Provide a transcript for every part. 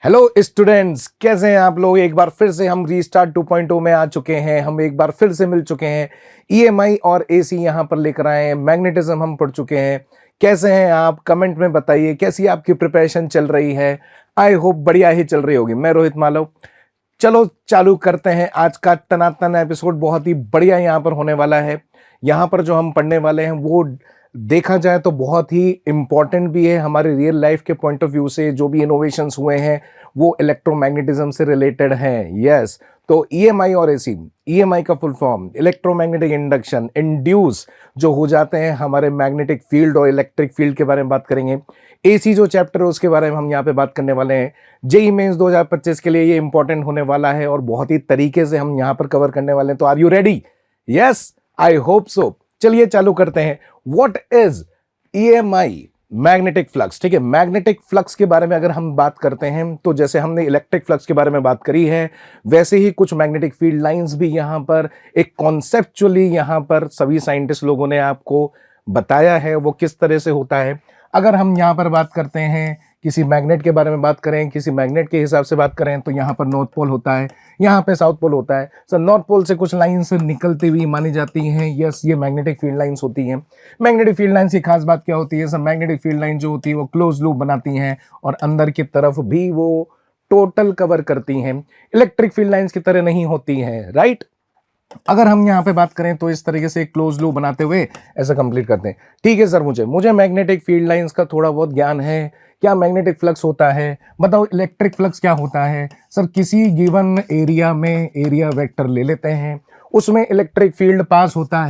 Hello students, कैसे हैं आप लोग। एक बार फिर से हम रीस्टार्ट 2.0 में आ चुके हैं। हम एक बार फिर से मिल चुके हैं। ईएमआई और एसी यहां पर लेकर आए हैं। मैग्नेटिज्म हम पढ़ चुके हैं। कैसे हैं आप, कमेंट में बताइए कैसी आपकी प्रिपरेशन चल रही है। आई होप बढ़िया ही चल रही होगी। मैं रोहित मालव। चलो चालू करते हैं आज का तनातन एपिसोड। बहुत ही बढ़िया यहां पर होने वाला है। यहां पर जो हम पढ़ने वाले हैं वो देखा जाए तो बहुत ही इंपॉर्टेंट भी है हमारे रियल लाइफ के पॉइंट ऑफ व्यू से। जो भी इनोवेशंस हुए हैं वो इलेक्ट्रोमैग्नेटिज्म से रिलेटेड हैं। यस, तो ईएमआई और एसी, ईएमआई का full form electromagnetic induction, induce जो हो जाते हैं हमारे मैग्नेटिक फील्ड और इलेक्ट्रिक फील्ड के बारे में बात करेंगे। एसी जो चैप्टर है उसके बारे में हम यहाँ पे बात करने वाले हैं। जेईई मेंस 2025 के लिए ये इंपॉर्टेंट होने वाला है और बहुत ही तरीके से हम यहाँ पर कवर करने वाले हैं। तो are you ready? Yes, I hope so. चलिए चालू करते हैं। What is EMI? Magnetic flux. ठीक है, मैग्नेटिक फ्लक्स के बारे में अगर हम बात करते हैं तो जैसे हमने इलेक्ट्रिक फ्लक्स के बारे में बात करी है वैसे ही कुछ मैग्नेटिक फील्ड लाइंस भी यहां पर एक कॉन्सेप्चुअली यहां पर सभी साइंटिस्ट लोगों ने आपको बताया है वो किस तरह से होता है। अगर हम यहां पर बात करते हैं किसी मैग्नेट के बारे में बात करें, किसी मैग्नेट के हिसाब से बात करें तो यहाँ पर नॉर्थ पोल होता है, यहाँ पे साउथ पोल होता है। सो नॉर्थ पोल से कुछ लाइंस निकलती हुई मानी जाती हैं। यस, ये मैग्नेटिक फील्ड लाइंस होती हैं। मैग्नेटिक फील्ड लाइंस की खास बात क्या होती है? सब मैग्नेटिक फील्ड लाइन जो होती है वो क्लोज लूप बनाती हैं और अंदर की तरफ भी वो टोटल कवर करती हैं। इलेक्ट्रिक फील्ड लाइंस की तरह नहीं होती हैं, राइट। अगर हम यहाँ पे बात करें तो इस तरीके से क्लोज लूप बनाते हुए ऐसा कंप्लीट करते हैं। ठीक है सर, मुझे मैग्नेटिक फील्ड लाइंस का थोड़ा बहुत ज्ञान है। क्या मैग्नेटिक फ्लक्स होता है बताओ। इलेक्ट्रिक फ्लक्स क्या होता है? सर, किसी गिवन एरिया में एरिया वेक्टर ले लेते हैं, उसमें इलेक्ट्रिक फील्ड पास होता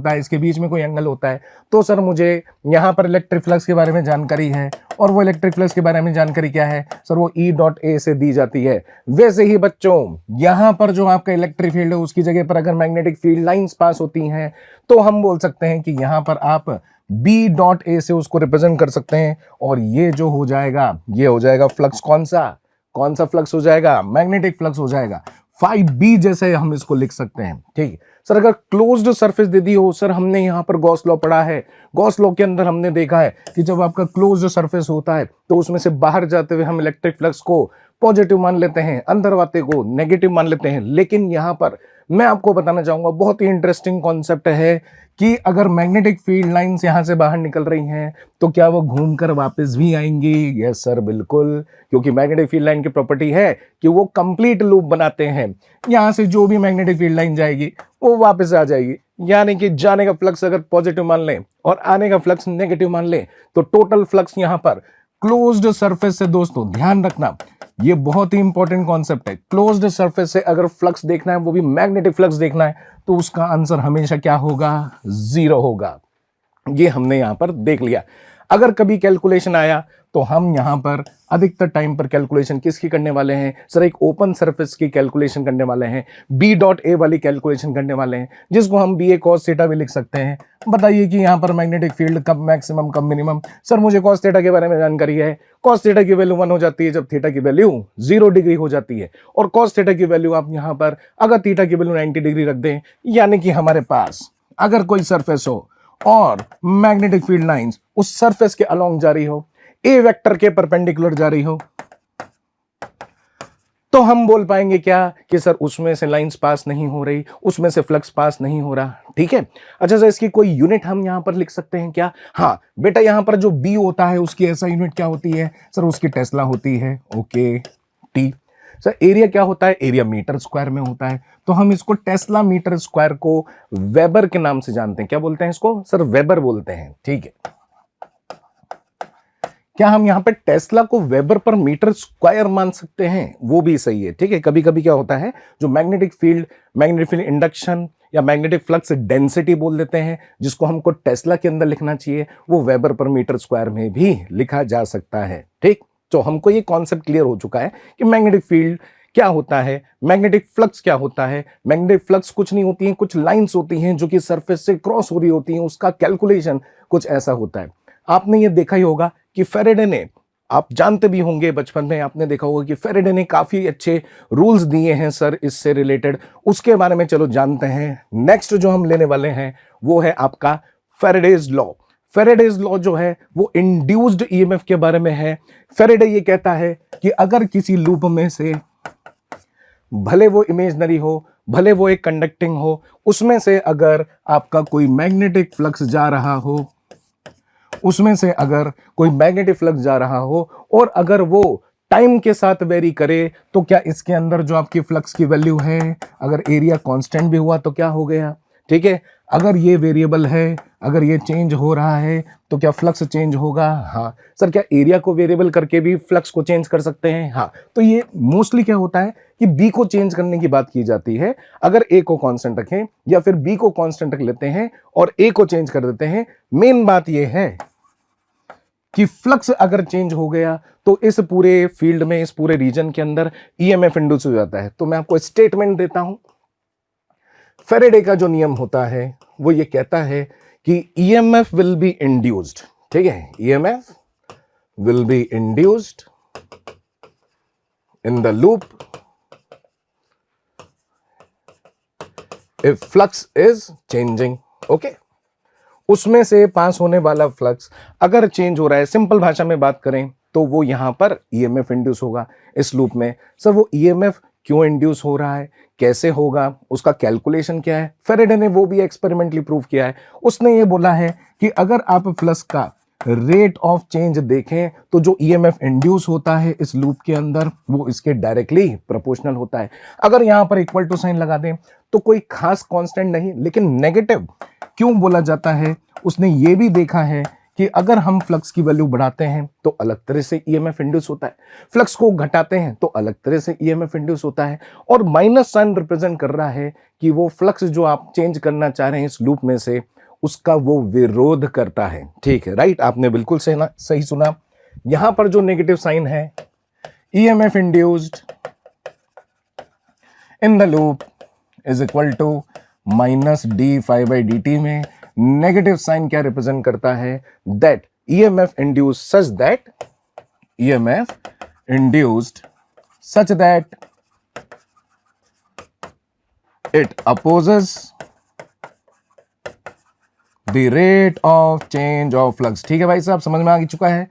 है, इसके बीच में कोई एंगल होता है। तो सर मुझे यहाँ पर इलेक्ट्रिक फ्लक्स के बारे में जानकारी है और वो इलेक्ट्रिक फ्लक्स के बारे में जानकारी क्या है सर? वो E.A से दी जाती है। वैसे ही बच्चों यहाँ पर जो आपका इलेक्ट्रिक फील्ड है उसकी जगह पर अगर मैग्नेटिक फील्ड लाइंस पास होती हैं तो हम बोल सकते हैं कि यहाँ पर आप B.A से उसको रिप्रेजेंट कर सकते हैं और ये जो हो जाएगा ये हो जाएगा फ्लक्स। कौन सा फ्लक्स हो जाएगा? मैग्नेटिक फ्लक्स हो जाएगा। 5B जैसे हम इसको लिख सकते हैं। ठीक है सर, अगर क्लोज्ड सरफेस दे दी हो, सर हमने यहाँ पर गॉस लॉ पढ़ा है। गॉस लॉ के अंदर हमने देखा है कि जब आपका क्लोज्ड सरफेस होता है तो उसमें से बाहर जाते हुए हम इलेक्ट्रिक फ्लक्स को पॉजिटिव मान लेते हैं, अंदर आते को नेगेटिव मान लेते हैं। लेकिन यहाँ पर मैं आपको बताना चाहूंगा बहुत ही इंटरेस्टिंग कॉन्सेप्ट है कि अगर मैग्नेटिक फील्ड लाइंस यहां से बाहर निकल रही हैं तो क्या वो घूमकर वापस भी आएंगी? यस सर, बिल्कुल, क्योंकि मैग्नेटिक फील्ड लाइन की प्रॉपर्टी है कि वो कंप्लीट लूप बनाते हैं। यहां से जो भी मैग्नेटिक फील्ड लाइन जाएगी वो वापस आ जाएगी। यानी कि जाने का फ्लक्स अगर पॉजिटिव मान लें और आने का फ्लक्स नेगेटिव मान लें तो टोटल फ्लक्स यहां पर क्लोज्ड सरफेस से, दोस्तों ध्यान रखना ये बहुत ही इंपॉर्टेंट कॉन्सेप्ट है। क्लोज्ड सरफेस से अगर फ्लक्स देखना है, वो भी मैग्नेटिक फ्लक्स देखना है, तो उसका आंसर हमेशा क्या होगा? 0 होगा। ये हमने यहां पर देख लिया। अगर कभी कैलकुलेशन आया तो हम यहां पर अधिकतर टाइम पर कैलकुलेशन किसकी करने वाले हैं सर? एक ओपन सरफेस की कैलकुलेशन करने वाले हैं। B.A वाली कैलकुलेशन करने वाले हैं, जिसको हम BA cos थीटा भी लिख सकते हैं। बताइए कि यहां पर मैग्नेटिक फील्ड कब मैक्सिमम कब मिनिमम? सर मुझे cos थीटा के बारे में जानकारी है। cos थीटा की वैल्यू 1 हो जाती है जब थीटा की वैल्यू 0 डिग्री हो जाती है। और cos थीटा की वैल्यू आप यहां पर अगर थीटा की वैल्यू 90 डिग्री रख दें, यानी कि हमारे पास अगर कोई सरफेस हो और मैग्नेटिक फील्ड लाइंस उस सरफेस के अलोंग जा रही हो, ए वेक्टर के परपेंडिकुलर जा रही हो, तो हम बोल पाएंगे क्या कि सर उसमें से लाइंस पास नहीं हो रही, उसमें से फ्लक्स पास नहीं हो रहा। ठीक है, अच्छा सर इसकी कोई यूनिट हम यहां पर लिख सकते हैं क्या? हाँ बेटा, यहां पर जो B होता है उसकी ऐसा यूनिट क्या होती है सर? उसकी टेस्ला होती है। Okay, T. सर एरिया क्या होता है? एरिया मीटर स्क्वायर में होता है, तो हम इसको टेस्ला मीटर स्क्वायर को वेबर के नाम से जानते हैं। क्या बोलते हैं इसको सर? वेबर बोलते हैं। ठीक है, क्या हम यहां पे टेस्ला को वेबर पर मीटर स्क्वायर मान सकते हैं? वो भी सही है। ठीक है, कभी कभी क्या होता है जो मैग्नेटिक फील्ड इंडक्शन या मैग्नेटिक फ्लक्स डेंसिटी बोल देते हैं, जिसको हमको टेस्ला के अंदर लिखना चाहिए, वो वेबर पर मीटर स्क्वायर में भी लिखा जा सकता है। ठीक, तो हमको ये कॉन्सेप्ट क्लियर हो चुका है कि मैग्नेटिक फील्ड क्या होता है, मैग्नेटिक फ्लक्स क्या होता है। मैग्नेटिक फ्लक्स कुछ नहीं होती है, कुछ लाइंस होती हैं जो कि सरफेस से क्रॉस हो रही होती हैं। उसका कैलकुलेशन कुछ ऐसा होता है। आपने ये देखा ही होगा कि फेरेडे ने, आप जानते भी होंगे, बचपन में आपने देखा होगा कि फेरेडे ने काफी अच्छे रूल्स दिए हैं सर इससे रिलेटेड। उसके बारे में चलो जानते हैं। नेक्स्ट जो हम लेने वाले हैं वो है आपका फेरेडेज लॉ। फेरेडेज लॉ जो है वो इंड्यूस्ड ईएमएफ के बारे में है। फेरेडे ये कहता है कि अगर किसी लूप में से, भले वो इमेजनरी हो, भले वो एक कंडक्टिंग हो, उसमें से अगर आपका कोई मैग्नेटिक फ्लक्स जा रहा हो, उसमें से अगर कोई मैग्नेटिक फ्लक्स जा रहा हो और अगर वो टाइम के साथ वेरी करे, तो क्या इसके अंदर जो आपकी फ्लक्स की वैल्यू है, अगर एरिया कांस्टेंट भी हुआ तो क्या हो गया, ठीक है। अगर ये वेरिएबल है, अगर ये चेंज हो रहा है तो क्या फ्लक्स चेंज होगा? हाँ सर। क्या एरिया को वेरिएबल करके भी फ्लक्स को चेंज कर सकते हैं? हाँ। तो ये मोस्टली क्या होता है कि बी को चेंज करने की बात की जाती है। अगर ए को कांस्टेंट रखें या फिर बी को कांस्टेंट रख लेते हैं और ए को चेंज कर देते हैं, मेन बात ये है कि फ्लक्स अगर चेंज हो गया तो इस पूरे फील्ड में, इस पूरे रीजन के अंदर ईएमएफ इंड्यूस हो जाता है। तो मैं आपको स्टेटमेंट देता हूं। फेरेडे का जो नियम होता है वो ये कहता है कि ईएमएफ विल बी इंड्यूस्ड, ठीक है, EMF will be induced in the loop if flux is changing. Okay, उसमें से पास होने वाला फ्लक्स अगर चेंज हो रहा है, सिंपल भाषा में बात करें तो वो यहां पर ईएमएफ इंड्यूस होगा इस लूप में। सर वो ईएमएफ क्यों इंड्यूस हो रहा है, कैसे होगा, उसका कैलकुलेशन क्या है? फेरेडे ने वो भी एक्सपेरिमेंटली प्रूव किया है। उसने ये बोला है कि अगर आप फ्लक्स का रेट ऑफ चेंज देखें तो जो ईएमएफ इंड्यूस होता है इस लूप के अंदर वो इसके डायरेक्टली प्रोपोर्शनल होता है। अगर यहां पर इक्वल टू साइन लगा दें तो कोई खास कांस्टेंट नहीं, लेकिन नेगेटिव क्यों बोला जाता है? उसने ये भी देखा है कि अगर हम फ्लक्स की वैल्यू बढ़ाते हैं तो अलग तरह से ईएमएफ इंड्यूस होता है, फ्लक्स को घटाते हैं तो अलग तरह से ईएमएफ इंड्यूस होता है। और माइनस साइन रिप्रेजेंट कर रहा है कि वो फ्लक्स जो आप चेंज करना चाह रहे हैं इस लूप में से, उसका वो विरोध करता है। ठीक है, राइट, आपने बिल्कुल सही सुना। यहां पर जो नेगेटिव साइन है, EMF induced in the loop is equal to minus d phi by d t में नेगेटिव साइन क्या रिप्रेजेंट करता है? That EMF induced such that, EMF induced such that it opposes the rate of change of flux. ठीक है भाई साहब, समझ में आ चुका है?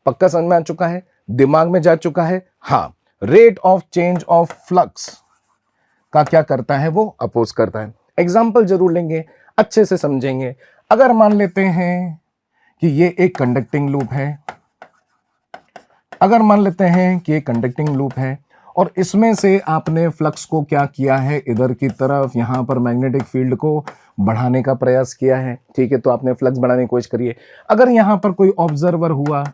पक्का समझ में आ चुका है? दिमाग में जा चुका है? हाँ, rate of change of flux का क्या करता है? वो अपोज करता है। एग्जाम्पल जरूर लेंगे, अच्छे से समझेंगे। अगर मान लेते हैं कि ये एक कंडक्टिंग लूप है, अगर मान लेते हैं कि ये कंडक्टिंग लूप है और इसमें से आपने फ्लक्स को क्या किया है, इधर की तरफ यहां पर मैग्नेटिक फील्ड को बढ़ाने का प्रयास किया है। ठीक है, तो आपने फ्लक्स बढ़ाने की कोशिश करिए। अगर यहां पर कोई ऑब्जर्वर हुआ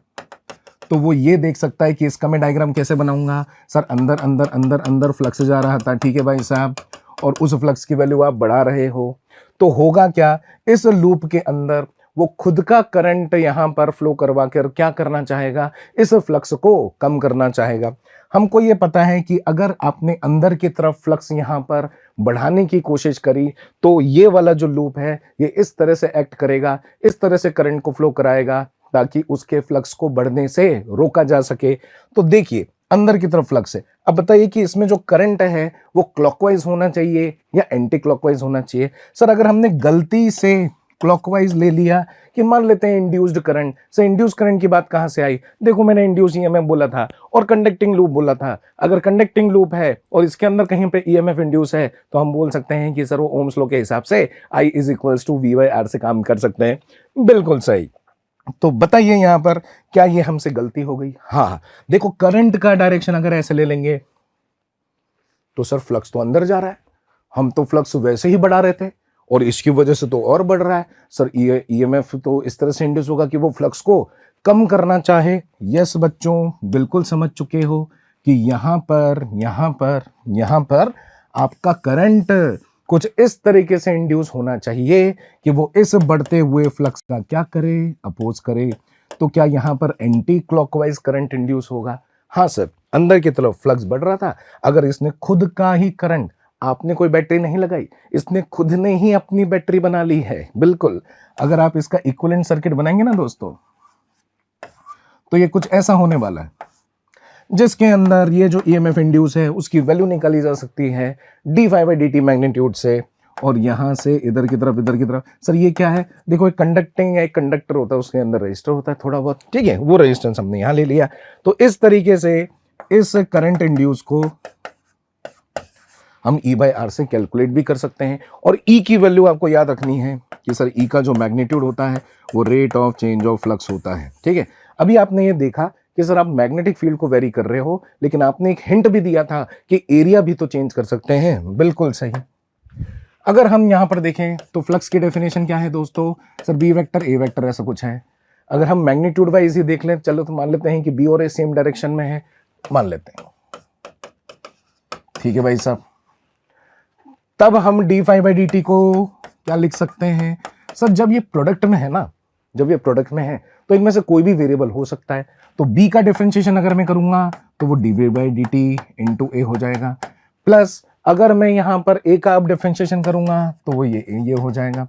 तो वो ये देख सकता है कि इसका मैं डायग्राम कैसे बनाऊंगा। सर अंदर अंदर अंदर अंदर फ्लक्स जा रहा था, ठीक है भाई साहब, और उस फ्लक्स की वैल्यू आप बढ़ा रहे हो, तो होगा क्या? इस लूप के अंदर वो खुद का करंट यहां पर फ्लो करवा कर क्या करना चाहेगा? इस फ्लक्स को कम करना चाहेगा। हमको ये पता है कि अगर आपने अंदर की तरफ फ्लक्स यहां पर बढ़ाने की कोशिश करी तो ये वाला जो लूप है ये इस तरह से एक्ट करेगा, इस तरह से करंट को फ्लो कराएगा ताकि उसके फ्लक्स को बढ़ने से रोका जा सके। तो देखिए, अंदर की तरफ फ्लक्स है। अब बताइए कि इसमें जो करंट है वो क्लॉकवाइज होना चाहिए या एंटी क्लॉकवाइज होना चाहिए? सर अगर हमने गलती से क्लॉकवाइज ले लिया, कि मान लेते हैं इंड्यूस्ड करंट, से इंड्यूस करंट की बात कहां से आई? देखो मैंने इंड्यूस ईएमएफ बोला था और कंडक्टिंग लूप बोला था। अगर कंडक्टिंग लूप है और इसके अंदर कहीं पे ईएमएफ इंड्यूस है तो हम बोल सकते हैं कि सर वो ओम्स लॉ के हिसाब से I is equals to V/R से काम कर सकते हैं। बिल्कुल सही। तो बताइए यहां पर क्या ये हमसे गलती हो गई? हाँ, देखो करंट का डायरेक्शन अगर ऐसे ले लेंगे तो सर फ्लक्स तो अंदर जा रहा है, हम तो फ्लक्स वैसे ही बढ़ा रहे थे और इसकी वजह से तो और बढ़ रहा है। सर ईएमएफ तो इस तरह से इंड्यूस होगा कि वो फ्लक्स को कम करना चाहे। यस बच्चों, बिल्कुल समझ चुके हो कि यहां पर आपका करंट कुछ इस तरीके से इंड्यूस होना चाहिए कि वो इस बढ़ते हुए फ्लक्स का क्या करे? अपोज करे। तो क्या यहां पर एंटी क्लॉकवाइज करंट इंड्यूस होगा? हाँ सर, अंदर की तरफ फ्लक्स बढ़ रहा था। अगर इसने खुद का ही करंट, आपने कोई बैटरी नहीं लगाई, इसने खुद ने ही अपनी बैटरी बना ली है। बिल्कुल, अगर आप इसका इक्विवेलेंट सर्किट बनाएंगे ना दोस्तों, तो ये कुछ ऐसा होने वाला है जिसके अंदर ये जो ईएमएफ इंड्यूस है उसकी वैल्यू निकाली जा सकती है d phi by d t magnitude से, और यहाँ से इधर की तरफ सर ये क्या है, देखो एक कंडक्टिंग एक कंडक्टर होता है, उसके अंदर रजिस्टर होता है थोड़ा बहुत, ठीक है, वो रेजिस्टेंस हमने यहाँ ले लिया। तो इस तरीके से इस करंट इंड्यूस को हम E/R से कैलकुलेट भी कर सकते हैं। और E की वैल्यू आपको याद रखनी है कि सर E का जो मैग्नीट्यूड होता है वो rate of change of flux होता है, ठीक है। अभी आपने ये देखा कि सर आप मैग्नेटिक फील्ड को वेरी कर रहे हो, लेकिन आपने एक हिंट भी दिया था कि एरिया भी तो चेंज कर सकते हैं, बिल्कुल सही। अगर हम यहां पर देखें तो फ्लक्स की डेफिनेशन क्या है दोस्तों, sir B vector A vector ऐसा कुछ है। अगर हम मैग्नीट्यूड वाइज ही देख लें, चलो तो मान लेते हैं कि बी और ए सेम डायरेक्शन में है, मान लेते हैं, ठीक है भाई साहब। तब हम d∅dt को क्या लिख सकते हैं, सर जब ये प्रोडक्ट में है ना, जब ये प्रोडक्ट में है तो इनमें से कोई भी वेरिएबल हो सकता है। तो b का डिफरेंशिएशन अगर मैं करूंगा तो वो dv/dt इंटू ए हो जाएगा, प्लस अगर मैं यहां पर a का अब डिफरेंशिएशन करूंगा तो वो ये हो जाएगा।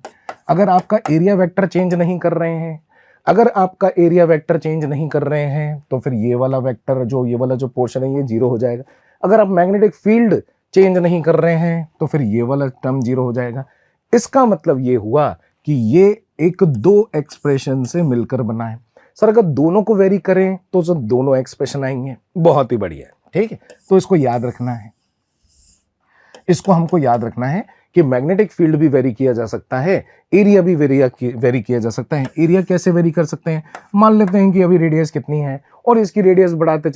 अगर आपका एरिया वेक्टर चेंज नहीं कर रहे हैं, अगर आपका एरिया वेक्टर चेंज नहीं कर रहे हैं तो फिर ये वाला वेक्टर जो ये वाला जो पोर्शन है ये जीरो हो जाएगा। अगर आप मैग्नेटिक फील्ड चेंज नहीं कर रहे हैं तो फिर ये वाला टर्म जीरो हो जाएगा। इसका मतलब ये हुआ कि ये एक दो एक्सप्रेशन से मिलकर बना है। सर अगर दोनों को वेरी करें तो सर दोनों एक्सप्रेशन आएंगे, बहुत ही बढ़िया, ठीक है। तो इसको याद रखना है, इसको हमको याद रखना है कि मैग्नेटिक फील्ड भी वेरी किया जा सकता है, एरिया भी वेरी किया जा सकता है। एरिया कैसे वेरी कर सकते हैं, मान लेते हैं कि अभी रेडियस कितनी है और इसकी रेडियस बढ़ाते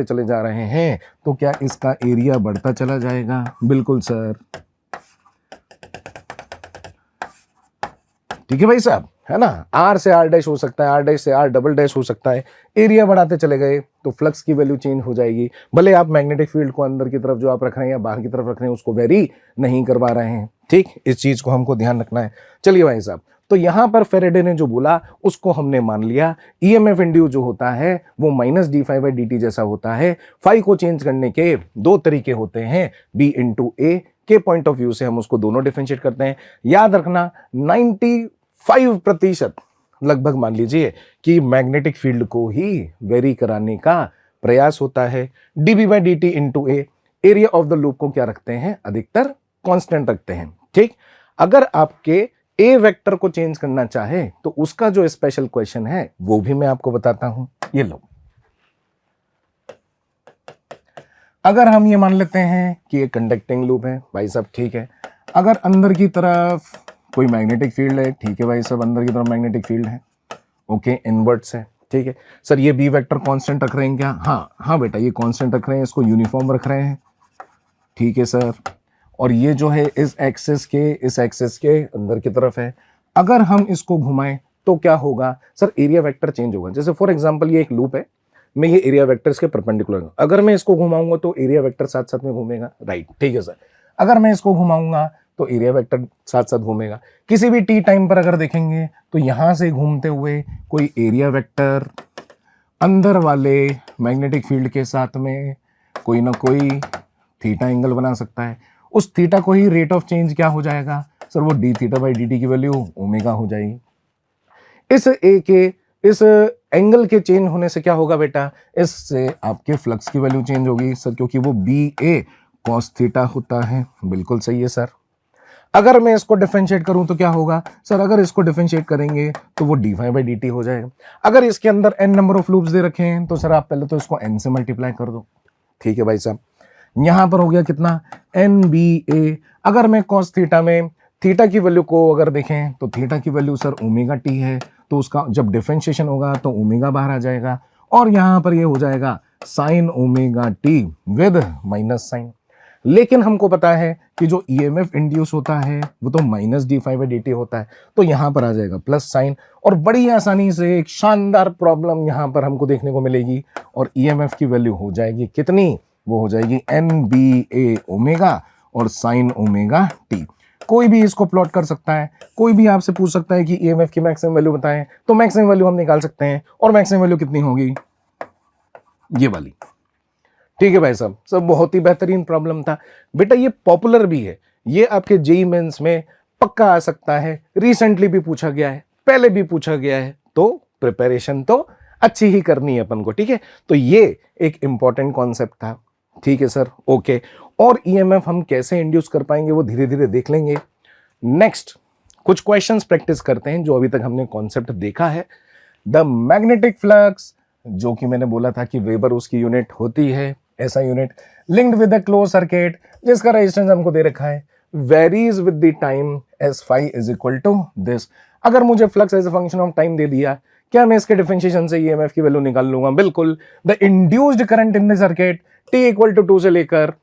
चले जा रहे हैं, तो क्या इसका एरिया बढ़ता चला जाएगा, बिल्कुल सर, ठीक है भाई साहब, है ना। R से R डैश हो सकता है, R डैश से R डबल डैश हो सकता है। एरिया बढ़ाते चले गए तो फ्लक्स की वैल्यू चेंज हो जाएगी, भले आप मैग्नेटिक फील्ड को अंदर की तरफ जो आप रख रहे हैं या बाहर की तरफ रख रहे हैं उसको वेरी नहीं करवा रहे हैं, ठीक। इस चीज को हमको ध्यान रखना है। चलिए भाई साहब, तो यहां पर फेरेडे ने जो बोला उसको हमने मान लिया। ईएमएफ इंड्यूस जो होता है वो माइनस d∅/dt जैसा होता है। फाई को चेंज करने के दो तरीके होते हैं, b इंटू ए के पॉइंट ऑफ व्यू से हम उसको दोनों डिफरेंशिएट करते हैं। याद रखना 95% लगभग मान लीजिए कि मैग्नेटिक फील्ड को ही वेरी कराने का प्रयास होता है। dB/dt into A, area of the loop को क्या रखते हैं, अधिकतर कांस्टेंट रखते हैं, ठीक। अगर आपके ए वेक्टर को चेंज करना चाहे तो उसका जो स्पेशल क्वेश्चन है वो भी मैं आपको बताता हूं। ये लो, अगर हम ये मान लेते हैं कि ये कंडक्टिंग लूप है भाई साहब, ठीक है। अगर अंदर की तरफ कोई मैग्नेटिक फील्ड है, ठीक है भाई साहब, अंदर की तरफ मैग्नेटिक फील्ड है, ओके, इनवर्ट्स है, ठीक है। सर ये बी वेक्टर कांस्टेंट रख रहे हैं क्या, हाँ बेटा ये कांस्टेंट रख रहे हैं, इसको यूनिफॉर्म रख रहे हैं, ठीक है सर। और ये जो है इस एक्सिस के अंदर की तरफ है। अगर हम इसको घुमाएं तो क्या होगा, सर एरिया वेक्टर चेंज होगा। जैसे फॉर एग्जांपल ये एक लूप है, मैं ये एरिया वेक्टर इसके परपेंडिकुलर, अगर मैं इसको घुमाऊंगा तो एरिया वेक्टर साथ साथ में घूमेगा, राइट, ठीक है सर। अगर मैं इसको घुमाऊंगा तो एरिया वेक्टर साथ साथ घूमेगा। किसी भी टी टाइम पर अगर देखेंगे तो यहां से घूमते हुए कोई एरिया वेक्टर अंदर वाले मैग्नेटिक फील्ड के साथ में कोई ना कोई थीटा एंगल बना सकता है। उस थीटा को ही रेट ऑफ चेंज क्या हो जाएगा, सर वो d∅/dt की वैल्यू ओमेगा हो जाएगी। इस एंगल के चेंज होने से क्या होगा बेटा, इससे आपके फ्लक्स की वैल्यू चेंज होगी सर, क्योंकि वो BA cos थीटा होता है, बिल्कुल सही है सर। अगर मैं इसको डिफरेंशिएट करूं तो क्या होगा, सर अगर इसको डिफरेंशिएट करेंगे तो वो d∅/dt हो जाएगा। अगर इसके अंदर n नंबर ऑफ लूप्स दे रखे हैं तो सर आप पहले तो इसको n से मल्टीप्लाई कर दो, ठीक है भाई साहब। यहां पर हो गया कितना, NBA। अगर मैं cos थीटा में थीटा की वैल्यू को अगर देखें तो थीटा की वैल्यू सर ओमेगा टी है, तो उसका जब डिफरेंशिएशन होगा तो ओमेगा बाहर आ जाएगा और यहां पर ये हो जाएगा sine omega t with minus sine. लेकिन हमको पता है कि जो ईएमएफ इंड्यूस होता है वो तो माइनस d∅/dt होता है, तो यहां पर आ जाएगा प्लस साइन। और बड़ी आसानी से एक शानदार प्रॉब्लम यहां पर हमको देखने को मिलेगी और ईएमएफ की वैल्यू हो जाएगी कितनी, वो हो जाएगी NBA ओमेगा और साइन ओमेगा टी। कोई भी इसको प्लॉट कर सकता है, कोई भी आपसे पूछ सकता है कि ईएमएफ की मैक्सिमम वैल्यू बताएं, तो मैक्सिमम वैल्यू हम निकाल सकते हैं और मैक्सिमम वैल्यू कितनी होगी, ये वाली, ठीक है भाई साहब। सब बहुत ही बेहतरीन प्रॉब्लम था बेटा, ये पॉपुलर भी है, ये आपके जेईई मेंस में पक्का आ सकता है, रिसेंटली भी पूछा गया है, पहले भी पूछा गया है, तो प्रिपरेशन तो अच्छी ही करनी है अपन को, ठीक है। तो ये एक इंपॉर्टेंट कॉन्सेप्ट था, ठीक है सर, ओके। और ईएमएफ हम कैसे इंड्यूस कर पाएंगे वो धीरे धीरे देख लेंगे। नेक्स्ट कुछ क्वेश्चंस प्रैक्टिस करते हैं जो अभी तक हमने कॉन्सेप्ट देखा है। द मैग्नेटिक फ्लक्स, जो कि मैंने बोला था कि वेबर उसकी यूनिट होती है, ऐसा unit linked with the close circuit जिसका रेजिस्टेंस हमको दे रखा है, varies with the time as phi is equal to this. अगर मुझे flux as a function of time दे दिया, क्या मैं इसके डिफरेंशिएशन से ईएमएफ की वैल्यू निकाल लूंगा? बिल्कुल। The induced current in the circuit t equal to 2 से लेकर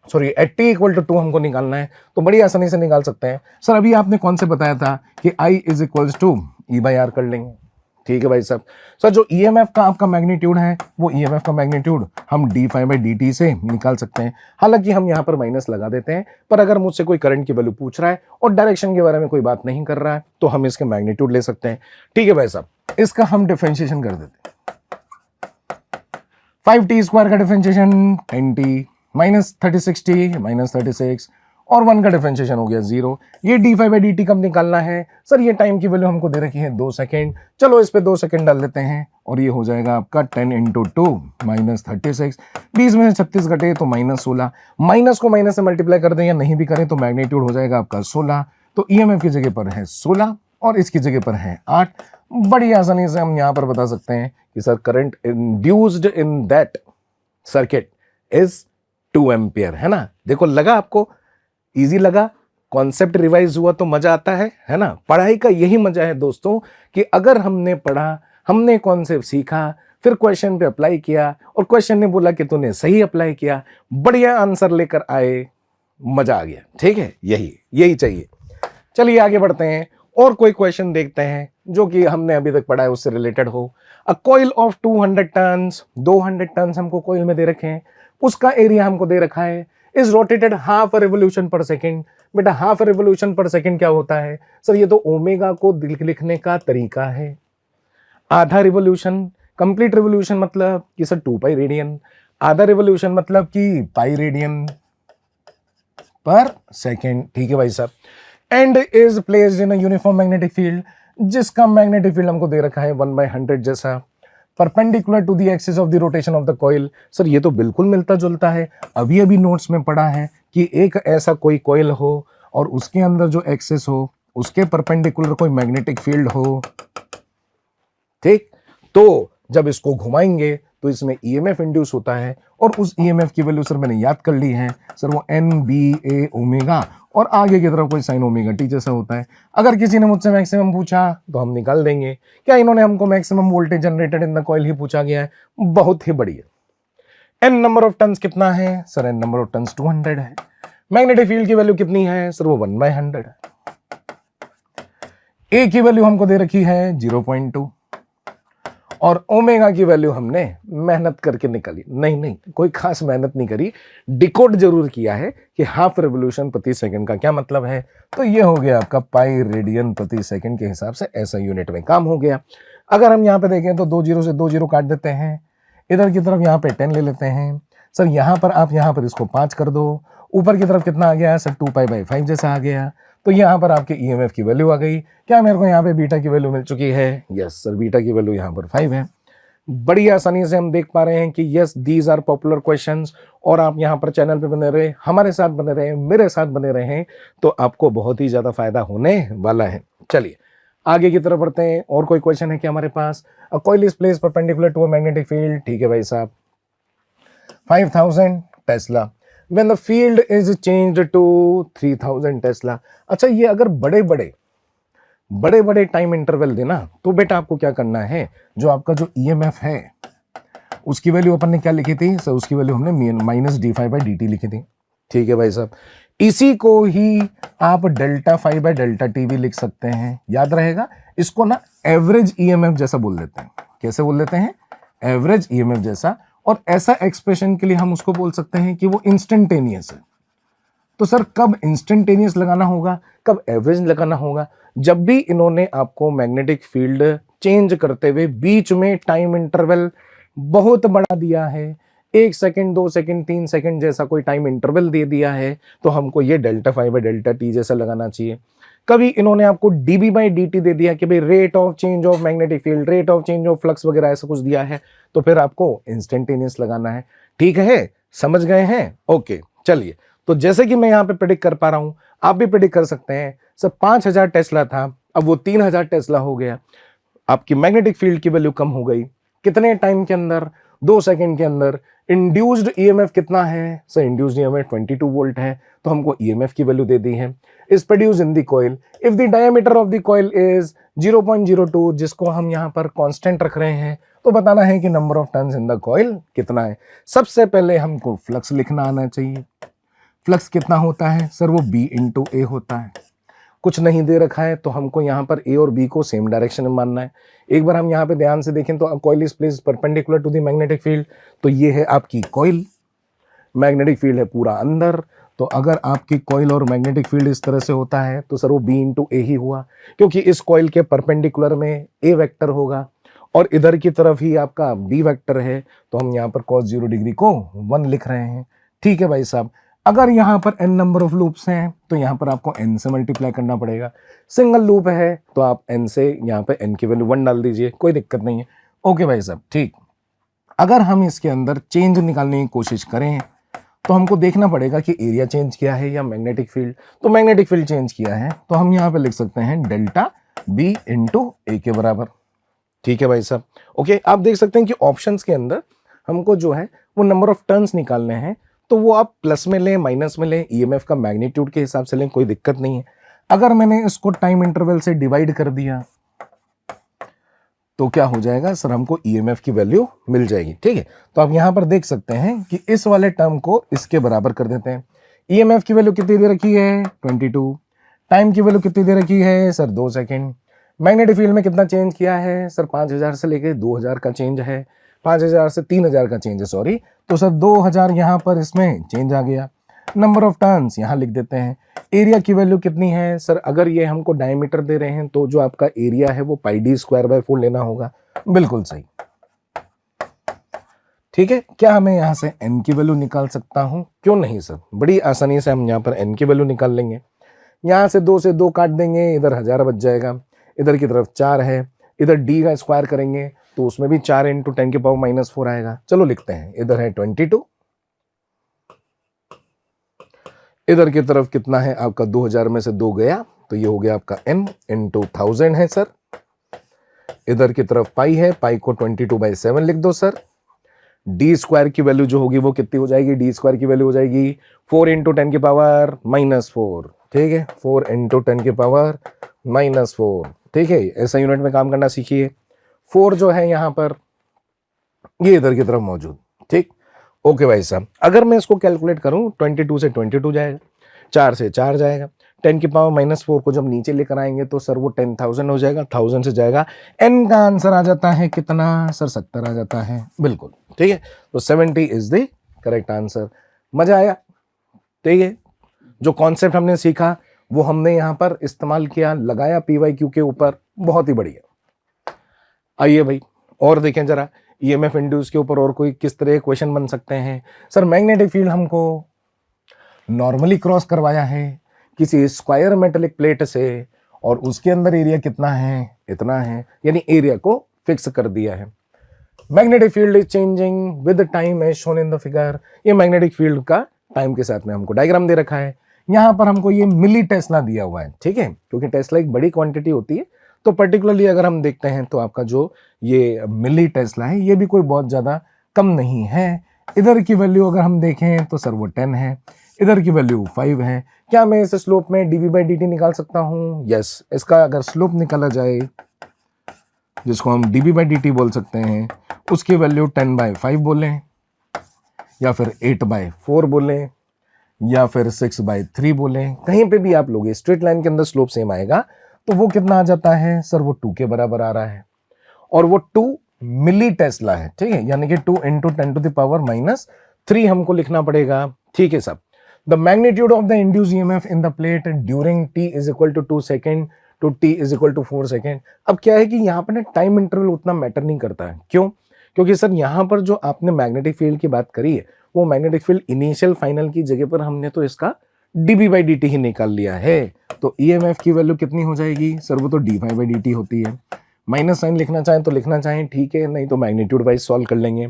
sorry at t equal to 2 हमको निकालना है, तो बड़ी आसानी से निकाल सकते हैं। सर अभी आपने कौन से बताया था कि I is equal to E by R कर लेंगे, ठीक है भाई साहब। सर जो ईएमएफ का आपका मैग्नीट्यूड है, वो ईएमएफ का मैग्नीट्यूड हम d phi by d t से निकाल सकते हैं। हालांकि हम यहाँ पर माइनस लगा देते हैं, पर अगर मुझसे कोई करंट की वैल्यू पूछ रहा है और डायरेक्शन के बारे में कोई बात नहीं कर रहा है, तो हम इसके मैग्नीट्यूड ले सकते हैं, ठीक है भाई साहब। इसका हम डिफरेंशिएशन कर देते हैं। 5t स्क्वायर का differentiation 10t minus 36t minus 36 और 1 का डिफरेंशिएशन हो गया 0। ये d phi by d t कब निकालना है? सर ये टाइम की वैल्यू हमको दे रखी है 2 सेकेंड। चलो इस पे 2 सेकेंड डाल लेते हैं और ये हो जाएगा आपका 10 इंटू 2 माइनस 36। 20 में से 36 घटे तो माइनस 16। माइनस को माइनस से मल्टीप्लाई कर दें या नहीं भी करें तो मैग्नीट्यूड हो जाएगा आपका 16। तो ईएमएफ की जगह पर है 16 और इसकी जगह पर है 8। बड़ी आसानी से हम यहाँ पर बता सकते हैं कि sir current induced in that circuit is 2 ampere, है ना। देखो लगा आपको इजी लगा, कॉन्सेप्ट रिवाइज हुआ तो मजा आता है ना। पढ़ाई का यही मजा है दोस्तों कि अगर हमने पढ़ा, हमने कॉन्सेप्ट सीखा, फिर क्वेश्चन पे अप्लाई किया और क्वेश्चन ने बोला कि तूने सही अप्लाई किया, बढ़िया आंसर लेकर आए, मजा आ गया, ठीक है। यही चाहिए। चलिए आगे बढ़ते हैं और कोई क्वेश्चन देखते हैं जो कि हमने अभी तक पढ़ा है उससे रिलेटेड हो। A coil of 200 turns, 200 turns हमको कॉइल में दे रखे हैं, उसका एरिया हमको दे रखा है, is rotated half revolution per second. बेटा हाफ रिवोल्यूशन पर सेकेंड क्या होता है? सर ये तो ओमेगा को लिखने का तरीका है। आधा रिवोल्यूशन, कंप्लीट रिवोल्यूशन मतलब कि सर 2 पाई रेडियन, आधा रिवोल्यूशन मतलब कि पाई रेडियन पर सेकेंड, ठीक है भाई साहब। And is placed in a uniform magnetic field, जिसका मैग्नेटिक फील्ड हमको दे रखा है 1/100 जैसा, perpendicular to the axis of the rotation of the coil. Sir ये तो बिल्कुल मिलता जुलता है, अभी अभी नोट्स में पढ़ा है कि एक ऐसा कोई कॉइल हो और उसके अंदर जो एक्सिस हो उसके परपेंडिकुलर कोई मैग्नेटिक फील्ड हो, ठीक। तो जब इसको घुमाएंगे तो इसमें ईएमएफ इंड्यूस होता है और उस ईएमएफ की वैल्यू सर मैंने याद कर ली है, सर वो एन बी ए ओमेगा और आगे की तरफ कोई साइन ओमेगा टी जैसा होता है। अगर किसी ने मुझसे मैक्सिमम पूछा तो हम निकाल देंगे। क्या इन्होंने हमको maximum voltage generated in the coil ही पूछा गया है? बहुत ही बढ़िया। एन नंबर ऑफ टन्स कितना है? Sir n number of turns 200 है। मैग्नेटिक फील्ड की वैल्यू कितनी है? सर वो 1/100 है। ए की वैल्यू हमको दे रखी है 0.2 और ओमेगा की वैल्यू हमने मेहनत करके निकाली। नहीं, कोई खास मेहनत नहीं करी, डिकोड जरूर किया है कि हाफ रिवोल्यूशन प्रति सेकंड का क्या मतलब है। तो ये हो गया आपका पाई रेडियन प्रति सेकंड के हिसाब से ऐसा यूनिट में काम हो गया। अगर हम यहाँ पे देखें तो 2 0 से 2 0 काट देते हैं, इधर की तरफ यहाँ पे 10 ले लेते हैं। सर यहाँ पर आप यहाँ पर इसको 5 कर दो, ऊपर की तरफ कितना आ गया? सर 2π/5 जैसा आ गया। तो यहाँ पर आपके ईएमएफ की वैल्यू आ गई। क्या मेरे को यहाँ पे बीटा की वैल्यू मिल चुकी है? यस सर, बीटा की वैल्यू यहाँ पर 5 है। बड़ी आसानी से हम देख पा रहे हैं कि yes these are popular questions, और आप यहाँ पर चैनल पे बने रहे, हमारे साथ बने रहे, मेरे साथ बने रहे, तो आपको बहुत ही ज्यादा फायदा होने वाला है। चलिए आगे की तरफ बढ़ते हैं। और कोई क्वेश्चन है क्या हमारे पास? A coil is placed perpendicular to a magnetic field, ठीक है भाई साहब। 5000 tesla when the field is changed to 3000 tesla. अच्छा ये अगर बड़े बड़े टाइम इंटरवल देना तो बेटा आपको क्या करना है, जो आपका जो ईएमएफ है उसकी वैल्यू अपन ने क्या लिखी थी? सर उसकी वैल्यू हमने माइनस d∅/dt लिखी थी, ठीक है भाई साहब। इसी को ही आप ΔΦ/Δt भी लिख सकते हैं, याद रहेगा। इसको ना एवरेज ईएमएफ जैसा बोल देते हैं। कैसे बोल देते हैं? एवरेज ईएमएफ जैसा। और ऐसा एक्सप्रेशन के लिए हम उसको बोल सकते हैं कि वो इंस्टेंटेनियस है। तो सर कब इंस्टेंटेनियस लगाना होगा, कब एवरेज लगाना होगा? जब भी इन्होंने आपको मैग्नेटिक फील्ड चेंज करते हुए बीच में टाइम इंटरवल बहुत बड़ा दिया है, 1 सेकंड 2 सेकंड 3 सेकंड जैसा कोई टाइम इंटरवल दे दिया है, तो हमको ये ΔΦ/Δt जैसा लगाना चाहिए। कभी इन्होंने आपको dB/dt दे दिया कि भाई rate of change of magnetic field, rate of change of flux वगैरह ऐसा कुछ दिया है, तो फिर आपको इंस्टेंटेनियस लगाना है, ठीक है। समझ गए हैं? ओके चलिए, तो जैसे कि मैं यहाँ पे प्रेडिक्ट कर पा रहा हूं, आप भी प्रेडिक्ट कर सकते हैं। सर 5000 टेस्ला था, अब वो 3000 टेस्ला हो गया। आपकी मैग्नेटिक फील्ड की वैल्यू कम हो गई। कितने टाइम के अंदर? 2 सेकंड के अंदर। इंड्यूस्ड ईएमएफ कितना है? सर इंड्यूस्ड ईएमएफ 22 वोल्ट है, तो हमको ईएमएफ की वैल्यू दे दी है। Is produce in the coil if the diameter of the coil is 0.02, जिसको हम यहाँ पर कांस्टेंट रख रहे हैं, तो बताना है कि number of turns in the coil कितना है। सबसे पहले हमको फ्लक्स लिखना आना चाहिए। फ्लक्स कितना होता है? सर वो B इंटू ए होता है। कुछ नहीं दे रखा है तो हमको यहाँ पर ए और बी को सेम डायरेक्शन में मानना है। एक बार हम यहाँ पे ध्यान से देखें तो coil is placed perpendicular to the magnetic field, तो ये है आपकी कॉइल, मैग्नेटिक फील्ड है पूरा अंदर। तो अगर आपकी कॉइल और मैग्नेटिक फील्ड इस तरह से होता है तो सर वो B इंटू ए ही हुआ, क्योंकि इस कॉइल के परपेंडिकुलर में ए वेक्टर होगा और इधर की तरफ ही आपका बी वेक्टर है, तो हम यहाँ पर cos 0 डिग्री को 1 लिख रहे हैं। ठीक है भाई साहब। अगर यहाँ पर n नंबर ऑफ लूप्स हैं तो यहाँ पर आपको n से मल्टीप्लाई करना पड़ेगा। सिंगल लूप है तो आप n से यहाँ पे n की वैल्यू 1 डाल दीजिए, कोई दिक्कत नहीं है। ओके भाई साहब, ठीक। अगर हम इसके अंदर चेंज निकालने की कोशिश करें तो हमको देखना पड़ेगा कि एरिया चेंज किया है या मैग्नेटिक फील्ड। तो मैग्नेटिक फील्ड चेंज किया है तो हम यहाँ पे लिख सकते हैं डेल्टा B इंटू ए के बराबर। ठीक है भाई साहब। ओके, आप देख सकते हैं कि ऑप्शंस के अंदर हमको जो है वो नंबर ऑफ टर्न्स निकालने हैं, तो वो आप प्लस में लें माइनस में लें, ईएमएफ का मैग्नीट्यूड के हिसाब से लें, कोई दिक्कत नहीं है। अगर मैंने इसको टाइम इंटरवल से डिवाइड कर दिया तो क्या हो जाएगा? सर हमको ईएमएफ की वैल्यू मिल जाएगी। ठीक है, तो आप यहां पर देख सकते हैं कि इस वाले टर्म को इसके बराबर कर देते हैं। ईएमएफ की वैल्यू कितनी दे रखी है? 22। टाइम की वैल्यू कितनी दे रखी है? Sir 2 second. मैग्नेटिक फील्ड में कितना चेंज किया है? सर 5000 से लेके 2000 का चेंज है, 5000 से 3000 का चेंज है, सॉरी। तो सर 2000 यहाँ पर इसमें चेंज आ गया। नंबर ऑफ टर्न्स यहाँ लिख देते हैं। एरिया की वैल्यू कितनी है? सर अगर ये हमको डायमीटर दे रहे हैं तो जो आपका एरिया है वो πd²/4 लेना होगा। बिल्कुल सही। ठीक है, क्या हमें यहाँ से n की वैल्यू निकाल सकता हूं? क्यों नहीं सर, बड़ी आसानी से हम यहाँ पर n की वैल्यू निकाल लेंगे। यहाँ से 2 से 2 काट देंगे, इधर 1000 बच जाएगा, इधर की तरफ 4 है, इधर d का स्क्वायर करेंगे तो उसमें भी 4 इंटू 10⁻⁻⁴ आएगा। चलो लिखते हैं, इधर है 22, इधर की तरफ कितना है आपका 2000 में से 2 गया तो ये हो गया आपका n इंटू 1000 है सर। इधर की तरफ पाई है, पाई को 22/7 लिख दो सर। डी स्क्वायर की वैल्यू जो होगी वो कितनी हो जाएगी? डी स्क्वायर की वैल्यू हो जाएगी 4 इंटू 10⁻⁻⁴। ठीक है, 4 इंटू 10⁻⁻⁴। ठीक है, ऐसा यूनिट में काम करना सीखिए। 4 जो है यहाँ पर ये इधर की तरफ मौजूद। ठीक, ओके भाई साहब। अगर मैं इसको कैलकुलेट करूं 22 से 22 जाएगा, 4 से 4 जाएगा, 10⁻⁻⁴ को जब नीचे लेकर आएंगे तो सर वो 10,000 हो जाएगा, 1000 से जाएगा। n का आंसर आ जाता है कितना? सर 70 आ जाता है। बिल्कुल ठीक है, तो 70 इज द करेक्ट आंसर। मजा आया? ठीक है, जो कॉन्सेप्ट हमने सीखा वो हमने यहाँ पर इस्तेमाल किया, लगाया PYQ के ऊपर, बहुत ही बढ़िया। आइए भाई और देखें जरा ईएमएफ इंड्यूस के ऊपर और कोई किस तरह क्वेश्चन बन सकते हैं। सर मैग्नेटिक फील्ड हमको नॉर्मली क्रॉस करवाया है किसी स्क्वायर मेटेलिक प्लेट से और उसके अंदर एरिया कितना है? इतना है, यानी एरिया को फिक्स कर दिया है। Magnetic field is changing with time as shown in the figure. ये मैग्नेटिक फील्ड का टाइम के साथ में हमको डायग्राम दे रखा है। यहाँ पर हमको ये मिली टेस्ला दिया हुआ है। ठीक है, क्योंकि टेस्ला एक बड़ी क्वांटिटी होती है, तो पर्टिकुलरली अगर हम देखते हैं तो आपका जो ये मिली टेस्ला है ये भी कोई बहुत ज़्यादा कम नहीं है। इधर की वैल्यू अगर हम देखें तो सर वो 10 है, इधर की वैल्यू 5 है। क्या मैं इस स्लोप में dv/dt निकाल सकता हूँ? यस, इसका अगर स्लोप निकाला जाए जिसको हम dv/dt बोल सकते हैं, उसकी वैल्यू 10/5 बोलें या फिर 8/4 बोलें या फिर 6/3 बोलें, कहीं पे भी आप लोग स्ट्रेट लाइन के अंदर स्लोप सेम आएगा तो वो कितना आ जाता है? सर वो 2 के बराबर आ रहा है और वो 2 मिली टेस्ला है। ठीक है, यानी कि 2 इंटू 10⁻³ हमको लिखना पड़ेगा। ठीक है साहब। The magnitude of the induce EMF in the plate during t is equal to 2 second to t is equal to 4 second. अब क्या है कि यहाँ पर ना टाइम इंटरवल उतना मैटर नहीं करता है। क्यों? क्योंकि सर यहाँ पर जो आपने मैग्नेटिक फील्ड की बात करी है वो मैग्नेटिक फील्ड इनिशियल फाइनल की जगह पर हमने तो इसका dB/dt ही निकाल लिया है। तो ईएमएफ की वैल्यू कितनी हो जाएगी? सर वो तो dφ/dt होती है। माइनस साइन लिखना चाहें तो लिखना चाहें, ठीक है, नहीं तो मैग्नीट्यूड वाइज सॉल्व कर लेंगे।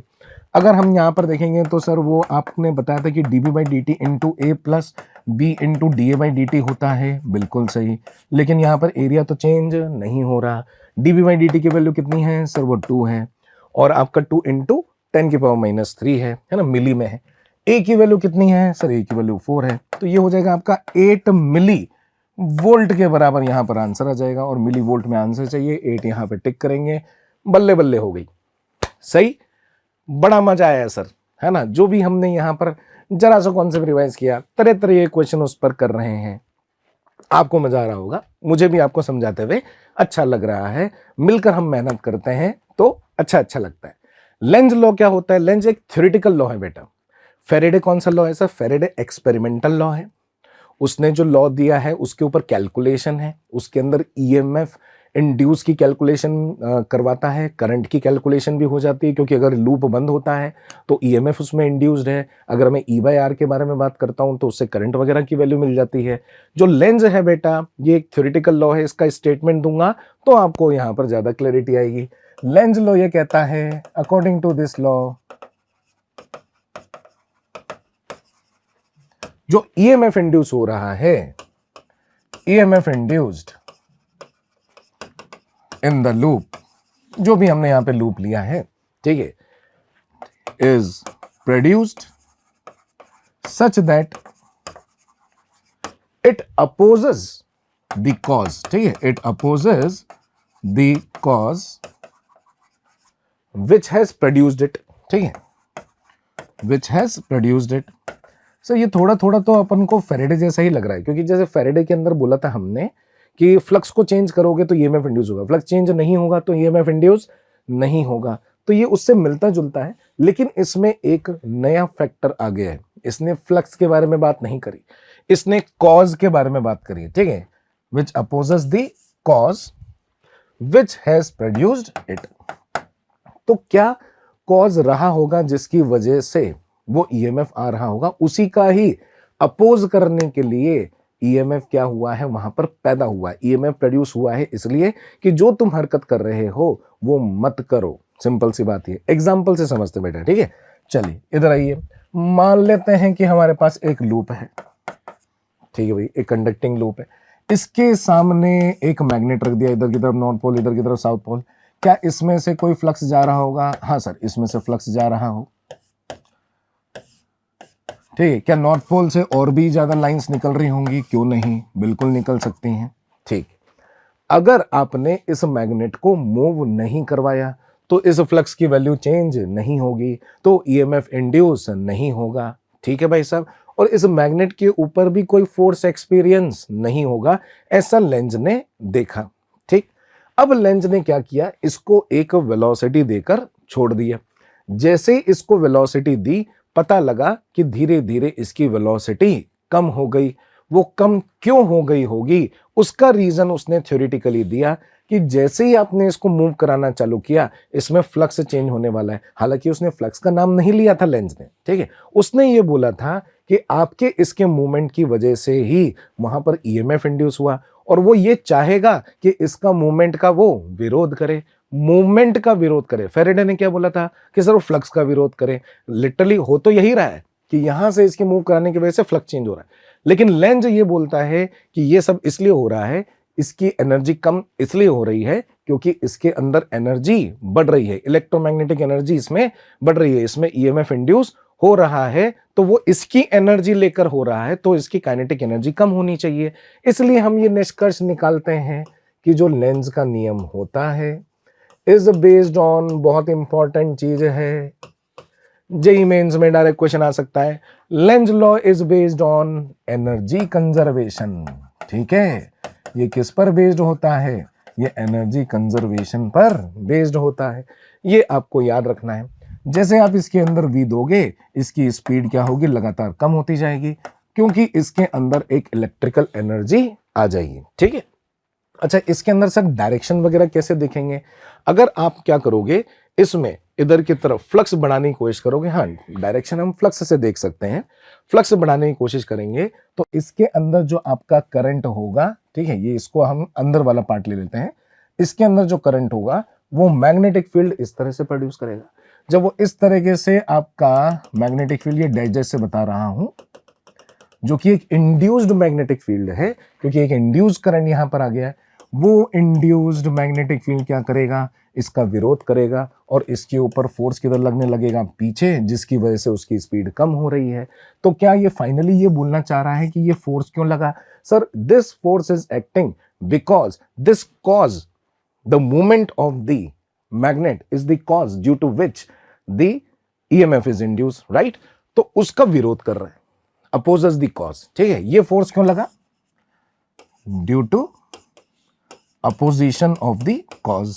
अगर हम यहाँ पर देखेंगे तो सर वो आपने बताया था कि dB by d t into A plus B into d A by d t होता है, बिल्कुल सही। लेकिन यहाँ पर एरिया तो चेंज नहीं हो रहा। dB बाई डी टी की वैल्यू कितनी है सर, वो 2 है, और आपका 2 इंटू 10⁻³ है ना, मिली में है। ए की वैल्यू कितनी है सर, ए की वैल्यू 4 है, तो ये हो जाएगा आपका 8 मिली वोल्ट के बराबर यहाँ पर आंसर आ जाएगा। और मिली वोल्ट में आंसर चाहिए, 8 यहाँ पे टिक करेंगे, बल्ले बल्ले हो गई, सही। बड़ा मजा आया सर, है ना। जो भी हमने यहाँ पर जरा सा कॉन्सेप्ट रिवाइज किया, तरह तरह के क्वेश्चन उस पर कर रहे हैं, आपको मजा आ रहा होगा, मुझे भी आपको समझाते हुए अच्छा लग रहा है। मिलकर हम मेहनत करते हैं तो अच्छा लगता है। लेंज लॉ क्या होता है? लेंज एक थ्योरेटिकल लॉ है बेटा। फेरेडे कौन सा लॉ है सर? फेरेडे एक्सपेरिमेंटल लॉ है। उसने जो लॉ दिया है उसके ऊपर कैलकुलेशन है, उसके अंदर ईएमएफ इंड्यूस की कैलकुलेशन करवाता है, करंट की कैलकुलेशन भी हो जाती है, क्योंकि अगर लूप बंद होता है तो ईएमएफ उसमें इंड्यूस्ड है। अगर मैं ई बाई आर के बारे में बात करता हूं तो उससे करंट वगैरह की वैल्यू मिल जाती है। जो लेंज है बेटा, ये एक थ्योरेटिकल लॉ है, इसका स्टेटमेंट दूंगा तो आपको यहां पर ज्यादा क्लैरिटी आएगी। लेंज लॉ ये कहता है, अकॉर्डिंग टू दिस लॉ, जो ईएमएफ इंड्यूस हो रहा है, EMF induced in the loop, जो भी हमने यहां पे लूप लिया है, ठीक है, is produced such that it opposes the cause, ठीक है, it opposes the cause which has produced it, ठीक है, विच हैज प्रोड्यूस्ड इट। सर ये थोड़ा थोड़ा तो अपन को फेरेडे जैसा ही लग रहा है, क्योंकि जैसे फेरेडे के अंदर बोला था हमने कि फ्लक्स को चेंज करोगे तो ईएमएफ इंड्यूस होगा, फ्लक्स चेंज नहीं होगा तो ईएमएफ इंड्यूस नहीं होगा, तो ये उससे मिलता जुलता है। लेकिन इसमें एक नया फैक्टर आ गया है, इसने फ्लक्स के बारे में बात नहीं करी, इसने कॉज के बारे में बात करी है, ठीक है, which opposes the cause which has produced it. तो क्या कॉज रहा होगा जिसकी वजह से वो ईएमएफ आ रहा होगा, उसी का ही अपोज करने के लिए ईएमएफ क्या हुआ है वहां पर पैदा हुआ है। ईएमएफ प्रोड्यूस हुआ है इसलिए कि जो तुम हरकत कर रहे हो वो मत करो, सिंपल सी बात है। एग्जांपल से समझते बेटा, ठीक है। चलिए इधर आइए, मान लेते हैं कि हमारे पास एक लूप है, ठीक है भाई, एक कंडक्टिंग लूप है, इसके सामने एक मैग्नेट रख दिया, इधर की तरफ नॉर्थ पोल, इधर की तरफ साउथ पोल। क्या इसमें से कोई फ्लक्स जा रहा होगा? हाँ सर, इसमें से फ्लक्स जा रहा हो, ठीक है। क्या नॉर्थ पोल से और भी ज्यादा लाइंस निकल रही होंगी? क्यों नहीं, बिल्कुल निकल सकती हैं, ठीक। अगर आपने इस मैग्नेट को मूव नहीं करवाया तो इस फ्लक्स की वैल्यू चेंज नहीं होगी, तो ईएमएफ इंड्यूस नहीं होगा, ठीक है भाई साहब। और इस मैग्नेट के ऊपर भी कोई फोर्स एक्सपीरियंस नहीं होगा, ऐसा लेंज ने देखा, ठीक। अब लेंज ने क्या किया, इसको एक वेलोसिटी देकर छोड़ दिया। जैसे इसको वेलोसिटी दी, पता लगा कि धीरे धीरे इसकी वेलोसिटी कम हो गई। वो कम क्यों हो गई होगी, उसका रीजन उसने थ्योरेटिकली दिया कि जैसे ही आपने इसको मूव कराना चालू किया, इसमें फ्लक्स चेंज होने वाला है। हालांकि उसने फ्लक्स का नाम नहीं लिया था लेंज ने, ठीक है, उसने ये बोला था कि आपके इसके मूवमेंट की वजह से ही वहां पर ईएमएफ इंड्यूस हुआ, और वो ये चाहेगा कि इसका मूवमेंट का वो विरोध करे, मूवमेंट का विरोध करे। फेरेडे ने क्या बोला था कि सर वो फ्लक्स का विरोध करे। लिटरली हो तो यही रहा है कि यहां से इसके मूव कराने की वजह से फ्लक्स चेंज हो रहा है, लेकिन लेंज ये बोलता है कि ये सब इसलिए हो रहा है, इसकी एनर्जी कम इसलिए हो रही है क्योंकि इसके अंदर एनर्जी बढ़ रही है, इलेक्ट्रोमैग्नेटिक एनर्जी इसमें बढ़ रही है, इसमें ईएमएफ इंड्यूस हो रहा है, तो वो इसकी एनर्जी लेकर हो रहा है, तो इसकी काइनेटिक एनर्जी कम होनी चाहिए। इसलिए हम ये निष्कर्ष निकालते हैं कि जो लेंज का नियम होता है इज बेस्ड ऑन, बहुत इंपॉर्टेंट चीज है, जेई मेंस में डायरेक्ट क्वेश्चन आ सकता है, Lenz law is based on energy conservation, ठीक है। ये किस पर बेस्ड होता है? ये एनर्जी कंजर्वेशन पर बेस्ड होता है, ये आपको याद रखना है। जैसे आप इसके अंदर v दोगे, इसकी स्पीड क्या होगी, लगातार कम होती जाएगी, क्योंकि इसके अंदर एक इलेक्ट्रिकल एनर्जी आ जाएगी, ठीक है। अच्छा, इसके अंदर सर डायरेक्शन वगैरह कैसे देखेंगे? अगर आप क्या करोगे, इसमें इधर की तरफ फ्लक्स बढ़ाने की कोशिश करोगे, हाँ डायरेक्शन हम फ्लक्स से देख सकते हैं, फ्लक्स बढ़ाने की कोशिश करेंगे तो इसके अंदर जो आपका करंट होगा, ठीक है, ये इसको हम अंदर वाला पार्ट ले लेते हैं, इसके अंदर जो करंट होगा वो मैग्नेटिक फील्ड इस तरह से प्रोड्यूस करेगा। जब वो इस तरीके से आपका मैग्नेटिक फील्ड, ये डैश डैश से बता रहा हूं, जो कि एक इंड्यूस्ड मैग्नेटिक फील्ड है, क्योंकि एक इंड्यूस्ड करंट यहां पर आ गया है, वो इंड्यूस्ड मैग्नेटिक फील्ड क्या करेगा, इसका विरोध करेगा और इसके ऊपर फोर्स किधर लगने लगेगा, पीछे, जिसकी वजह से उसकी स्पीड कम हो रही है। तो क्या ये फाइनली ये बोलना चाह रहा है कि ये फोर्स क्यों लगा? Sir, this force is acting because this cause the movement of the magnet is the cause due to which the EMF is induce, right? तो उसका विरोध कर रहा है, अपोजेस द कॉज, ठीक है? ये फोर्स क्यों लगा? Due to opposition of the cause,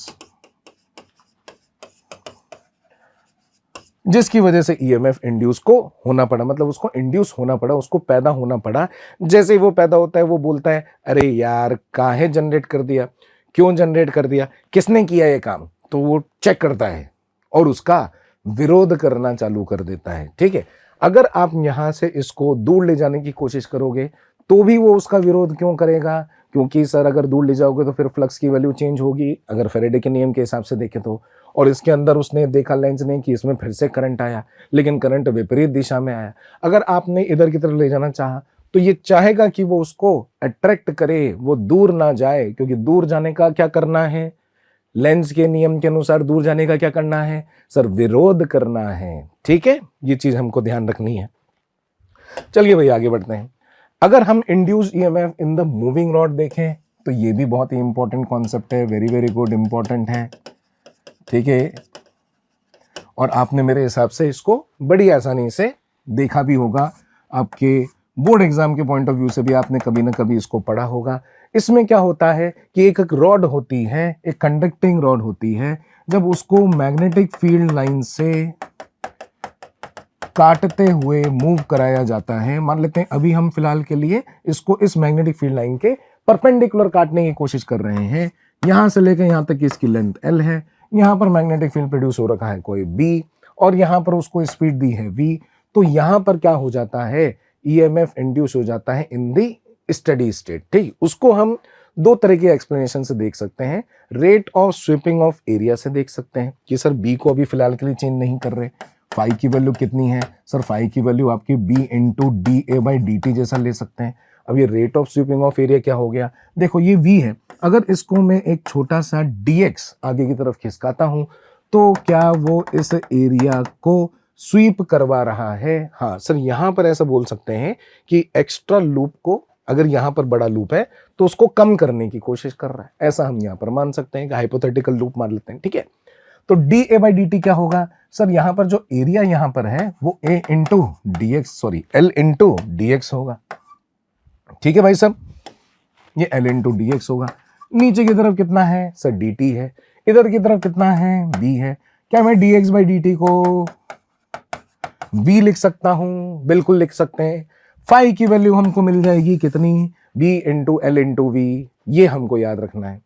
जिसकी वजह से ईएमएफ इंड्यूस को होना पड़ा, मतलब उसको इंड्यूस होना पड़ा, उसको पैदा होना पड़ा। जैसे ही वो पैदा होता है वो बोलता है अरे यार काहे जनरेट कर दिया, क्यों जनरेट कर दिया, किसने किया ये काम? तो वो चेक करता है और उसका विरोध करना चालू कर देता है, ठीक है? अगर आप यहां से इसको दूर ले जाने की कोशिश करोगे तो भी वो उसका विरोध क्यों करेगा? क्योंकि सर अगर दूर ले जाओगे तो फिर फ्लक्स की वैल्यू चेंज होगी, अगर फैराडे के नियम के हिसाब से देखें तो। और इसके अंदर उसने देखा लेंज ने कि इसमें फिर से करंट आया, लेकिन करंट विपरीत दिशा में आया। अगर आपने इधर की तरफ ले जाना चाहा तो ये चाहेगा कि वो उसको अट्रैक्ट करे, वो दूर ना जाए, क्योंकि दूर जाने का क्या करना है? लेंज के नियम के अनुसार दूर जाने का क्या करना है? सर, विरोध करना है, ठीक है? ये चीज हमको ध्यान रखनी है। चलिए भाई आगे बढ़ते हैं। अगर हम induced EMF in the moving rod देखें तो ये भी बहुत ही इंपॉर्टेंट कॉन्सेप्ट है, वेरी वेरी गुड, इंपॉर्टेंट है, ठीक है? और आपने मेरे हिसाब से इसको बड़ी आसानी से देखा भी होगा, आपके बोर्ड एग्जाम के पॉइंट ऑफ व्यू से भी आपने कभी ना कभी इसको पढ़ा होगा। इसमें क्या होता है कि एक रॉड होती है, एक कंडक्टिंग रॉड होती है, जब उसको मैग्नेटिक फील्ड लाइन से काटते हुए मूव कराया जाता है, मान लेते हैं अभी हम फिलहाल के लिए इसको इस मैग्नेटिक फील्ड लाइन के परपेंडिकुलर काटने की कोशिश कर रहे हैं, यहां से लेकर यहां तक इसकी लेंथ L है, यहां पर मैग्नेटिक फील्ड प्रोड्यूस हो रखा है कोई B, और यहां पर उसको स्पीड दी है V। तो यहां पर क्या हो जाता है, ईएमएफ इंड्यूस हो जाता है इन दी स्टडी स्टेट, ठीक? उसको हम दो तरह के एक्सप्लेनेशन से देख सकते हैं। Rate of sweeping of area से देख सकते हैं कि सर B को अभी फिलहाल के लिए चेंज नहीं कर रहे, फाई की वैल्यू कितनी है? सर फाई की वैल्यू आपकी B इंटू DA/dt जैसा ले सकते हैं। अब ये rate of sweeping of area क्या हो गया? देखो ये V है, अगर इसको मैं एक छोटा सा dx आगे की तरफ खिसकाता हूं तो क्या वो इस एरिया को स्वीप करवा रहा है? हाँ सर, यहां पर ऐसा बोल सकते हैं कि एक्स्ट्रा लूप को, अगर यहां पर बड़ा लूप है तो उसको कम करने की कोशिश कर रहा है, ऐसा हम यहां पर मान सकते हैं कि हाइपोथेटिकल लूप मान लेते हैं, ठीक है? तो DA/dt क्या होगा? सर यहां पर जो एरिया यहां पर है वो A into L into dx होगा, ठीक है भाई साहब? ये L इंटू dx होगा। नीचे की तरफ कितना है? सर dt है। इधर की तरफ कितना है? B है। क्या मैं dx/dt को V लिख सकता हूं? बिल्कुल लिख सकते हैं। फाई की वैल्यू हमको मिल जाएगी कितनी? B into L into V। ये हमको याद रखना है,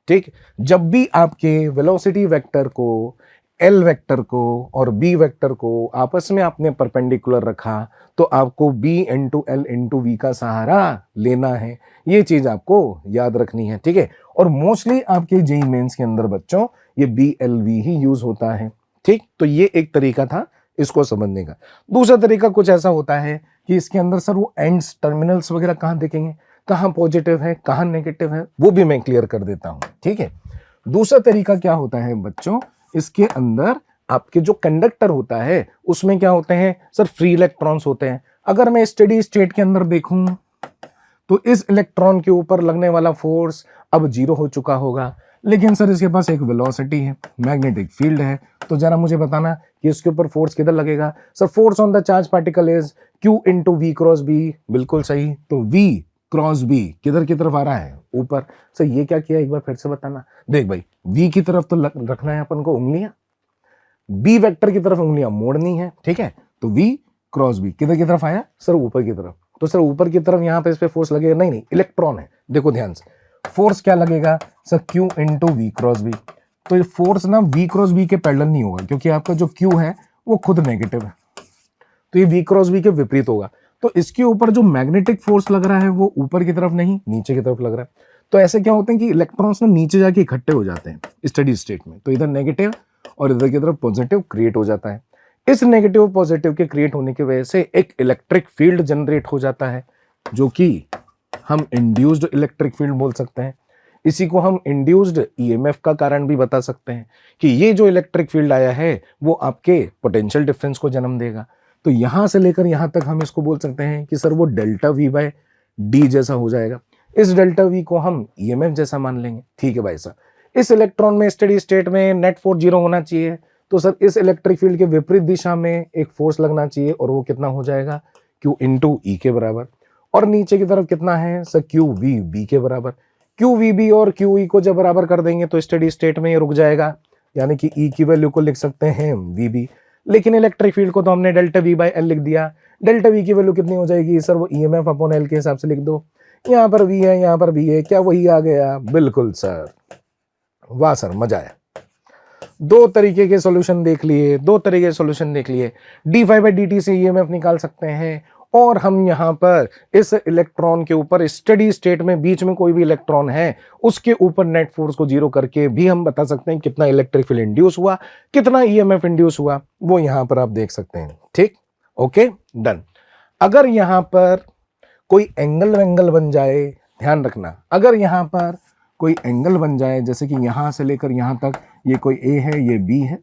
ठीक? जब भी आपके वेलोसिटी वेक्टर को, L वेक्टर को और B वेक्टर को आपस में आपने परपेंडिकुलर रखा तो आपको B into L into V का सहारा लेना है, ये चीज आपको याद रखनी है, ठीक है? और मोस्टली आपके जेईई मेंस के अंदर बच्चों ये BLV ही यूज होता है, ठीक? तो ये एक तरीका था इसको समझने का। दूसरा तरीका कुछ ऐसा होता है कि इसके अंदर सर वो एंड्स, टर्मिनल्स वगैरह कहाँ देखेंगे, कहाँ पॉजिटिव है कहाँ नेगेटिव है, वो भी मैं क्लियर कर देता हूं, ठीक है? दूसरा तरीका क्या होता है बच्चों, इसके अंदर आपके जो कंडक्टर होता है उसमें क्या होते हैं? सर फ्री इलेक्ट्रॉन्स होते हैं। अगर मैं स्टेडी स्टेट के अंदर देखूं तो इस इलेक्ट्रॉन के ऊपर लगने वाला फोर्स अब 0 हो चुका होगा, लेकिन सर इसके पास एक वेलोसिटी है, मैग्नेटिक फील्ड है, तो जरा मुझे बताना कि इसके ऊपर फोर्स किधर लगेगा? Sir force on the charge particle is Q into V cross B। बिल्कुल सही। तो V क्रॉस B किधर की तरफ आ रहा है? ऊपर। सर ये क्या किया, एक बार फिर से बताना। देख भाई, V की तरफ तो रखना है अपन को उंगलियां, B वेक्टर की तरफ उंगलियां मोड़नी है, ठीक है? तो V क्रॉस B किधर की तरफ आया? सर ऊपर की तरफ। तो सर ऊपर की तरफ यहां पे इस पे फोर्स लगेगा? नहीं, इलेक्ट्रॉन है। देखो ध्यान से, फोर्स क्या लगेगा? Sir Q into V cross B। तो ये फोर्स ना V क्रॉस B के पैरेलल नहीं होगा, क्योंकि आपका जो Q है वो खुद नेगेटिव है, तो ये V क्रॉस B के विपरीत होगा। तो इसके ऊपर जो मैग्नेटिक फोर्स लग रहा है वो ऊपर की तरफ नहीं नीचे की तरफ लग रहा है। तो ऐसे क्या होते हैं कि इलेक्ट्रॉन्स ना नीचे जाके इकट्ठे हो जाते हैं स्टडी स्टेट में, तो इधर नेगेटिव और इधर की तरफ पॉजिटिव क्रिएट हो जाता है। इस नेगेटिव पॉजिटिव के क्रिएट होने की वजह से एक इलेक्ट्रिक फील्ड जनरेट हो जाता है, जो कि हम इंड्यूस्ड इलेक्ट्रिक फील्ड बोल सकते हैं। इसी को हम इंड्यूस्ड ईएमएफ का कारण भी बता सकते हैं कि ये जो इलेक्ट्रिक फील्ड आया है वो आपके पोटेंशियल डिफरेंस को जन्म देगा। तो यहां से लेकर यहां तक हम इसको बोल सकते हैं कि सर वो डेल्टा वी बाय डी जैसा हो जाएगा। इस डेल्टा वी को हम ईएमएफ जैसा मान लेंगे। ठीक है भाई साहब। इस इलेक्ट्रॉन में स्टेडी स्टेट में नेट फोर्स 0 होना चाहिए, तो सर इस इलेक्ट्रिक फील्ड के विपरीत दिशा में एक फोर्स लगना चाहिए और वो कितना हो जाएगा, क्यू इंटू ई के बराबर। और नीचे की तरफ कितना है सर, क्यू वी बी के बराबर। क्यू वी बी और क्यू ई को जब बराबर कर देंगे तो स्टेडी स्टेट में ये रुक जाएगा, यानी कि ई की वैल्यू को लिख सकते हैं वी बी। लेकिन इलेक्ट्रिक फील्ड को तो हमने डेल्टा वी बाय एल लिख दिया। डेल्टा वी की वैल्यू कितनी हो जाएगी सर, वो ईएमएफ अपॉन एल के हिसाब से लिख दो। यहाँ पर वी है, यहाँ पर वी है, क्या वही आ गया? बिल्कुल सर, वाह सर, मजा आया। दो तरीके के सॉल्यूशन देख लिए, दो तरीके के सॉल्यूशन देख लिए। D phi by d t से ईएमएफ निकाल सकते हैं, और हम यहाँ पर इस इलेक्ट्रॉन के ऊपर स्टेडी स्टेट में बीच में कोई भी इलेक्ट्रॉन है उसके ऊपर नेट फोर्स को 0 करके भी हम बता सकते हैं कितना इलेक्ट्रिक फील्ड इंड्यूस हुआ, कितना ईएमएफ इंड्यूस हुआ, वो यहाँ पर आप देख सकते हैं। ठीक, ओके, डन। अगर यहाँ पर कोई एंगल बन जाए, ध्यान रखना, अगर यहाँ पर कोई एंगल बन जाए, जैसे कि यहां से लेकर यहां तक ये कोई ए है, ये बी है,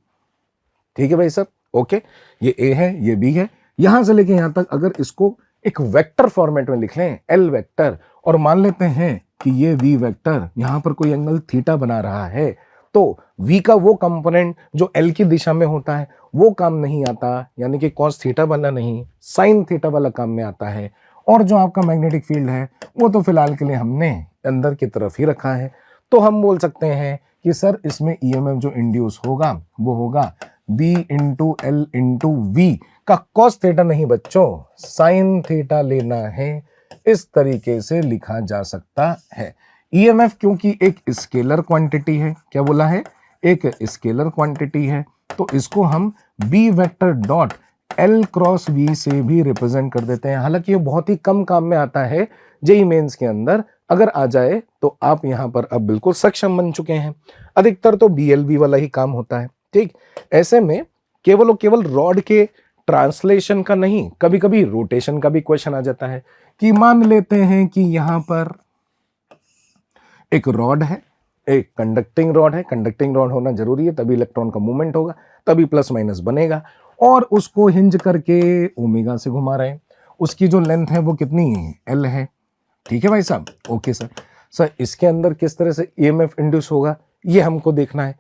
ठीक है भाई साहब, ओके, ये ए है, ये बी है, यहां से लेकर यहां तक अगर इसको एक वेक्टर फॉर्मेट में लिख लें, एल वेक्टर, और मान लेते हैं कि ये वी वेक्टर यहां पर कोई एंगल थीटा बना रहा है, तो v का वो कंपोनेंट जो l की दिशा में होता है वो काम नहीं आता, यानी कि cos थीटा वाला नहीं, sin थीटा वाला काम में आता है। और जो आपका मैग्नेटिक फील्ड है वो तो फिलहाल के लिए हमने अंदर की तरफ ही रखा है। तो हम बोल सकते हैं कि सर इसमें ईएमएफ जो इंड्यूस होगा वो होगा b into L into V का cos थीटा नहीं बच्चों, sin थीटा लेना है। इस तरीके से लिखा जा सकता है। ईएमएफ क्योंकि एक स्केलर क्वांटिटी है, क्या बोला है, एक स्केलर क्वांटिटी है, तो इसको हम B vector dot L cross V से भी रिप्रेजेंट कर देते हैं। हालांकि ये बहुत ही कम काम में आता है जेईई मेंस के अंदर, अगर आ जाए तो आप यहां पर अब बिल्कुल सक्षम बन चुके हैं। अधिकतर तो बीएलवी वाला ही काम होता है। ठीक, ऐसे में केवल और केवल रॉड के ट्रांसलेशन का नहीं, कभी कभी रोटेशन का भी क्वेश्चन आ जाता है कि मान लेते हैं कि यहां पर एक रॉड है, एक कंडक्टिंग रॉड है, कंडक्टिंग रॉड होना जरूरी है तभी इलेक्ट्रॉन का मूवमेंट होगा, तभी प्लस माइनस बनेगा, और उसको हिंज करके ओमेगा से घुमा रहे हैं। उसकी जो लेंथ है वो कितनी है, एल है। ठीक है भाई साहब, ओके सर। सर इसके अंदर किस तरह से ईएमएफ इंड्यूस होगा ये हमको देखना है।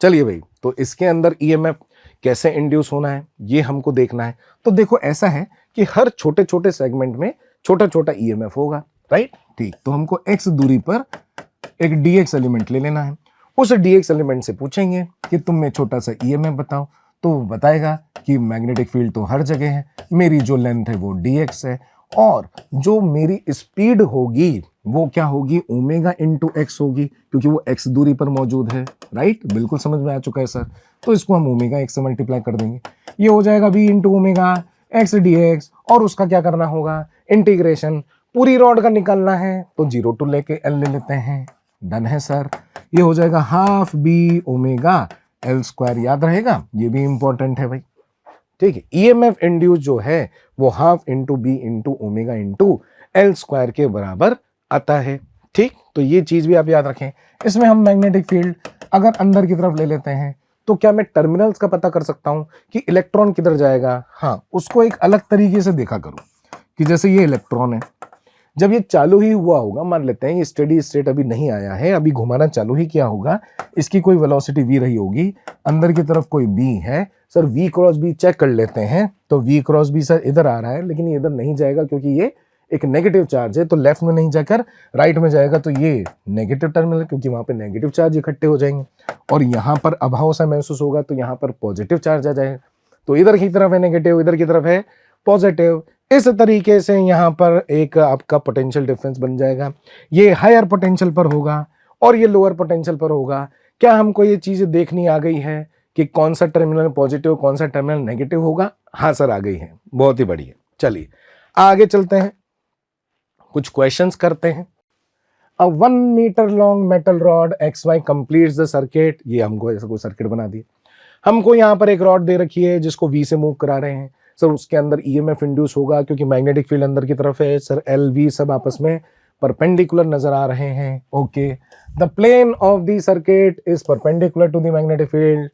चलिए भाई, तो इसके अंदर ईएमएफ कैसे इंड्यूस होना है ये हमको देखना है। तो देखो ऐसा है कि हर छोटे छोटे सेगमेंट में छोटा छोटा ईएमएफ होगा, राइट। ठीक, तो हमको एक्स दूरी पर एक डीएक्स एलिमेंट ले लेना है। उस डीएक्स एलिमेंट से पूछेंगे कि तुम में छोटा सा ईएमएफ बताओ, तो वो बताएगा कि मैग्नेटिक फील्ड तो हर जगह है, मेरी जो लेंथ है वो डीएक्स है, और जो मेरी स्पीड होगी वो क्या होगी, ओमेगा इंटू एक्स होगी, क्योंकि वो एक्स दूरी पर मौजूद है, राइट। बिल्कुल समझ में आ चुका है सर। तो इसको हम ओमेगा एक्स से मल्टीप्लाई कर देंगे, ये हो जाएगा B into omega x d x, और उसका क्या करना होगा, इंटीग्रेशन पूरी रॉड का निकालना है, तो 0 टू लेके एल ले लेते हैं। डन है सर। ये हो जाएगा half B omega L square, याद रहेगा, ये भी इंपॉर्टेंट है भाई। ठीक है, ईएमएफ इंड्यूस जो है वो half into B into omega into L square के बराबर आता है। ठीक, तो ये चीज भी आप याद रखें। इसमें हम मैग्नेटिक फील्ड अगर अंदर की तरफ ले लेते हैं तो क्या मैं टर्मिनल्स का पता कर सकता हूं कि इलेक्ट्रॉन किधर जाएगा? हाँ, उसको एक अलग तरीके से देखा करो कि जैसे ये इलेक्ट्रॉन है, जब ये चालू ही हुआ होगा, मान लेते हैं ये स्टेडी स्टेट अभी नहीं आया है, अभी घुमाना चालू ही किया होगा, इसकी कोई वेलोसिटी v रही होगी, अंदर की तरफ कोई b है, sir v cross b check कर लेते हैं, तो v क्रॉस b सर इधर आ रहा है, लेकिन ये इधर नहीं जाएगा क्योंकि ये एक नेगेटिव चार्ज है, तो लेफ्ट में नहीं जाकर राइट में जाएगा, तो ये नेगेटिव टर्मिनल, क्योंकि वहां पे नेगेटिव चार्ज इकट्ठे हो जाएंगे, और यहाँ पर अभाव सा महसूस होगा तो यहाँ पर पॉजिटिव चार्ज आ जाएगा, तो इधर की तरफ है नेगेटिव, इधर की तरफ है पॉजिटिव। इस तरीके से यहाँ पर एक आपका पोटेंशियल डिफरेंस बन जाएगा। ये हायर पोटेंशियल पर होगा और ये लोअर पोटेंशियल पर होगा। क्या हमको ये चीज़ देखनी आ गई है कि कौन सा टर्मिनल पॉजिटिव कौन सा टर्मिनल नेगेटिव होगा? हाँ सर, आ गई है, बहुत ही बढ़िया। चलिए आगे चलते हैं। कुछ क्वेश्चंस करते हैं। A 1 metre long metal rod XY completes the circuit. ये हमको ऐसा कोई सर्किट बना दिया। हमको यहाँ पर एक रॉड दे रखी है जिसको V से मूव करा रहे हैं सर, उसके अंदर EMF इंड्यूस होगा क्योंकि मैग्नेटिक फील्ड अंदर की तरफ है सर। LV सब आपस में परपेंडिकुलर नजर आ रहे हैं। Okay, the plane of the circuit is perpendicular to the magnetic field.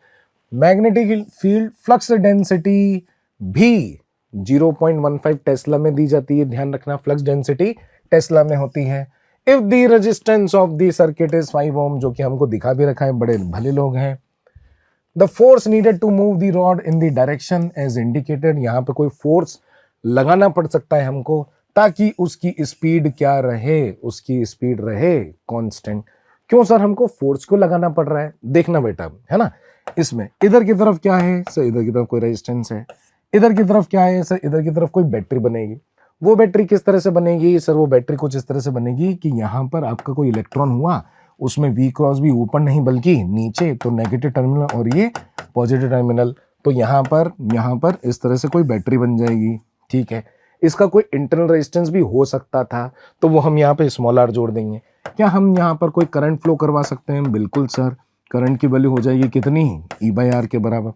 Magnetic field flux density भी 0.15 टेस्ला में दी जाती है। ध्यान रखना, फ्लक्स डेंसिटी टेस्ला में होती है। If the resistance of the circuit is 5 ओम, जो कि हमको दिखा भी रखा है, बड़े भले लोग हैं। The force needed to move the rod in the direction as indicated. यहाँ पे कोई फोर्स लगाना पड़ सकता है हमको ताकि उसकी स्पीड क्या रहे, उसकी स्पीड रहे कांस्टेंट। क्यों सर हमको फोर्स को लगाना पड़ रहा है? देखना बेटा, है ना, इसमें इधर की तरफ क्या है सर, इधर की तरफ कोई रेजिस्टेंस है। इधर की तरफ क्या है सर, इधर की तरफ कोई बैटरी बनेगी। वो बैटरी किस तरह से बनेगी सर? वो बैटरी कुछ इस तरह से बनेगी कि यहाँ पर आपका कोई इलेक्ट्रॉन हुआ, उसमें V क्रॉस भी ऊपर नहीं बल्कि नीचे, तो नेगेटिव टर्मिनल और ये पॉजिटिव टर्मिनल, तो यहाँ पर इस तरह से कोई बैटरी बन जाएगी। ठीक है, इसका कोई इंटरनल रेजिस्टेंस भी हो सकता था, तो वो हम यहाँ पे स्मॉल r जोड़ देंगे। क्या हम यहाँ पर कोई करंट फ्लो करवा सकते हैं? बिल्कुल सर, करंट की वैल्यू हो जाएगी कितनी? E/R के बराबर।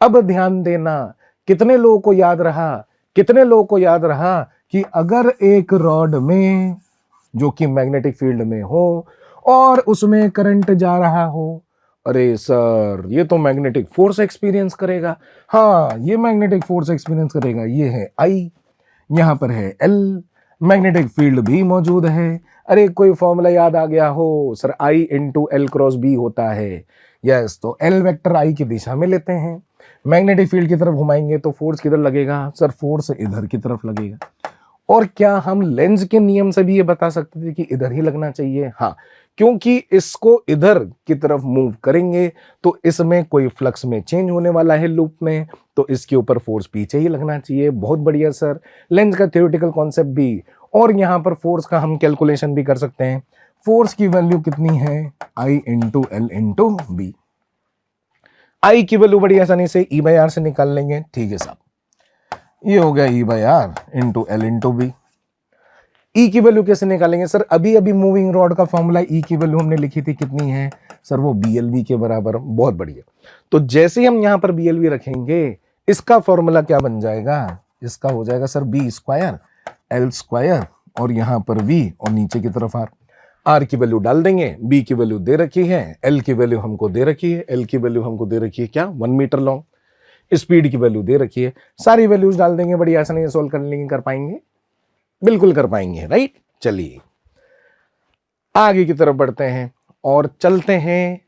अब ध्यान देना, कितने लोगों को याद रहा कि अगर एक रॉड में जो कि मैग्नेटिक फील्ड में हो और उसमें करंट जा रहा हो, अरे सर ये तो मैग्नेटिक फोर्स एक्सपीरियंस करेगा। हाँ, ये मैग्नेटिक फोर्स एक्सपीरियंस करेगा। ये है I, यहाँ पर है L, मैग्नेटिक फील्ड भी मौजूद है। अरे कोई फॉर्मूला याद आ गया हो sir, I into L cross B होता है। यस, तो L वेक्टर I की दिशा में लेते हैं, मैग्नेटिक फील्ड की तरफ घुमाएंगे तो फोर्स किधर लगेगा सर? फोर्स इधर की तरफ लगेगा। और क्या हम लेंज के नियम से भी ये बता सकते थे कि इधर ही लगना चाहिए? हाँ, क्योंकि इसको इधर की तरफ मूव करेंगे तो इसमें कोई फ्लक्स में चेंज होने वाला है लूप में, तो इसके ऊपर फोर्स पीछे ही लगना चाहिए। बहुत बढ़िया सर, लेंज का थ्योरेटिकल कॉन्सेप्ट भी। और यहाँ पर फोर्स का हम कैलकुलेशन भी कर सकते हैं। फोर्स की वैल्यू कितनी है? I into L into B। I की वैल्यू बड़ी आसानी से E/R से निकाल लेंगे। ठीक है साहब, ये हो गया E/R into L into B। E की वैल्यू कैसे निकालेंगे सर? अभी मूविंग रॉड का फॉर्मूला E की वैल्यू हमने लिखी थी, कितनी है सर? वो BLV के बराबर। बहुत बढ़िया। तो जैसे ही हम यहां पर BLV रखेंगे, इसका फॉर्मूला क्या बन जाएगा? इसका हो जाएगा sir B square L square और यहां पर V और नीचे की तरफ R की वैल्यू डाल देंगे। B की वैल्यू दे रखी है, L की वैल्यू हमको दे रखी है, L की वैल्यू हमको दे रखी है क्या? 1 मीटर लॉन्ग। स्पीड की वैल्यू दे रखी है। सारी वैल्यूज डाल देंगे, बड़ी आसानी से सोल्व कर लेंगे। कर पाएंगे? बिल्कुल कर पाएंगे, राइट। चलिए आगे की तरफ बढ़ते हैं और चलते हैं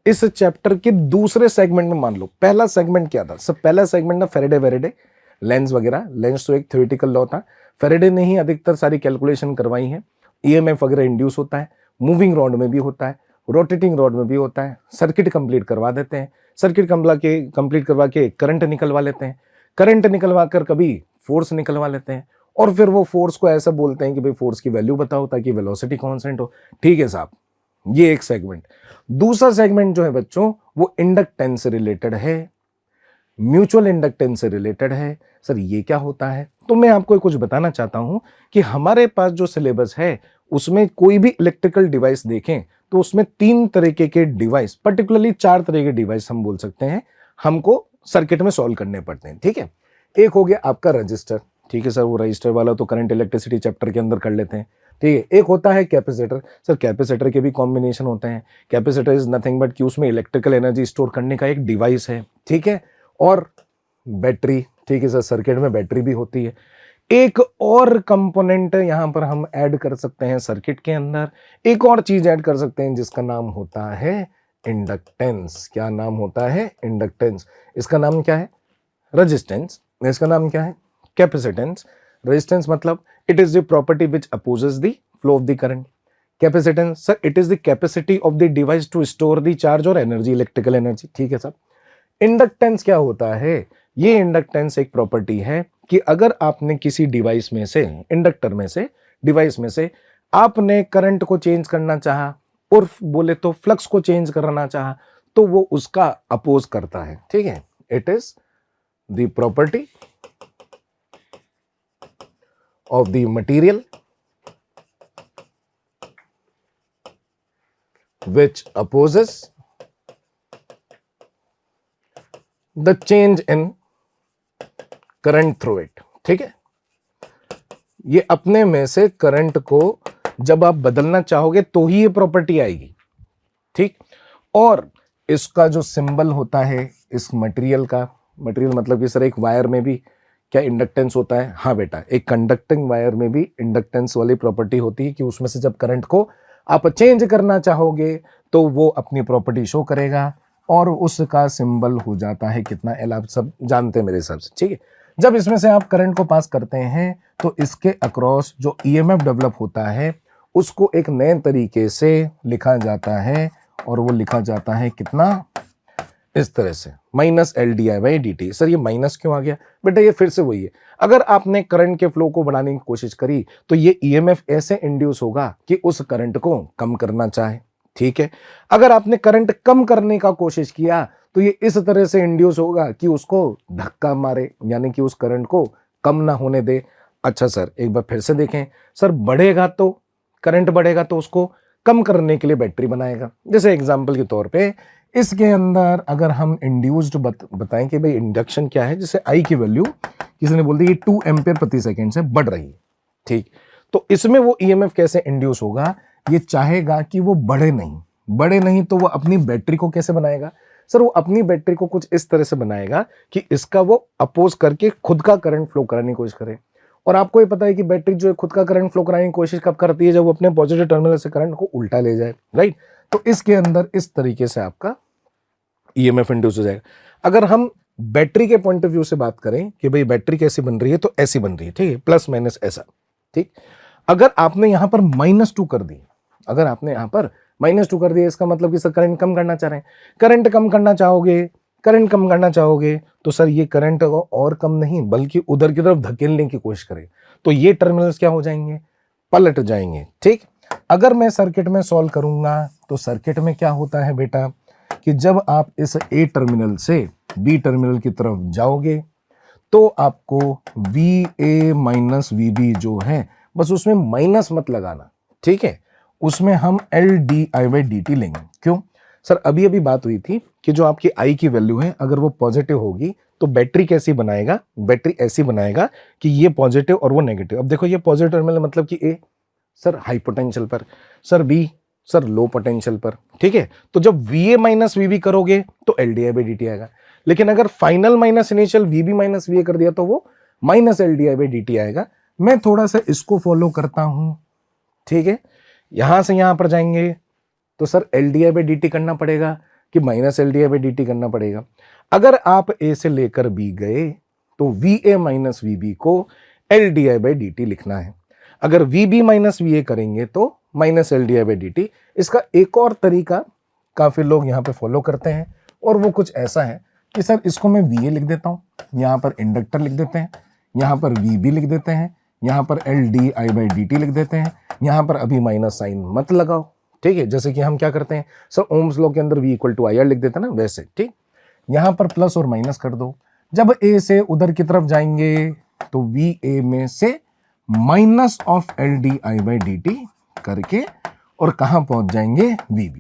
इस चैप्टर के दूसरे सेगमेंट में। मान लो पहला सेगमेंट क्या था सब? पहला सेगमेंट ना फेरेडे लेंस वगैरह। लेंस तो एक थ्योरेटिकल लॉ था, फेरेडे ने ही अधिकतर सारी कैलकुलेशन करवाई है। EMF वगैरह इंड्यूस होता है, मूविंग रॉड में भी होता है, रोटेटिंग रॉड में भी होता है। सर्किट कंप्लीट करवा देते हैं, सर्किट कंप्लीट करवा के करंट निकलवा लेते हैं, करंट निकलवा कर कभी फोर्स निकलवा लेते हैं, और फिर वो फोर्स को ऐसा बोलते हैं कि भाई फोर्स की वैल्यू बताओ ताकि वेलोसिटी कांस्टेंट हो। ठीक है साहब, ये एक सेगमेंट। दूसरा सेगमेंट जो है बच्चों, वो इंडक्टेंस से रिलेटेड है, म्यूचुअल इंडक्टेंस से रिलेटेड है। सर ये क्या होता है? तो मैं आपको कुछ बताना चाहता हूं कि हमारे पास जो सिलेबस है उसमें कोई भी इलेक्ट्रिकल डिवाइस देखें तो उसमें 3 तरीके के डिवाइस, पर्टिकुलरली 4 तरह के डिवाइस हम बोल सकते हैं, हमको सर्किट में सॉल्व करने पड़ते हैं। ठीक है, एक हो गया आपका रजिस्टर। ठीक है सर, वो रजिस्टर वाला तो करंट इलेक्ट्रिसिटी चैप्टर के अंदर कर लेते हैं। ठीक है, एक होता है कैपेसिटर। सर कैपेसिटर के भी कॉम्बिनेशन होते हैं। कैपेसिटर इज नथिंग बट कि उसमें इलेक्ट्रिकल एनर्जी स्टोर करने का एक डिवाइस है। ठीक है, और बैटरी। ठीक है सर, सर्किट में बैटरी भी होती है। एक और कंपोनेंट यहां पर हम ऐड कर सकते हैं सर्किट के अंदर, एक और चीज ऐड कर सकते हैं जिसका नाम होता है इंडक्टेंस। क्या नाम होता है? इंडक्टेंस। इसका नाम क्या है? रेजिस्टेंस। इसका नाम क्या है? कैपेसिटेंस। रेजिस्टेंस मतलब it is the property which opposes the flow of the current. Capacitance sir it is the capacity of the device to store the charge और एनर्जी, इलेक्ट्रिकल एनर्जी। ठीक है सर। इंडक्टेंस क्या होता है? ये inductance एक property है कि अगर आपने किसी डिवाइस में से, इंडक्टर में से, डिवाइस में से आपने करंट को चेंज करना चाहा, और बोले तो फ्लक्स को चेंज करना चाहा, तो वो उसका अपोज करता है। ठीक है, it is the property of the material which opposes the change in current through it। ठीक है, ये अपने में से करंट को जब आप बदलना चाहोगे तो ही ये प्रॉपर्टी आएगी। ठीक, और इसका जो सिंबल होता है इस मटेरियल का, मटेरियल मतलब कि सर एक वायर में भी क्या इंडक्टेंस होता है? हाँ बेटा, एक कंडक्टिंग वायर में भी इंडक्टेंस वाली प्रॉपर्टी होती है कि उसमें से जब करंट को आप चेंज करना चाहोगे तो वो अपनी प्रॉपर्टी शो करेगा और उसका सिंबल हो जाता है कितना? एल। आप सब जानते हैं मेरे हिसाब से। ठीक है, जब इसमें से आप करंट को पास करते हैं तो इसके अक्रॉस जो ईएमएफ डेवलप होता है उसको एक नए तरीके से लिखा जाता है और वो लिखा जाता है कितना? इस तरह से, minus L D I by d T. Sir ये माइनस क्यों आ गया? बेटा ये फिर से वही है, अगर आपने करंट के फ्लो को बढ़ाने की कोशिश करी तो ये ईएमएफ ऐसे इंड्यूस होगा कि उस करंट को कम करना चाहे। ठीक है, अगर आपने करंट कम करने का कोशिश किया तो ये इस तरह से इंड्यूस होगा कि उसको धक्का मारे, यानी कि उस करंट को कम ना होने दे। अच्छा सर एक बार फिर से देखें, सर बढ़ेगा तो करंट बढ़ेगा तो उसको कम करने के लिए बैटरी बनाएगा। जैसे एग्जांपल के तौर पे इसके अंदर अगर हम इंड्यूस्ड बताएं कि भाई इंडक्शन क्या है, जैसे आई की वैल्यू किसी ने बोल दी 2 एम्पियर प्रति सेकंड से बढ़ रही है। ठीक, तो इसमें वो ईएमएफ कैसे इंड्यूस होगा? ये चाहेगा कि वो बढ़े नहीं तो वो अपनी बैटरी को कैसे बनाएगा? सर वो अपनी बैटरी को कुछ इस तरह से बनाएगा कि इसका वो अपोज करके खुद का करंट फ्लो कराने की कोशिश करे। और आपको ये पता है कि बैटरी जो है खुद का करंट फ्लो कराने की कोशिश कब करती है? जब वो अपने पॉजिटिव टर्मिनल से करंट को उल्टा ले जाए, राइट? तो इसके अंदर इस तरीके से आपका ईएमएफ इंड्यूस हो जाएगा। अगर हम बैटरी के पॉइंट ऑफ व्यू से बात करें कि भाई बैटरी कैसी बन रही है, तो ऐसी बन रही है। ठीक है, प्लस माइनस ऐसा। ठीक, अगर आपने यहां पर -2 कर दी, अगर आपने यहां पर -2 कर दिया, इसका मतलब कि सर करंट कम करना चाह रहे हैं। करंट कम करना चाहोगे तो सर ये करंट और कम नहीं बल्कि उधर की तरफ धकेलने की कोशिश करें, तो ये टर्मिनल्स क्या हो जाएंगे? पलट जाएंगे। ठीक, अगर मैं सर्किट में सॉल्व करूंगा तो सर्किट में क्या होता है बेटा कि जब आप इस ए टर्मिनल से बी टर्मिनल की तरफ जाओगे तो आपको V A minus V B जो है, बस उसमें माइनस मत लगाना। ठीक है, उसमें हम L D I by d T लेंगे। क्यों? सर अभी बात हुई थी कि जो आपकी आई की वैल्यू है अगर वो पॉजिटिव होगी तो बैटरी कैसी बनाएगा? बैटरी ऐसी बनाएगा कि ये पॉजिटिव और वो नेगेटिव। अब देखो ये पॉजिटिव टर्मिनल मतलब कि ए सर हाई पोटेंशियल पर, sir B sir low potential पर। ठीक है, तो जब VA माइनस VB करोगे तो LDI बाई DT आएगा, लेकिन अगर final minus initial VB minus VA कर दिया तो वो माइनस LDI बाई DT आएगा। मैं थोड़ा सा इसको फॉलो करता हूं। ठीक है, यहां से यहां पर जाएंगे तो सर LDI बाई DT करना पड़ेगा कि माइनस LDI बाई DT करना पड़ेगा। अगर आप A से लेकर B गए तो VA माइनस VB को LDI बाई DT लिखना है। अगर VB माइनस VA करेंगे तो माइनस LDI बाई DT। इसका एक और तरीका काफी लोग यहाँ पे फॉलो करते हैं और वो कुछ ऐसा है कि सर इसको मैं VA लिख देता हूँ, यहाँ पर इंडक्टर लिख देते हैं, यहाँ पर VB लिख देते हैं, यहाँ पर LDI बाई DT लिख देते हैं, यहाँ पर अभी माइनस साइन मत लगाओ। ठीक है, जैसे कि हम क्या करते हैं सर ओम्स लॉ के अंदर V इक्वल टू IR लिख देते हैं ना, वैसे। ठीक, यहाँ पर प्लस और माइनस कर दो। जब A से उधर की तरफ जाएंगे तो VA में से minus of LDI by DT करके और कहां पहुंच जाएंगे? VB।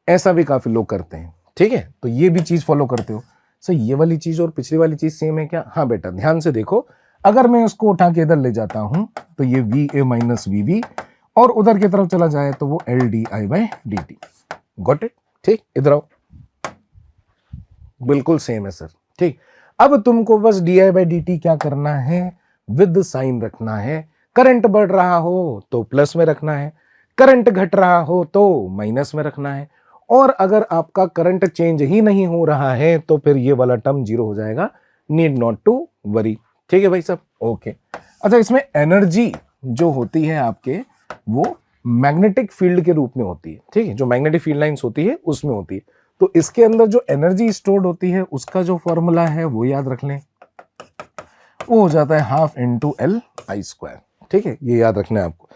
ऐसा भी काफी लोग करते हैं। ठीक है, तो ये भी चीज फॉलो करते हो। सर ये वाली चीज और पिछली वाली चीज सेम है क्या? हाँ बेटा, ध्यान से देखो, अगर मैं उसको उठा के इधर ले जाता हूं तो ये VA माइनस VB और उधर की तरफ चला जाए तो वो LDI by DT। Got it? ठीक, इधर आओ, बिल्कुल सेम है सर। ठीक, अब तुमको बस DI बाई DT क्या करना है? विद साइन रखना है। करंट बढ़ रहा हो तो प्लस में रखना है, करंट घट रहा हो तो माइनस में रखना है, और अगर आपका करंट चेंज ही नहीं हो रहा है तो फिर ये वाला टर्म 0 हो जाएगा। Need not to worry. ठीक है भाई साहब, ओके। अच्छा, इसमें एनर्जी जो होती है आपके वो मैग्नेटिक फील्ड के रूप में होती है। ठीक है, जो मैग्नेटिक फील्ड लाइंस होती है उसमें होती है। तो इसके अंदर जो एनर्जी स्टोर्ड होती है उसका जो फॉर्मूला है वो याद रख लें, वो हो जाता है हाफ इंटू LI²। ठीक है, ये याद रखना है आपको।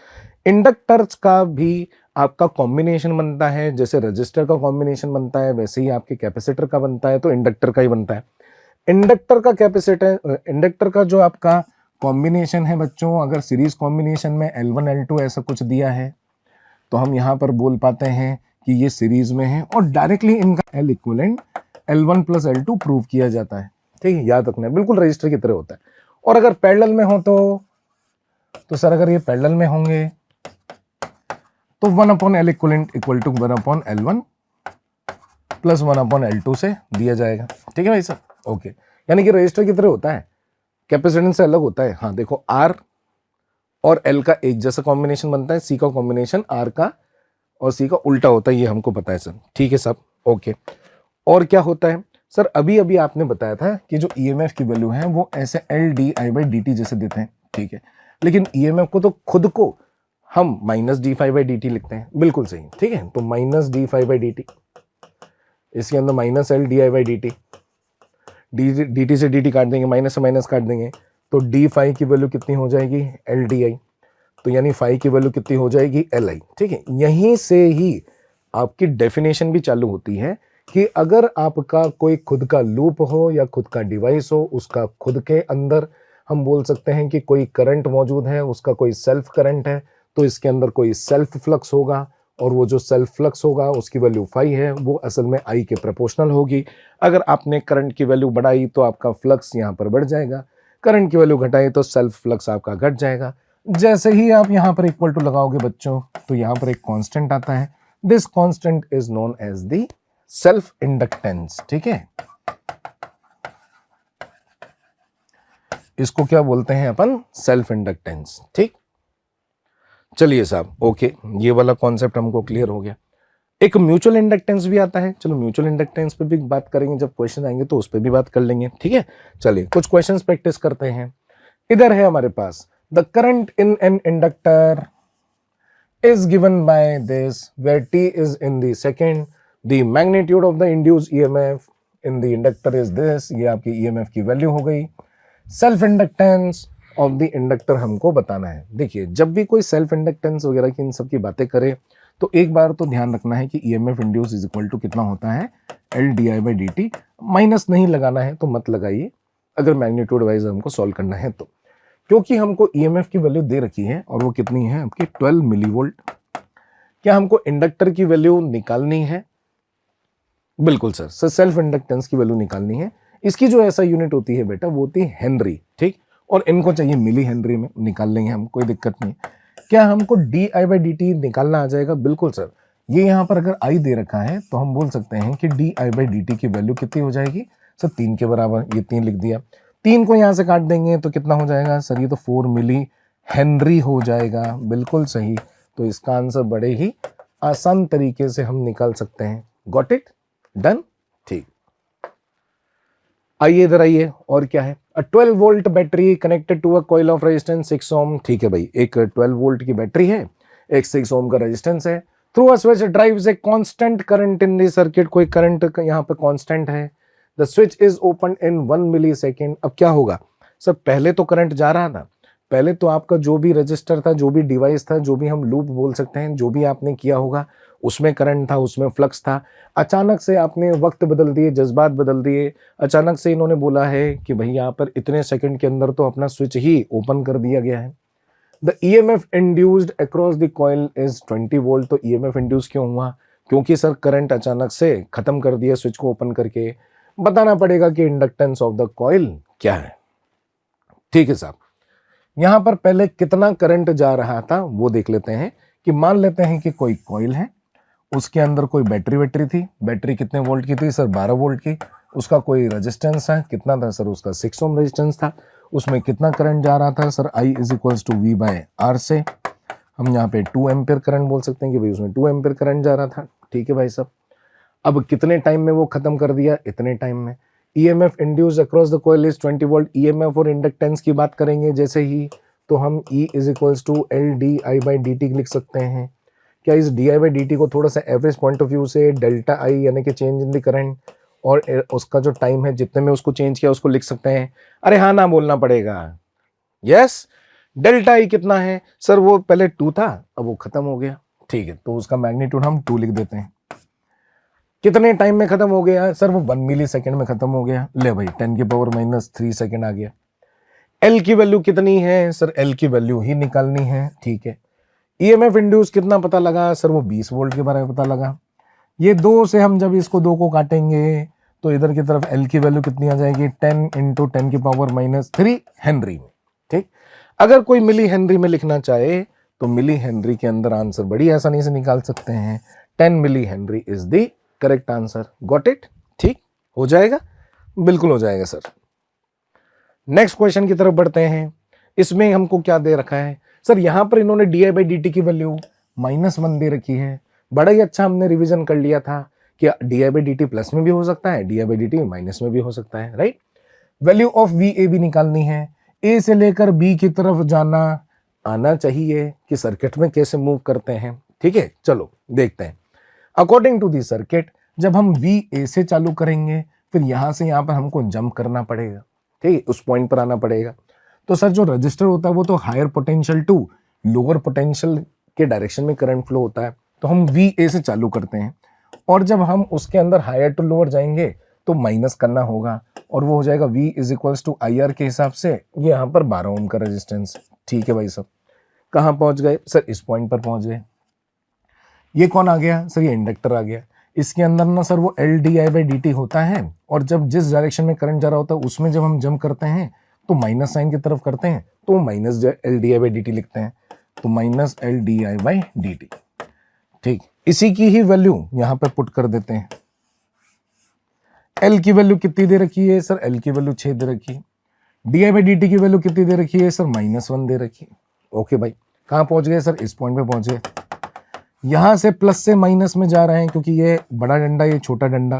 इंडक्टर्स का भी आपका कॉम्बिनेशन बनता है, जैसे रजिस्टर का कॉम्बिनेशन बनता है वैसे ही आपके कैपेसिटर का बनता है, तो इंडक्टर का ही बनता है। इंडक्टर का कैपेसिटर, इंडक्टर का जो आपका कॉम्बिनेशन है बच्चों, अगर सीरीज कॉम्बिनेशन में L1 L2 ऐसा कुछ दिया है तो हम यहाँ पर बोल पाते हैं कि ये सीरीज में है और डायरेक्टली इनका L equivalent L1 plus L2 prove किया जाता है। ठीक है, याद रखना है, बिल्कुल रजिस्टर की तरह होता है। और अगर पैरेलल में हो तो सर अगर ये पैरेलल में होंगे तो 1/L equivalent equal to 1/L1 plus 1/L2 से दिया जाएगा। ठीक है भाई सर, ओके। यानी कि रजिस्टर की तरह होता है, कैपेसिटेंस से अलग होता है। हाँ देखो, R और L का एक जैसा कॉम्बिनेशन बनता है, C का कॉम्बिनेशन R का और C का उल्टा होता है, ये हमको पता है सर। ठीक है सब, ओके। और क्या होता है सर, अभी अभी आपने बताया था कि जो EMF की वैल्यू है वो ऐसे LdI/dt जैसे देते हैं। ठीक है, लेकिन EMF को तो खुद को हम -dϕ/dt लिखते हैं, बिल्कुल सही। ठीक है, तो -dϕ/dt, इसके अंदर -LdI/dt, dt से dt काट देंगे, माइनस से माइनस काट देंगे, तो d की वैल्यू कितनी हो जाएगी, LdI। तो यानी फाई की वैल्यू कितनी हो जाएगी, Li। ठीक है, यहीं से ही आपकी डेफिनेशन भी चालू होती है कि अगर आपका कोई खुद का लूप हो या खुद का डिवाइस हो, उसका खुद के अंदर हम बोल सकते हैं कि कोई करंट मौजूद है, उसका कोई सेल्फ करंट है, तो इसके अंदर कोई सेल्फ फ्लक्स होगा, और वो जो सेल्फ फ्लक्स होगा उसकी वैल्यू फाई है, वो असल में आई के प्रोपोर्शनल होगी। अगर आपने करंट की वैल्यू बढ़ाई तो आपका फ्लक्स यहाँ पर बढ़ जाएगा, करंट की वैल्यू घटाई तो सेल्फ फ्लक्स आपका घट जाएगा। जैसे ही आप यहाँ पर इक्वल टू लगाओगे बच्चों, तो यहाँ पर एक कांस्टेंट आता है, this constant is known as the self inductance. ठीक है, इसको क्या बोलते हैं अपन, सेल्फ इंडक्टेंस। ठीक, चलिए साहब, ओके, ये वाला कॉन्सेप्ट हमको क्लियर हो गया। एक म्यूचुअल इंडक्टेंस भी आता है, चलो म्यूचुअल इंडक्टेंस पे भी बात करेंगे, जब क्वेश्चन आएंगे तो उस पर भी बात कर लेंगे। ठीक है, चलिए कुछ क्वेश्चंस प्रैक्टिस करते हैं। इधर है हमारे पास, the current in an inductor is given by this, where t is in the second, the magnitude of the induced EMF in the inductor is this, ये आपकी EMF की वैल्यू हो गई। Self inductance of the inductor हमको बताना है। देखिए, जब भी कोई सेल्फ इंडक्टेंस वगैरह की इन सब की बातें करे तो एक बार तो ध्यान रखना है कि EMF induce is equal to कितना होता है, LdI/dt। माइनस नहीं लगाना है तो मत लगाइए, अगर मैग्नीट्यूड वाइज हमको सॉल्व करना है तो, क्योंकि हमको EMF की वैल्यू दे रखी है और वो कितनी है आपकी 12 मिलीवोल्ट। क्या हमको इंडक्टर की वैल्यू निकालनी है, बिल्कुल सर, सेल्फ इंडक्टेंस की वैल्यू निकालनी है। इसकी जो ऐसा यूनिट होती है बेटा वो होती है हेनरी। ठीक, और इनको चाहिए मिली हेनरी में, निकाल लेंगे हम, कोई दिक्कत नहीं। क्या हमको dI/dt निकालना आ जाएगा, बिल्कुल सर। ये यहाँ पर अगर I दे रखा है तो हम बोल सकते हैं कि dI/dt की वैल्यू कितनी हो जाएगी सर, 3 के बराबर। ये 3 लिख दिया, 3 को यहाँ से काट देंगे तो कितना हो जाएगा सर, ये तो 4 मिली हेनरी हो जाएगा, बिल्कुल सही। तो इसका आंसर बड़े ही आसान तरीके से हम निकाल सकते हैं। Got it, done. ठीक, आइए इधर आइए, और क्या है, 12 volt battery connected to a coil of resistance 6 ohm. ठीक है भाई, एक 12 वोल्ट की बैटरी है, एक 6 ओम का रेजिस्टेंस है, through a switch drives a constant current in the circuit. कोई करंट यहाँ पे कांस्टेंट है, the switch is open in 1 milli second. अब क्या होगा सर, पहले तो करंट जा रहा था, पहले तो आपका जो भी रजिस्टर था, जो भी डिवाइस था, जो भी हम लूप बोल सकते हैं, जो भी आपने किया होगा, उसमें करंट था, उसमें फ्लक्स था। अचानक से आपने वक्त बदल दिए, जज्बात बदल दिए, अचानक से इन्होंने बोला है कि भाई यहाँ पर इतने सेकंड के अंदर तो अपना स्विच ही ओपन कर दिया गया है। The EMF induced across the coil is 20 volt. तो EMF इंड्यूस क्यों हुआ, क्योंकि सर करंट अचानक से खत्म कर दिया स्विच को ओपन करके। बताना पड़ेगा कि इंडक्टेंस ऑफ द कॉइल क्या है। ठीक है साहब, यहां पर पहले कितना करंट जा रहा था वो देख लेते हैं। कि मान लेते हैं कि कोई कॉइल है, उसके अंदर कोई बैटरी थी, बैटरी कितने वोल्ट की थी सर, 12 वोल्ट की। उसका कोई रेजिस्टेंस है, कितना था सर, उसका 6 ओम रेजिस्टेंस था। उसमें कितना करंट जा रहा था sir, I is equals to V/R से हम यहाँ पे 2 एम्पियर करंट बोल सकते हैं कि भाई उसमें 2 एम्पियर करंट जा रहा था। ठीक है भाई साहब, अब कितने टाइम में वो खत्म कर दिया, इतने टाइम में। EMF induce across the coil is 20 volt. EMF और इंडक्टेंस की बात करेंगे जैसे ही, तो हम E is equals to LdI/dt लिख सकते हैं। क्या इस dI/dt को थोड़ा सा एवरेज पॉइंट ऑफ व्यू से डेल्टा I यानी कि चेंज इन द करंट और उसका जो टाइम है जितने में उसको चेंज किया उसको लिख सकते हैं। अरे हाँ ना बोलना पड़ेगा, यस। डेल्टा I कितना है सर, वो पहले 2 था, अब वो खत्म हो गया। ठीक है, तो उसका मैग्नीट्यूड हम 2 लिख देते हैं। कितने टाइम में खत्म हो गया सर, वो 1 मिली सेकेंड में खत्म हो गया। ले भाई 10⁻³ सेकेंड आ गया। L की वैल्यू कितनी है सर, L की वैल्यू ही निकालनी है। ठीक है, ईएमएफ इंड्यूस कितना पता लगा सर? वो 20 वोल्ट के बारे में पता लगा। ये 2 से हम जब इसको 2 को काटेंगे तो इधर की तरफ एल की वैल्यू कितनी आ जाएगी? 10 × 10⁻³ हेनरी में। ठीक, अगर कोई मिली हेनरी में लिखना चाहे तो मिली हेनरी के अंदर आंसर बड़ी आसानी से निकाल सकते हैं। 10 milli henry is the correct answer. Got it? ठीक, हो जाएगा, बिल्कुल हो जाएगा सर। नेक्स्ट क्वेश्चन की तरफ बढ़ते हैं। इसमें हमको क्या दे रखा है सर? यहां पर इन्होंने di/dt की वैल्यू -1 दे रखी है। बड़ा ही अच्छा हमने रिवीजन कर लिया था कि di/dt प्लस में भी हो सकता है, di/dt माइनस में भी हो सकता है, राइट। वैल्यू ऑफ VAB निकालनी है। ए से लेकर बी की तरफ जाना आना चाहिए कि सर्किट में कैसे मूव करते हैं। ठीक है, चलो देखते हैं। अकॉर्डिंग टू दी सर्किट, जब हम VA से चालू करेंगे फिर यहां से यहां पर हमको जंप करना पड़ेगा। ठीक है, उस पॉइंट पर आना पड़ेगा। तो सर जो रजिस्टर होता है वो तो higher potential to lower potential के डायरेक्शन में करंट फ्लो होता है। तो हम VA से चालू करते हैं और जब हम उसके अंदर हायर टू लोअर जाएंगे तो माइनस करना होगा और वो हो जाएगा V = IR के हिसाब से। ये यहाँ पर 12 ओम का रेजिस्टेंस। ठीक है भाई साहब, कहाँ पहुंच गए सर? इस पॉइंट पर पहुंच गए। ये कौन आ गया सर? ये इंडक्टर आ गया। इसके अंदर ना सर वो LdI/dt होता है और जब जिस डायरेक्शन में करंट जा रहा होता है उसमें जब हम जंप करते हैं तो माइनस साइन की तरफ करते हैं तो माइनस LdI/dt लिखते हैं। तो -LdI/dt। ठीक, इसी की ही वैल्यू यहां पर पुट कर देते हैं। L की वैल्यू कितनी दे रखी है सर? L की वैल्यू 6 दे रखी है। di/dt की वैल्यू कितनी दे रखी है सर? -1 दे रखी है। ओके भाई, कहां पहुंच गए सर? इस पॉइंट पे पहुंच गए। यहां से प्लस से माइनस में जा रहे हैं क्योंकि ये बड़ा डंडा ये छोटा डंडा,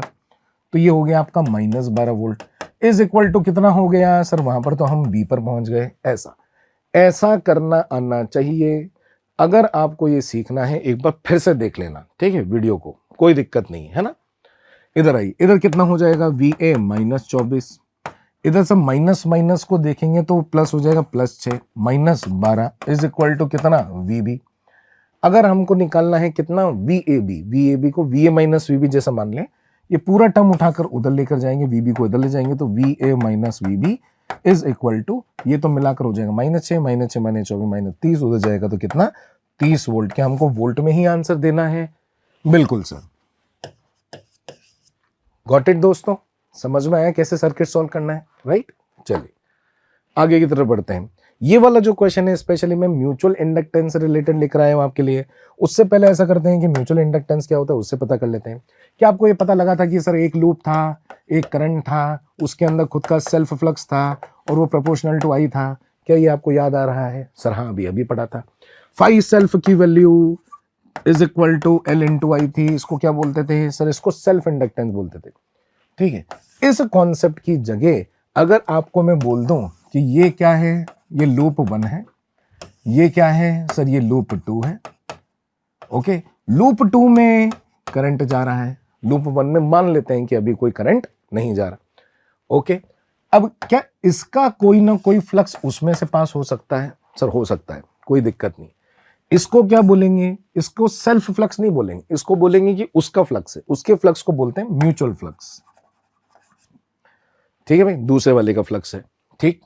तो ये हो गया आपका -12 वोल्ट इज इक्वल टू कितना हो गया सर? वहां पर तो हम बी पर पहुंच गए। ऐसा करना आना चाहिए। अगर आपको ये सीखना है एक बार फिर से देख लेना, ठीक है, वीडियो को, कोई दिक्कत नहीं है ना। इधर आइए, इधर कितना हो जाएगा? VA -24। इधर से माइनस माइनस को देखेंगे तो प्लस हो जाएगा +6 -12 इज इक्वल टू कितना? VB। अगर हमको निकालना है कितना? VAB को VA -VB जैसा मान लें, ये पूरा टर्म उठाकर उधर लेकर जाएंगे, VB को इधर ले जाएंगे तो VA -VB is equal to, ये तो मिलाकर हो जाएगा -6 -6 -24 -30, उधर जाएगा तो कितना? 30 वोल्ट। क्या हमको वोल्ट में ही आंसर देना है? बिल्कुल सर। गॉट इट दोस्तों, समझ में आया कैसे सर्किट सॉल्व करना है, राइट। चलिए आगे की तरफ बढ़ते हैं। ये वाला जो क्वेश्चन है स्पेशली मैं म्यूचुअल इंडक्टेंस से रिलेटेड लिख रहा हूं आपके लिए। उससे पहले ऐसा करते हैं कि म्यूचुअल इंडक्टेंस क्या होता है उससे पता कर लेते हैं। क्या आपको ये पता लगा था कि सर एक लूप था, एक करंट था, उसके अंदर खुद का सेल्फ फ्लक्स था और वो प्रोपोर्शनल टू I था? क्या ये आपको याद आ रहा है? सर हाँ, अभी पढ़ा था। फाई सेल्फ की value is equal to L × I थी। इसको क्या बोलते थे सर? इसको सेल्फ इंडक्टेंस बोलते थे। ठीक है, इस कॉन्सेप्ट की जगह अगर आपको मैं बोल दूं कि ये क्या है? ये लूप 1 है। ये क्या है सर? ये लूप 2 है। ओके, लूप 2 में करंट जा रहा है, लूप 1 में मान लेते हैं कि अभी कोई करंट नहीं जा रहा। ओके, अब क्या इसका कोई ना कोई फ्लक्स उसमें से पास हो सकता है? सर हो सकता है, कोई दिक्कत नहीं। इसको क्या बोलेंगे? इसको सेल्फ फ्लक्स नहीं बोलेंगे, इसको बोलेंगे कि उसका फ्लक्स है। उसके फ्लक्स को बोलते हैं म्यूचुअल फ्लक्स। ठीक है भाई, दूसरे वाले का फ्लक्स है। ठीक,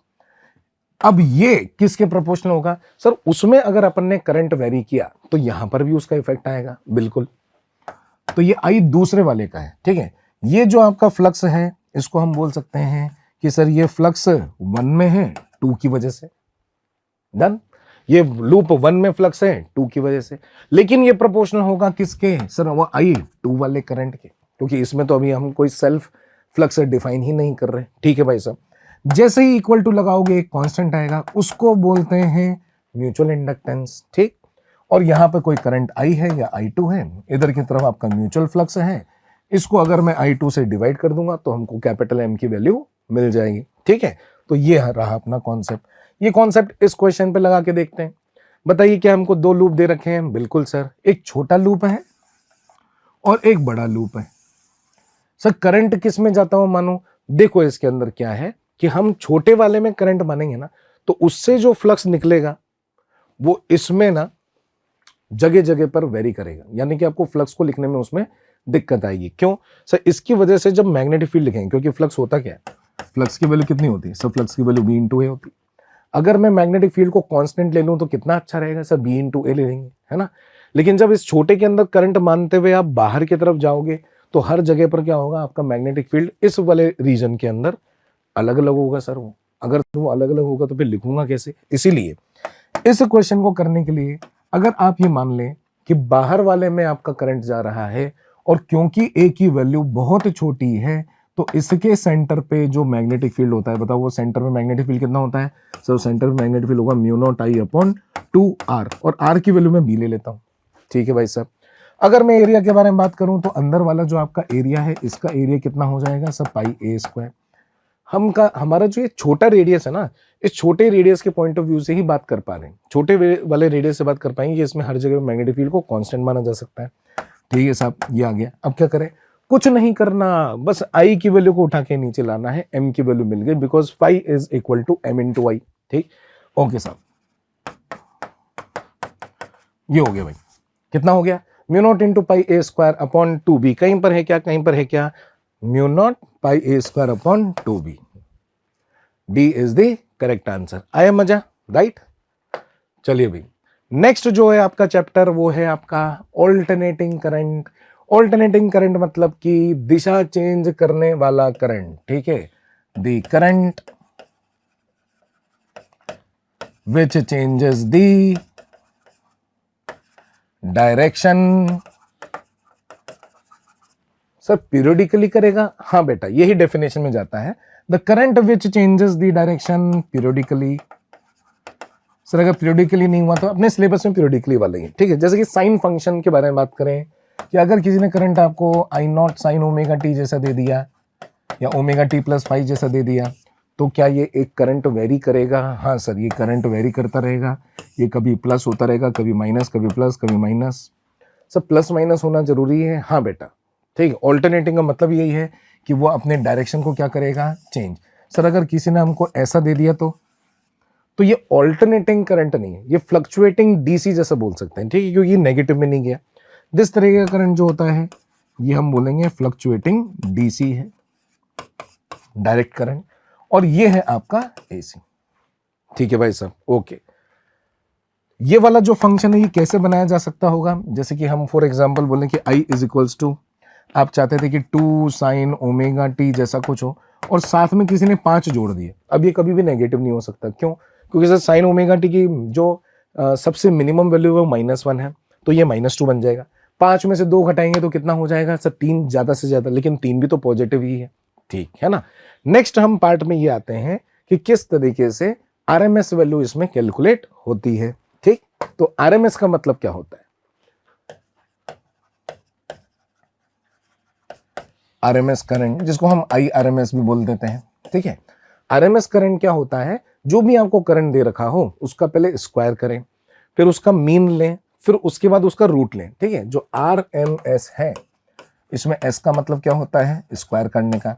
अब ये किसके प्रोपोर्शनल होगा सर? उसमें अगर अपन ने करंट वेरी किया तो यहां पर भी उसका इफेक्ट आएगा। बिल्कुल, तो ये I दूसरे वाले का है। ठीक है, ये जो आपका फ्लक्स है इसको हम बोल सकते हैं कि सर ये फ्लक्स 1 में है 2 की वजह से। डन, ये लूप 1 में फ्लक्स है 2 की वजह से, लेकिन ये प्रोपोर्शनल होगा किसके सर? वो I 2 वाले करंट के, क्योंकि इसमें तो अभी हम कोई सेल्फ फ्लक्स डिफाइन ही नहीं कर रहे। ठीक है भाई साहब, जैसे ही इक्वल टू लगाओगे एक कांस्टेंट आएगा, उसको बोलते हैं म्यूचुअल इंडक्टेंस। ठीक, और यहां पे कोई करंट I है या I2 है, इधर की तरफ आपका म्यूचुअल फ्लक्स है। इसको अगर मैं I2 से डिवाइड कर दूंगा तो हमको कैपिटल M की वैल्यू मिल जाएगी। ठीक है, तो ये रहा अपना कॉन्सेप्ट। ये कॉन्सेप्ट इस क्वेश्चन पे लगा के देखते हैं। बताइए, क्या हमको 2 लूप दे रखे हैं? बिल्कुल सर, एक छोटा लूप है और एक बड़ा लूप है। सर करंट किस में जाता हो मानो? देखो इसके अंदर क्या है कि हम छोटे वाले में करंट मानेंगे ना तो उससे जो फ्लक्स निकलेगा वो इसमें ना जगह जगह पर वेरी करेगा, यानी कि आपको फ्लक्स को लिखने में उसमें दिक्कत आएगी। क्यों सर? इसकी वजह से जब मैग्नेटिक फील्ड लिखेंगे, क्योंकि फ्लक्स होता क्या है? फ्लक्स की वैल्यू कितनी होती है सर? फ्लक्स की वैल्यू V × A होती है। अगर मैं मैग्नेटिक फील्ड को कांस्टेंट ले लूं तो कितना अच्छा रहेगा सर, बी इंटू ए ले लेंगे, है ना। लेकिन जब इस छोटे के अंदर करंट मानते हुए आप बाहर की तरफ जाओगे तो हर जगह पर क्या होगा, आपका मैग्नेटिक फील्ड इस वाले रीजन के अंदर अलग अलग होगा सर। वो अगर वो अलग अलग होगा तो फिर लिखूंगा कैसे। इसीलिए इस क्वेश्चन को करने के लिए अगर आप ये मान लें कि बाहर वाले में आपका करंट जा रहा है और क्योंकि ए की वैल्यू बहुत छोटी है तो इसके सेंटर पे जो मैग्नेटिक फील्ड होता है, बताओ वो सेंटर में मैग्नेटिक फील्ड कितना होता है सर, सेंटर में मैग्नेटिक फील्ड होगा mu not I upon 2r, और r की वैल्यू मैं b ले लेता हूं। ठीक है भाई साहब। अगर मैं एरिया के बारे में बात करूं तो अंदर वाला जो आपका एरिया है इसका एरिया कितना हो जाएगा सर, पाई ए स्क्वायर। हमारा जो ये छोटा रेडियस है ना, इस छोटे रेडियस के पॉइंट ऑफ व्यू से ही बात कर पा रहे हैं, छोटे वाले रेडियस से बात कर पाएंगे, इसमें हर जगह मैग्नेटिक फील्ड को कांस्टेंट माना जा सकता है। ठीक है साहब, ये आ गया। अब क्या करें, कुछ नहीं करना, बस आई की वैल्यू को उठा के नीचे लाना है, एम की वैल्यू मिल गई, because phi is equal to M into I. ठीक, ओके साहब, ये हो गया भाई। कितना हो गया, म्यू नॉट इंटू पाई ए स्क्वायर अपॉन 2b। कहीं पर है क्या, कहीं पर है क्या, mu naught pi A square upon 2b। D is the correct answer. आया मजा, राइट। चलिए भाई, नेक्स्ट जो है आपका चैप्टर वो है आपका ऑल्टरनेटिंग करंट। ऑल्टरनेटिंग करंट मतलब कि दिशा चेंज करने वाला करंट। ठीक है, the current which changes the direction. Sir periodically करेगा, हाँ बेटा यही डेफिनेशन में जाता है, the current which changes the direction periodically. Sir अगर पीरियोडिकली नहीं हुआ तो अपने सिलेबस में पीरियोडिकली वाला ही है। ठीक है, जैसे कि साइन फंक्शन के बारे में बात करें कि अगर किसी ने करंट आपको आई नॉट साइन ओमेगा टी जैसा दे दिया या ओमेगा टी प्लस फाइव जैसा दे दिया तो क्या ये एक करंट वेरी करेगा? हाँ सर, ये करंट वेरी करता रहेगा, ये कभी प्लस होता रहेगा, कभी माइनस, कभी प्लस, कभी माइनस। सर प्लस माइनस होना जरूरी है? हाँ बेटा। ठीक है, ऑल्टरनेटिंग का मतलब यही है कि वो अपने डायरेक्शन को क्या करेगा, चेंज। सर अगर किसी ने हमको ऐसा दे दिया तो ये ऑल्टरनेटिंग करंट नहीं है, ये फ्लक्चुएटिंग डीसी जैसा बोल सकते हैं। ठीक है, क्योंकि नेगेटिव में नहीं गया। जिस तरह का करंट जो होता है ये हम बोलेंगे फ्लक्चुएटिंग डीसी है, डायरेक्ट करंट, और ये है आपका एसी। ठीक है भाई साहब, ओके। ये वाला जो फंक्शन है ये कैसे बनाया जा सकता होगा, जैसे कि हम फॉर एग्जांपल बोलें कि I इज इक्वल्स टू, आप चाहते थे कि 2 साइन ओमेगा टी जैसा कुछ हो और साथ में किसी ने 5 जोड़ दिए। अब ये कभी भी नेगेटिव नहीं हो सकता, क्यों? क्योंकि सर साइन ओमेगा टी की जो सबसे मिनिमम वैल्यू है वो -1 है, तो ये -2 बन जाएगा। 5 में से 2 घटाएंगे तो कितना हो जाएगा सर, 3 ज्यादा से ज्यादा, लेकिन 3 भी तो पॉजिटिव ही है। ठीक है ना। नेक्स्ट हम पार्ट में ये आते हैं कि किस तरीके से आरएमएस वैल्यू इसमें कैलकुलेट होती है। ठीक, तो आरएमएस का मतलब क्या होता है? आरएमएस करंट, जिसको हम आईआरएमएस भी बोल देते हैं। ठीक है, आरएमएस करंट क्या होता है, जो भी आपको करंट दे रखा हो उसका पहले स्क्वायर करें, फिर उसका मीन लें, फिर उसके बाद उसका रूट लें। ठीक है, जो आरएमएस है इसमें एस का मतलब क्या होता है, स्क्वायर करने का,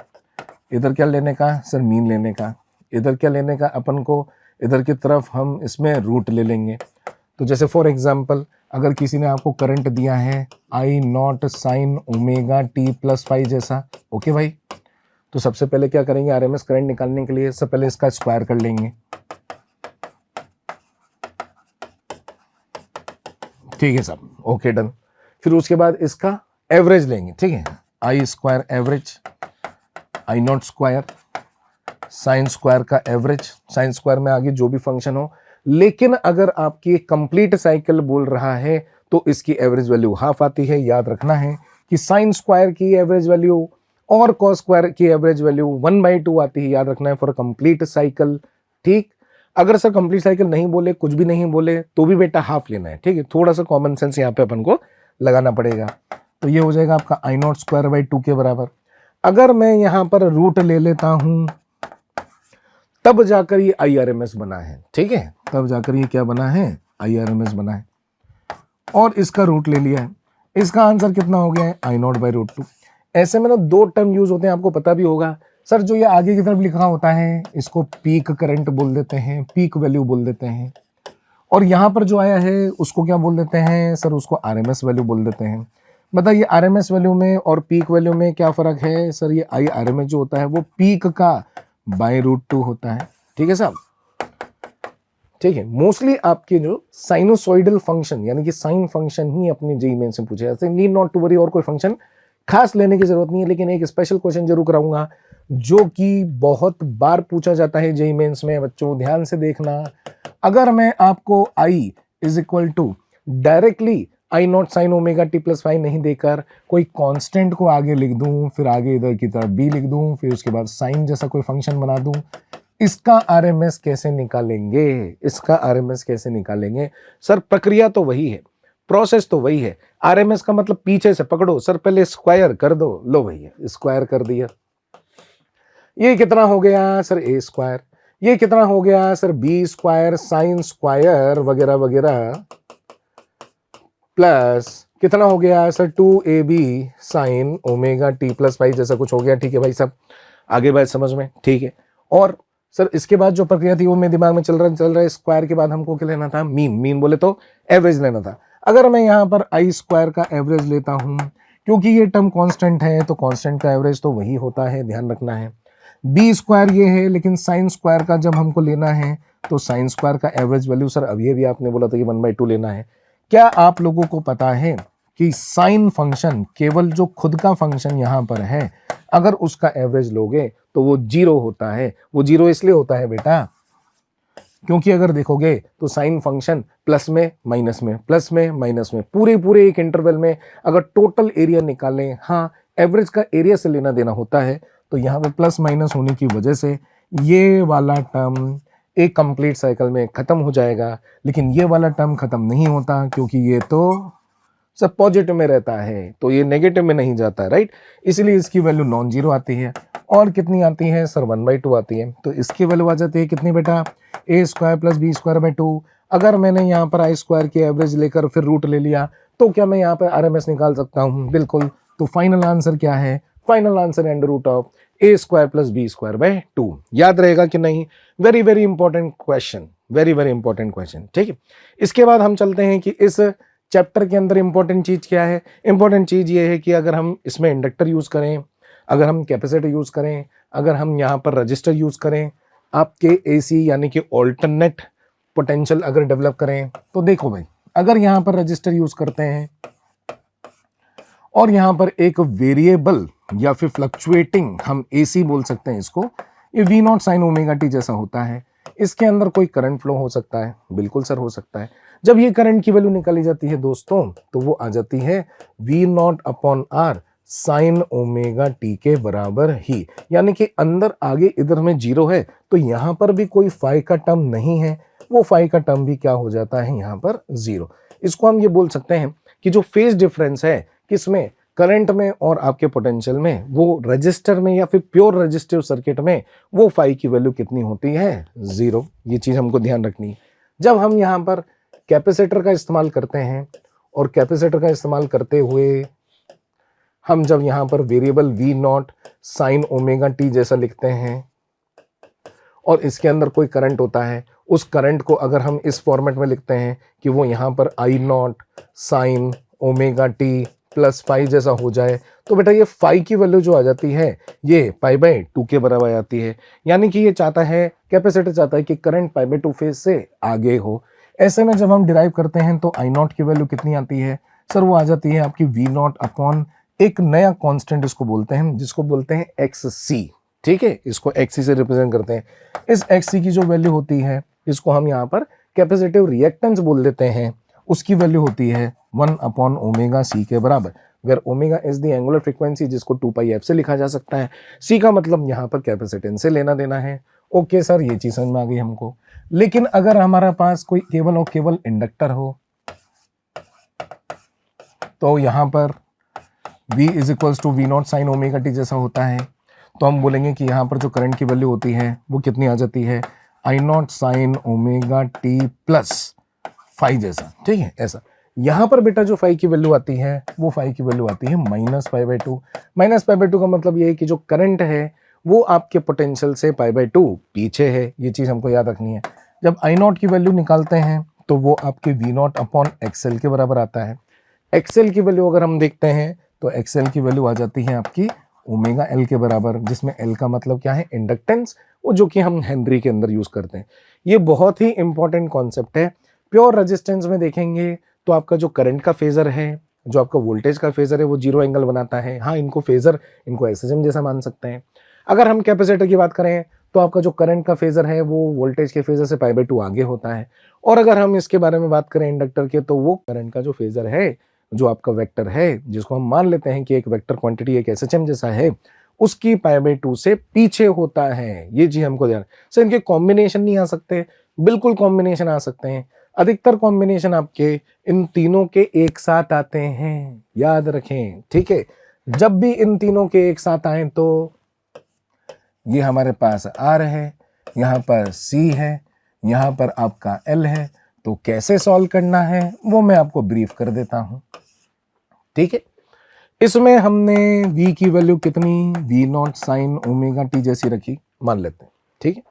इधर क्या लेने का सर, मीन लेने का, इधर क्या लेने का अपन को, इधर की तरफ हम इसमें रूट ले लेंगे। तो जैसे फॉर एग्जांपल अगर किसी ने आपको करंट दिया है I naught sine omega T plus 5 जैसा, ओके भाई, तो सबसे पहले क्या करेंगे, आरएमएस करंट निकालने के लिए सबसे पहले इसका स्क्वायर कर लेंगे। ठीक है साहब, ओके डन। फिर उसके बाद इसका एवरेज लेंगे। ठीक है, I square average, I naught square, sine square का एवरेज, साइन स्क्वायर में आगे जो भी फंक्शन हो, लेकिन अगर आपकी कंप्लीट साइकिल बोल रहा है तो इसकी एवरेज वैल्यू हाफ आती है। याद रखना है कि साइन स्क्वायर की एवरेज वैल्यू और कॉस स्क्वायर की एवरेज वैल्यू 1/2 आती है। याद रखना है फॉर कंप्लीट साइकिल। ठीक, अगर सर कंप्लीट साइकिल नहीं बोले, कुछ भी नहीं बोले, तो भी बेटा हाफ लेना है। ठीक है, थोड़ा सा कॉमन सेंस यहाँ पे अपन को लगाना पड़ेगा। तो ये हो जाएगा आपका आई नॉट स्क्वायर बाई 2 के बराबर। अगर मैं यहाँ पर रूट ले लेता हूं तब जाकर ये आईआरएमएस बना है। ठीक है, तब जाकर ये क्या बना है, आईआरएमएस बना है, और इसका रूट ले लिया है। इसका आंसर कितना हो गया है, आई नॉट बाई रूट 2। ऐसे में ना 2 टर्म यूज होते हैं, आपको पता भी होगा सर। जो ये आगे की तरफ लिखा होता है इसको पीक करंट बोल देते हैं, पीक वैल्यू बोल देते हैं, और यहाँ पर जो आया है उसको क्या बोल देते हैं सर, उसको आरएमएस वैल्यू बोल देते हैं। बताइए आरएमएस वैल्यू में और पीक वैल्यू में क्या फर्क है सर? ये आईआरएमएस जो होता है वो पीक का बाय रूट 2 होता है। ठीक है साहब, ठीक है। मोस्टली आपके जो साइनोसॉइडल फंक्शन यानी कि साइन फंक्शन ही अपने जेईई मेन से पूछे जाते हैं, नीड नॉट टू वरी, और कोई फंक्शन खास लेने की जरूरत नहीं है। लेकिन एक स्पेशल क्वेश्चन जरूर कराऊंगा जो कि बहुत बार पूछा जाता है जेईई मेंस में, बच्चों ध्यान से देखना। अगर मैं आपको I is equal to directly I naught sine omega T plus five नहीं देकर कोई कांस्टेंट को आगे लिख दूं, फिर आगे इधर की तरफ बी लिख दूं, फिर उसके बाद साइन जैसा कोई फंक्शन बना दूं, इसका आरएमएस कैसे निकालेंगे? इसका आरएमएस कैसे निकालेंगे? सर प्रक्रिया तो वही है, प्रोसेस तो वही है। आरएमएस का मतलब पीछे से पकड़ो सर, पहले स्क्वायर कर दो, लो भैया स्क्वायर कर दिया। ये कितना हो गया सर? ए स्क्वायर। ये कितना हो गया sir? B square sine square वगैरह वगैरह, प्लस कितना हो गया sir? 2ab sine omega T plus five जैसा कुछ हो गया। ठीक है भाई साहब, आगे बात समझ में? ठीक है। और सर इसके बाद जो प्रक्रिया थी वो मेरे दिमाग में चल रहा है। स्क्वायर के बाद हमको क्या लेना था? मीन। मीन बोले तो एवरेज लेना था। अगर मैं यहाँ पर आई स्क्वायर का एवरेज लेता हूँ, क्योंकि ये टर्म कांस्टेंट है तो कांस्टेंट का एवरेज तो वही होता है, ध्यान रखना है। बी स्क्वायर ये है, लेकिन साइन स्क्वायर का जब हमको लेना है तो साइन स्क्वायर का एवरेज वैल्यू सर अभी भी आपने बोला था कि 1/2 लेना है। क्या आप लोगों को पता है कि साइन फंक्शन केवल जो खुद का फंक्शन यहां पर है, अगर उसका एवरेज लोगे तो वो 0 होता है। वो 0 इसलिए होता है बेटा क्योंकि अगर देखोगे तो साइन फंक्शन प्लस में माइनस में, प्लस में माइनस में, पूरे एक इंटरवल में अगर टोटल एरिया निकालें, हाँ एवरेज का एरिया से लेना देना होता है, तो यहाँ पे प्लस माइनस होने की वजह से ये वाला टर्म एक कंप्लीट साइकिल में खत्म हो जाएगा। लेकिन ये वाला टर्म खत्म नहीं होता क्योंकि ये तो सब पॉजिटिव में रहता है, तो ये नेगेटिव में नहीं जाता, राइट। इसलिए इसकी वैल्यू नॉन जीरो आती है। और कितनी आती है सर? 1/2 आती है। तो इसकी वैल्यू आ जाती है कितनी बेटा? A square plus B square by 2। अगर मैंने यहाँ पर आई स्क्वायर की एवरेज लेकर फिर रूट ले लिया तो क्या मैं यहाँ पर आरएमएस निकाल सकता हूँ? बिल्कुल। तो फाइनल आंसर क्या है? Final answer under root of A square plus B square by 2। याद रहेगा कि नहीं? Very important question, very important question. ठीक है। इसके बाद हम चलते हैं कि इस चैप्टर के अंदर इंपॉर्टेंट चीज क्या है? इंपॉर्टेंट चीज ये है कि अगर हम इसमें इंडक्टर यूज करें, अगर हम कैपेसिटर यूज करें, अगर हम यहाँ पर रजिस्टर यूज करें, आपके एसी यानी कि ऑल्टरनेट पोटेंशियल अगर डेवलप करें, तो देखो भाई अगर यहाँ पर रजिस्टर यूज करते हैं और यहाँ पर एक वेरिएबल या फिर फ्लक्चुएटिंग हम एसी बोल सकते हैं इसको, ये V naught sine omega T जैसा होता है, इसके अंदर कोई करंट फ्लो हो सकता है? बिल्कुल सर हो सकता है। जब ये करंट की वैल्यू निकाली जाती है दोस्तों तो वो आ जाती है V naught upon R sine omega T के बराबर ही। यानी कि अंदर आगे इधर में 0 है तो यहाँ पर भी कोई फाई का टर्म नहीं है, वो फाई का टर्म भी क्या हो जाता है यहाँ पर? 0। इसको हम ये बोल सकते हैं कि जो फेज डिफरेंस है किसमें? करंट में और आपके पोटेंशियल में, वो रजिस्टर में या फिर प्योर रजिस्टिव सर्किट में वो फाई की वैल्यू कितनी होती है? 0। ये चीज हमको ध्यान रखनी है। जब हम यहाँ पर कैपेसिटर का इस्तेमाल करते हैं और कैपेसिटर का इस्तेमाल करते हुए हम जब यहाँ पर variable V naught sine omega T जैसा लिखते हैं और इसके अंदर कोई करंट होता है, उस करंट को अगर हम इस फॉर्मेट में लिखते हैं कि वो यहाँ पर I naught sine omega T plus phi जैसा हो जाए, तो बेटा ये फाई की वैल्यू जो आ जाती है ये पाई बाई 2 के बराबर आती है। यानी कि ये चाहता है, कैपेसिटर चाहता है कि करंट पाई बाई 2 फेज से आगे हो। ऐसे में जब हम डिराइव करते हैं तो आई नॉट की वैल्यू कितनी आती है सर? वो आ जाती है आपकी वी नॉट अपॉन एक नया कांस्टेंट इसको बोलते हैं, जिसको बोलते हैं एक्स सी। ठीक है, इसको एक्स सी से रिप्रेजेंट करते हैं। इस एक्स सी की जो वैल्यू होती है इसको हम यहाँ पर कैपेसिटिव रिएक्टेंस बोल देते हैं, उसकी वैल्यू होती है 1 अपॉन ओमेगा सी के बराबर, where omega is the angular frequency, जिसको 2πf से लिखा जा सकता है। सी का मतलब यहाँ पर कैपेसिटेंस से लेना देना है। ओके सर, ये चीज समझ में आ गई हमको। लेकिन अगर हमारा पास कोई केवल और केवल इंडक्टर हो तो यहाँ पर V is equals to V naught sine omega T जैसा होता है, तो हम बोलेंगे कि यहाँ पर जो करंट की वैल्यू होती है वो कितनी आ जाती है? I naught sine omega T plus phi जैसा। ठीक है, ऐसा। यहाँ पर बेटा जो फाई की वैल्यू आती है वो फाई की वैल्यू आती है minus pi by 2। Minus pi by 2 का मतलब ये है कि जो करंट है वो आपके पोटेंशियल से पाई बाई 2 पीछे है। ये चीज हमको याद रखनी है। जब आई नॉट की वैल्यू निकालते हैं तो वो आपके वी नॉट अपॉन एक्सएल के बराबर आता है। एक्सएल की वैल्यू अगर हम देखते हैं तो एक्सएल की वैल्यू आ जाती है आपकी ओमेगा एल के बराबर, जिसमें एल का मतलब क्या है, इंडक्टेंस, वो जो कि हम हेनरी के अंदर यूज करते हैं। ये बहुत ही इंपॉर्टेंट कॉन्सेप्ट है। प्योर रेजिस्टेंस में देखेंगे तो आपका जो करंट का फेजर है, जो आपका वोल्टेज का फेजर है, वो जीरो एंगल बनाता है। हाँ, इनको फेजर, इनको एसएसएम जैसा मान सकते हैं। अगर हम कैपेसिटर की बात करें तो आपका जो करंट का फेजर है वो वोल्टेज के फेजर से π/2 आगे होता है। और अगर हम इसके बारे में बात करें इंडक्टर के, तो वो करंट का जो फेजर है, जो आपका वेक्टर है, जिसको हम मान लेते हैं कि एक वेक्टर क्वांटिटी एक एसएचएम जैसा है, उसकी π/2 से पीछे होता है। ये चीज हमको ध्यान। सर इनके कॉम्बिनेशन नहीं आ सकते? बिल्कुल कॉम्बिनेशन आ सकते हैं। अधिकतर कॉम्बिनेशन आपके इन तीनों के एक साथ आते हैं, याद रखें, ठीक है। जब भी इन तीनों के एक साथ आए तो ये हमारे पास R है, यहाँ पर C है, यहाँ पर आपका L है। तो कैसे सॉल्व करना है वो मैं आपको ब्रीफ कर देता हूं, ठीक है। इसमें हमने V की वैल्यू कितनी, V0 साइन ओमेगा टी जैसी रखी, मान लेते हैं, ठीक है।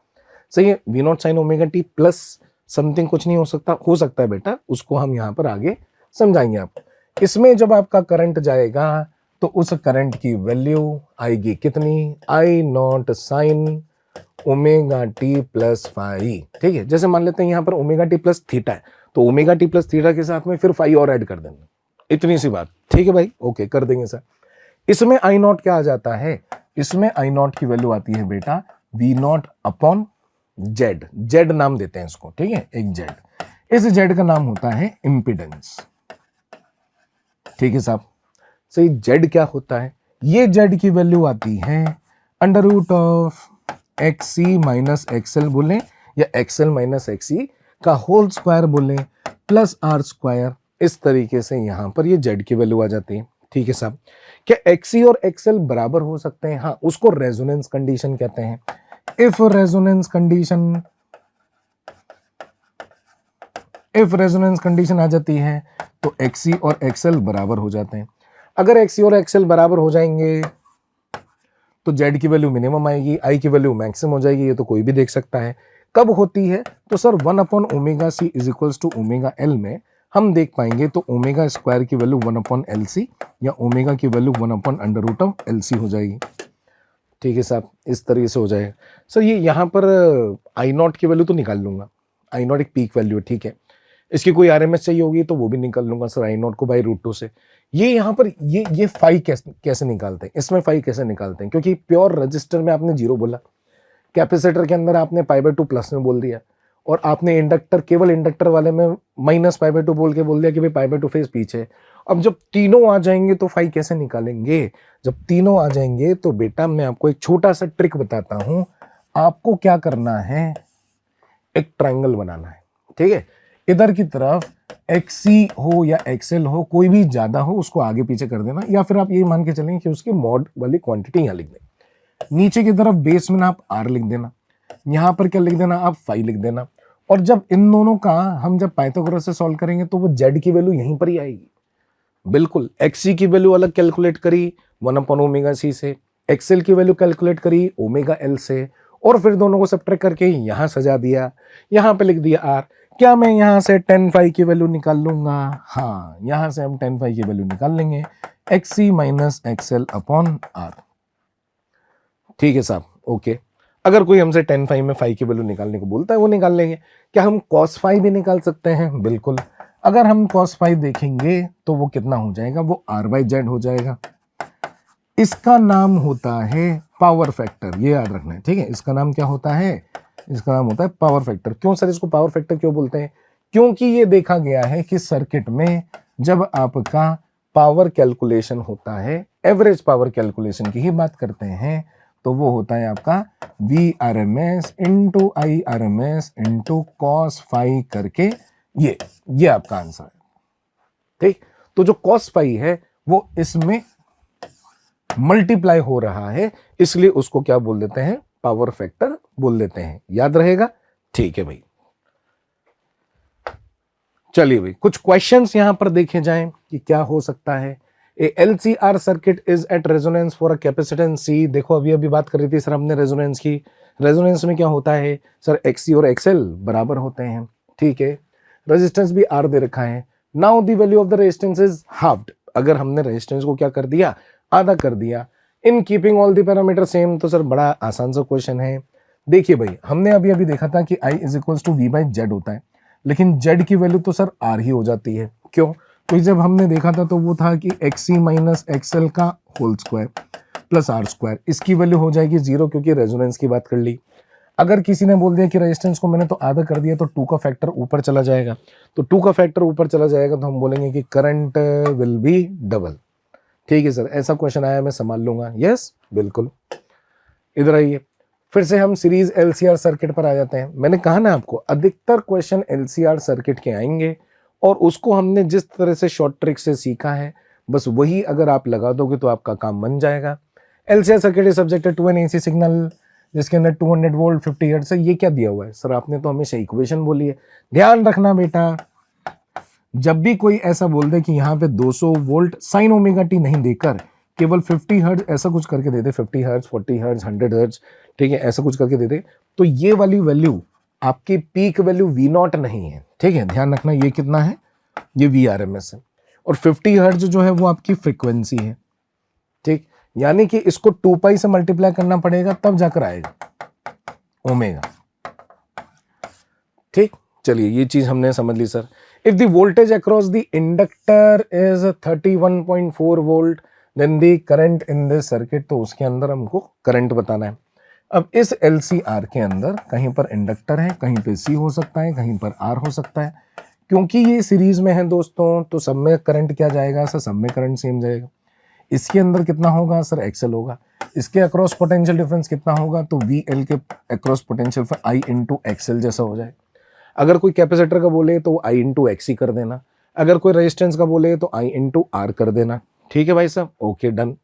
सही है, V0 sign omega T plus something कुछ नहीं हो सकता है बेटा, उसको हम यहाँ पर आगे समझाएंगे आपको। इसमें जब आपका करंट जाएगा तो उस करंट की वैल्यू आएगी कितनी, I0 sine omega T plus phi, ठीक है। जैसे मान लेते हैं यहाँ पर ओमेगा टी प्लस थीटा है, तो ओमेगा टी प्लस थीटा के साथ में फिर फाई और ऐड कर देना, इतनी सी बात, ठीक है भाई, ओके कर देंगे सर। इसमें I0 क्या आ जाता है, इसमें I0 की वैल्यू आती है बेटा V0 अपॉन जेड, जेड नाम देते हैं इसको, ठीक है, एक जेड। इस जेड का नाम होता है इम्पीडेंस, ठीक है साहब। सही, जेड क्या होता है, ये जेड की वैल्यू आती है under root of XC minus XL बोले, या XL माइनस XC का होल स्क्वायर बोले, प्लस R स्क्वायर। इस तरीके से यहां पर ये जेड की वैल्यू आ जाती है, ठीक है साहब। क्या XC और XL बराबर हो सकते हैं? हाँ, उसको रेजोनेंस कंडीशन कहते हैं। इफ रेजोनेंस कंडीशन आ जाती है तो XC और XL बराबर हो जाते हैं। अगर XC और XL बराबर हो जाएंगे तो Z की वैल्यू मिनिमम आएगी, I की वैल्यू मैक्सिमम हो जाएगी। ये तो कोई भी देख सकता है। कब होती है तो सर 1/ओमेगा c is equals to omega L में हम देख पाएंगे तो ओमेगा स्क्वायर की वैल्यू 1/LC या ओमेगा की वैल्यू 1/√LC हो जाएगी, ठीक है साहब। इस तरीके से हो जाएगा सर। ये यहाँ पर I0 की वैल्यू तो निकाल लूंगा, I0 एक पीक वैल्यू है, ठीक है। इसकी कोई RMS चाहिए होगी तो वो भी निकाल लूंगा सर I0 को बाई √2 से। ये यहाँ पर ये फाई कैसे निकालते हैं, इसमें फाई कैसे निकालते हैं, क्योंकि प्योर रजिस्टर में आपने जीरो बोला, कैपेसिटर के अंदर आपने π/2 प्लस में बोल दिया, और आपने इंडक्टर, केवल इंडक्टर वाले में माइनस π/2 बोल के बोल दिया कि भाई π/2 फेज पीछे। अब जब तीनों आ जाएंगे तो फाई कैसे निकालेंगे? जब तीनों आ जाएंगे तो बेटा मैं आपको एक छोटा सा ट्रिक बताता हूं। आपको क्या करना है, एक ट्रायंगल बनाना है, ठीक है। इधर की तरफ XC हो या XL हो, कोई भी ज्यादा हो उसको आगे पीछे कर देना, या फिर आप ये मान के चलेंगे कि उसकी मॉड वाली क्वांटिटी यहां लिख दें। नीचे की तरफ बेस में आप R लिख देना, यहां पर क्या लिख देना, आप फाई लिख देना। और जब इन दोनों का हम जब पाइथागोरस से सॉल्व करेंगे तो वो Z की वैल्यू यहीं पर ही आएगी। बिल्कुल, XC की वैल्यू अलग कैलकुलेट करी 1/ओमेगा c से, XL की वैल्यू कैलकुलेट करी ओमेगा L से, और फिर दोनों को सब्ट्रैक्ट करके यहां सजा दिया, यहां पे लिख दिया R। क्या मैं यहां से tan फाई की वैल्यू निकाल लूंगा? हाँ, यहां से हम tan फाई की वैल्यू निकाल लेंगे, XC minus XL upon R, ठीक है साहब, ओके। अगर कोई हमसे tan फाई में फाई की वैल्यू निकालने को बोलता है वो निकाल लेंगे। क्या हम cos फाई भी निकाल सकते हैं? बिल्कुल। अगर हम cos फाई देखेंगे तो वो कितना हो जाएगा, वो R/Z हो जाएगा। इसका नाम होता है पावर फैक्टर, ये याद रखना है, ठीक है। इसका नाम क्या होता है, इसका नाम होता है पावर फैक्टर। क्यों सर इसको पावर फैक्टर क्यों बोलते हैं? क्योंकि ये देखा गया है कि सर्किट में जब आपका पावर कैलकुलेशन होता है, एवरेज पावर कैलकुलेशन की ही बात करते हैं, तो वो होता है आपका VRMS into IRMS into cos phi करके, ये आपका आंसर है, ठीक। तो जो cos फाई है वो इसमें मल्टीप्लाई हो रहा है, इसलिए उसको क्या बोल देते हैं, पावर फैक्टर बोल देते हैं। याद रहेगा, ठीक है भाई। चलिए भाई, कुछ क्वेश्चंस यहां पर देखे जाएं कि क्या हो सकता है। ए LCR circuit is at resonance for a capacitance C। देखो अभी बात कर रही थी सर हमने रेजोनेंस की। रेजोनेंस में क्या होता है सर, XC और XL बराबर होते हैं, ठीक है। रेजिस्टेंस भी R दे रखा है। Now the value of the resistance is halved. अगर हमने रेजिस्टेंस को क्या कर दिया, आधा कर दिया। In keeping all the parameter same. तो सर बड़ा आसान सा क्वेश्चन है। देखिए भाई, हमने अभी अभी देखा था कि I is equals to V by Z होता है, लेकिन जेड की वैल्यू तो सर आर ही हो जाती है। क्यों? तो जब हमने देखा था तो वो था कि एक्स माइनस एक्सएल का whole square plus R square, इसकी वैल्यू हो जाएगी 0 क्योंकि रेजोनेंस की बात कर ली। अगर किसी ने बोल दिया कि रेजिस्टेंस को मैंने तो आधा कर दिया तो 2 का फैक्टर ऊपर चला जाएगा, तो 2 का फैक्टर ऊपर चला जाएगा तो हम बोलेंगे कि करंट विल बी डबल। ठीक है सर, ऐसा क्वेश्चन आया मैं संभाल लूंगा। यस बिल्कुल। इधर आइए, फिर से हम सीरीज एलसीआर सर्किट पर आ जाते हैं। मैंने कहा ना आपको, अधिकतर क्वेश्चन एलसीआर सर्किट के आएंगे और उसको हमने जिस तरह से शॉर्ट ट्रिक से सीखा है बस वही अगर आप लगा दोगे तो आपका काम बन जाएगा। LCR circuit is subjected to an AC signal जिसके अंदर 200 वोल्ट 50 हर्ट्ज है। ये क्या दिया हुआ है सर? आपने तो हमेशा इक्वेशन बोली है। ध्यान रखना बेटा, जब भी कोई ऐसा बोल दे कि यहाँ पे 200 वोल्ट साइन ओमेगा टी नहीं देकर केवल 50 हर्ट्ज ऐसा कुछ करके दे दे, 50 हर्ट्ज 40 हर्ट्ज 100 हर्ट्ज, ठीक है, ऐसा कुछ करके दे दे, तो ये वाली वैल्यू आपकी पीक वैल्यू वी नॉट नहीं है। ठीक है, ध्यान रखना। ये कितना है? ये वी आर एम एस है। और 50 हर्ट्ज जो है वो आपकी फ्रीक्वेंसी है। ठीक, यानी कि इसको 2 पाई से मल्टीप्लाई करना पड़ेगा तब जाकर आएगा ओमेगा। ठीक, चलिए ये चीज हमने समझ ली sir. If the voltage across the inductor is 31.4 volt then the current in this circuit, तो उसके अंदर हमको करंट बताना है। अब इस एलसीआर के अंदर कहीं पर इंडक्टर है, कहीं पे सी हो सकता है, कहीं पर आर हो सकता है। क्योंकि ये सीरीज में है दोस्तों, तो सब में करंट क्या जाएगा सर? सब में करंट सेम जाएगा। इसके अंदर कितना होगा सर? एक्सएल होगा। इसके अक्रॉस पोटेंशियल डिफरेंस कितना होगा? तो वी एल के across potential for I into XL जैसा हो जाए। अगर कोई कैपेसिटर का बोले तो आई इंटू एक्स ही कर देना, अगर कोई रेजिस्टेंस का बोले तो आई इंटू आर कर देना। ठीक है भाई साहब, ओके डन।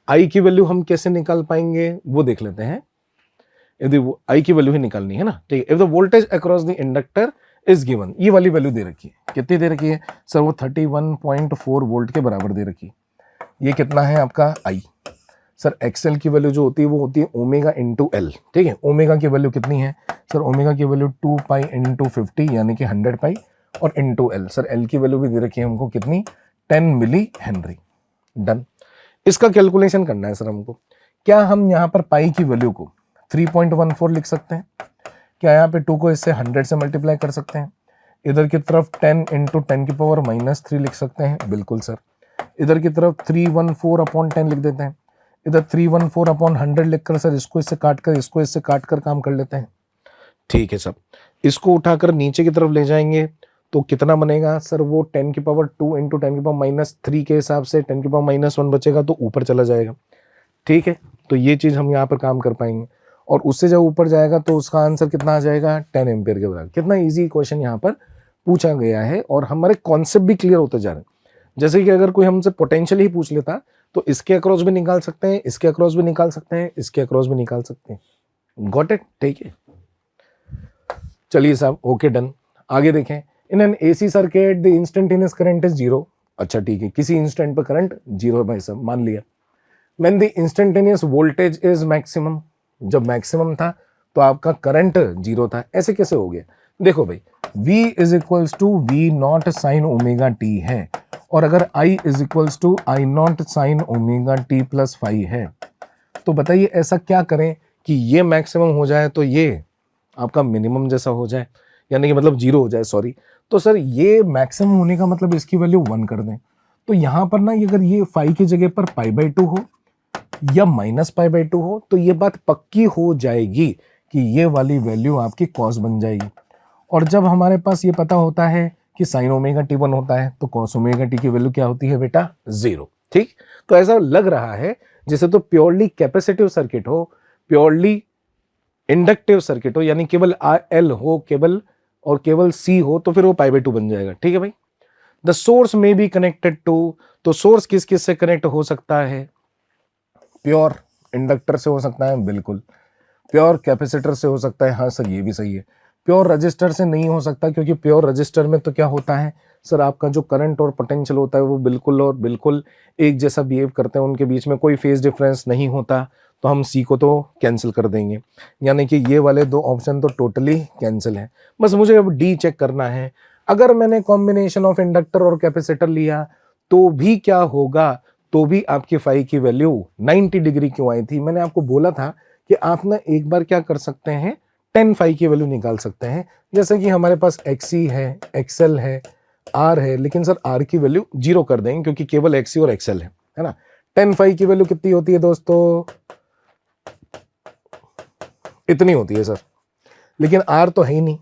आई की वैल्यू हम कैसे निकाल पाएंगे वो देख लेते हैं। यदि आई की वैल्यू ही निकालनी है ना, ठीक है। If the voltage across the inductor is given, ये वाली वैल्यू दे रखी है। कितनी दे रखी है सर? वो 31.4 वोल्ट के बराबर दे रखी है। ये कितना है आपका आई? सर एक्सएल की वैल्यू जो होती है वो होती है ओमेगा इंटू एल। ठीक है, ओमेगा की वैल्यू कितनी है सर? ओमेगा की वैल्यू 2 पाई इंटू 50 यानी कि 100 पाई, और इंटू एल। सर एल की वैल्यू भी दे रखी है हमको कितनी? 10 मिली हेनरी। डन। इसका कैलकुलेशन करना है सर हमको। क्या हम यहाँ पर पाई की वैल्यू को 3.14 लिख सकते हैं? क्या यहाँ पे 2 को इससे 100 से मल्टीप्लाई कर सकते हैं? इधर की तरफ 10 इंटू 10 की पावर -3 लिख सकते हैं? बिल्कुल सर। इधर की तरफ 314 अपॉन 10 लिख देते हैं। इधर 314 अपॉन 100 लिखकर सर इसको इससे काटकर इसको इससे काटकर काम कर लेते हैं। ठीक है सर, इसको उठाकर नीचे की तरफ ले जाएंगे तो कितना बनेगा सर? वो 10 की पावर 2 इंटू 10 की पावर -3 के हिसाब से 10 की पावर -1 बचेगा तो ऊपर चला जाएगा। ठीक है, तो ये चीज हम यहाँ पर काम कर पाएंगे। और उससे जब ऊपर जाएगा तो उसका आंसर कितना आ जाएगा? 10 एम्पियर के बराबर। कितना इजी क्वेश्चन यहाँ पर पूछा गया है और हमारे कॉन्सेप्ट भी क्लियर होते जा रहे हैं। जैसे कि अगर कोई हमसे पोटेंशियल ही पूछ लेता तो इसके अक्रॉस भी निकाल सकते हैं, इसके अक्रॉस भी निकाल सकते हैं, इसके अक्रॉस भी निकाल सकते हैं। Got it? ठीक है, चलिए साहब, ओके डन। आगे देखें। In an AC circuit the instantaneous current is 0। अच्छा ठीक है, किसी इंस्टेंट पर करंट 0 है भाई साहब, मान लिया। When the instantaneous voltage is maximum, जब मैक्सिमम था तो आपका करंट 0 था। ऐसे कैसे हो गया? देखो भाई, V is equals to V naught sine omega T है, और अगर I is equals to I naught sine omega T plus 5 है, तो बताइए ऐसा क्या करें कि ये मैक्सिमम हो जाए तो ये आपका मिनिमम जैसा हो जाए, यानी कि मतलब 0 हो जाए, सॉरी। तो सर ये मैक्सिमम होने का मतलब इसकी वैल्यू 1 कर दें। तो यहाँ पर ना अगर ये 5 की जगह पर π/2 हो या -π/2 हो तो ये बात पक्की हो जाएगी कि ये वाली वैल्यू आपकी कॉस बन जाएगी। और जब हमारे पास ये पता होता है कि साइन ओमेगा टी 1 होता है तो कॉस ओमेगा टी की वैल्यू क्या होती है बेटा? 0। ठीक, तो ऐसा लग रहा है जैसे तो प्योरली कैपेसिटिव सर्किट हो, प्योरली इंडक्टिव सर्किट हो, यानी केवल एल हो केवल और केवल सी हो तो फिर वो π/2 बन जाएगा। ठीक है भाई। द सोर्स में बी कनेक्टेड टू, तो सोर्स किस किस से कनेक्ट हो सकता है? प्योर इंडक्टर से हो सकता है, बिल्कुल। प्योर कैपेसिटर से हो सकता है, हाँ सर ये भी सही है। प्योर रजिस्टर से नहीं हो सकता क्योंकि प्योर रजिस्टर में तो क्या होता है सर, आपका जो करंट और पोटेंशियल होता है वो बिल्कुल और बिल्कुल एक जैसा बिहेव करते हैं, उनके बीच में कोई फेज डिफरेंस नहीं होता, तो हम सी को तो कैंसिल कर देंगे, यानी कि ये वाले दो ऑप्शन तो टोटली कैंसिल है। बस मुझे अब डी चेक करना है। अगर मैंने कॉम्बिनेशन ऑफ इंडक्टर और कैपेसिटर लिया तो भी क्या होगा? तो भी आपकी फाई की वैल्यू 90 डिग्री क्यों आई थी? मैंने आपको बोला था कि आप ना एक बार क्या कर सकते हैं, टेन फाई की वैल्यू निकाल सकते हैं। जैसे कि हमारे पास एक्सी है, एक्सएल है, आर है, लेकिन सर आर की वैल्यू 0 कर देंगे क्योंकि केवल एक्सी और एक्सएल है ना। टेन फाई की वैल्यू कितनी होती है दोस्तों? इतनी होती है सर, लेकिन आर तो है ही नहीं,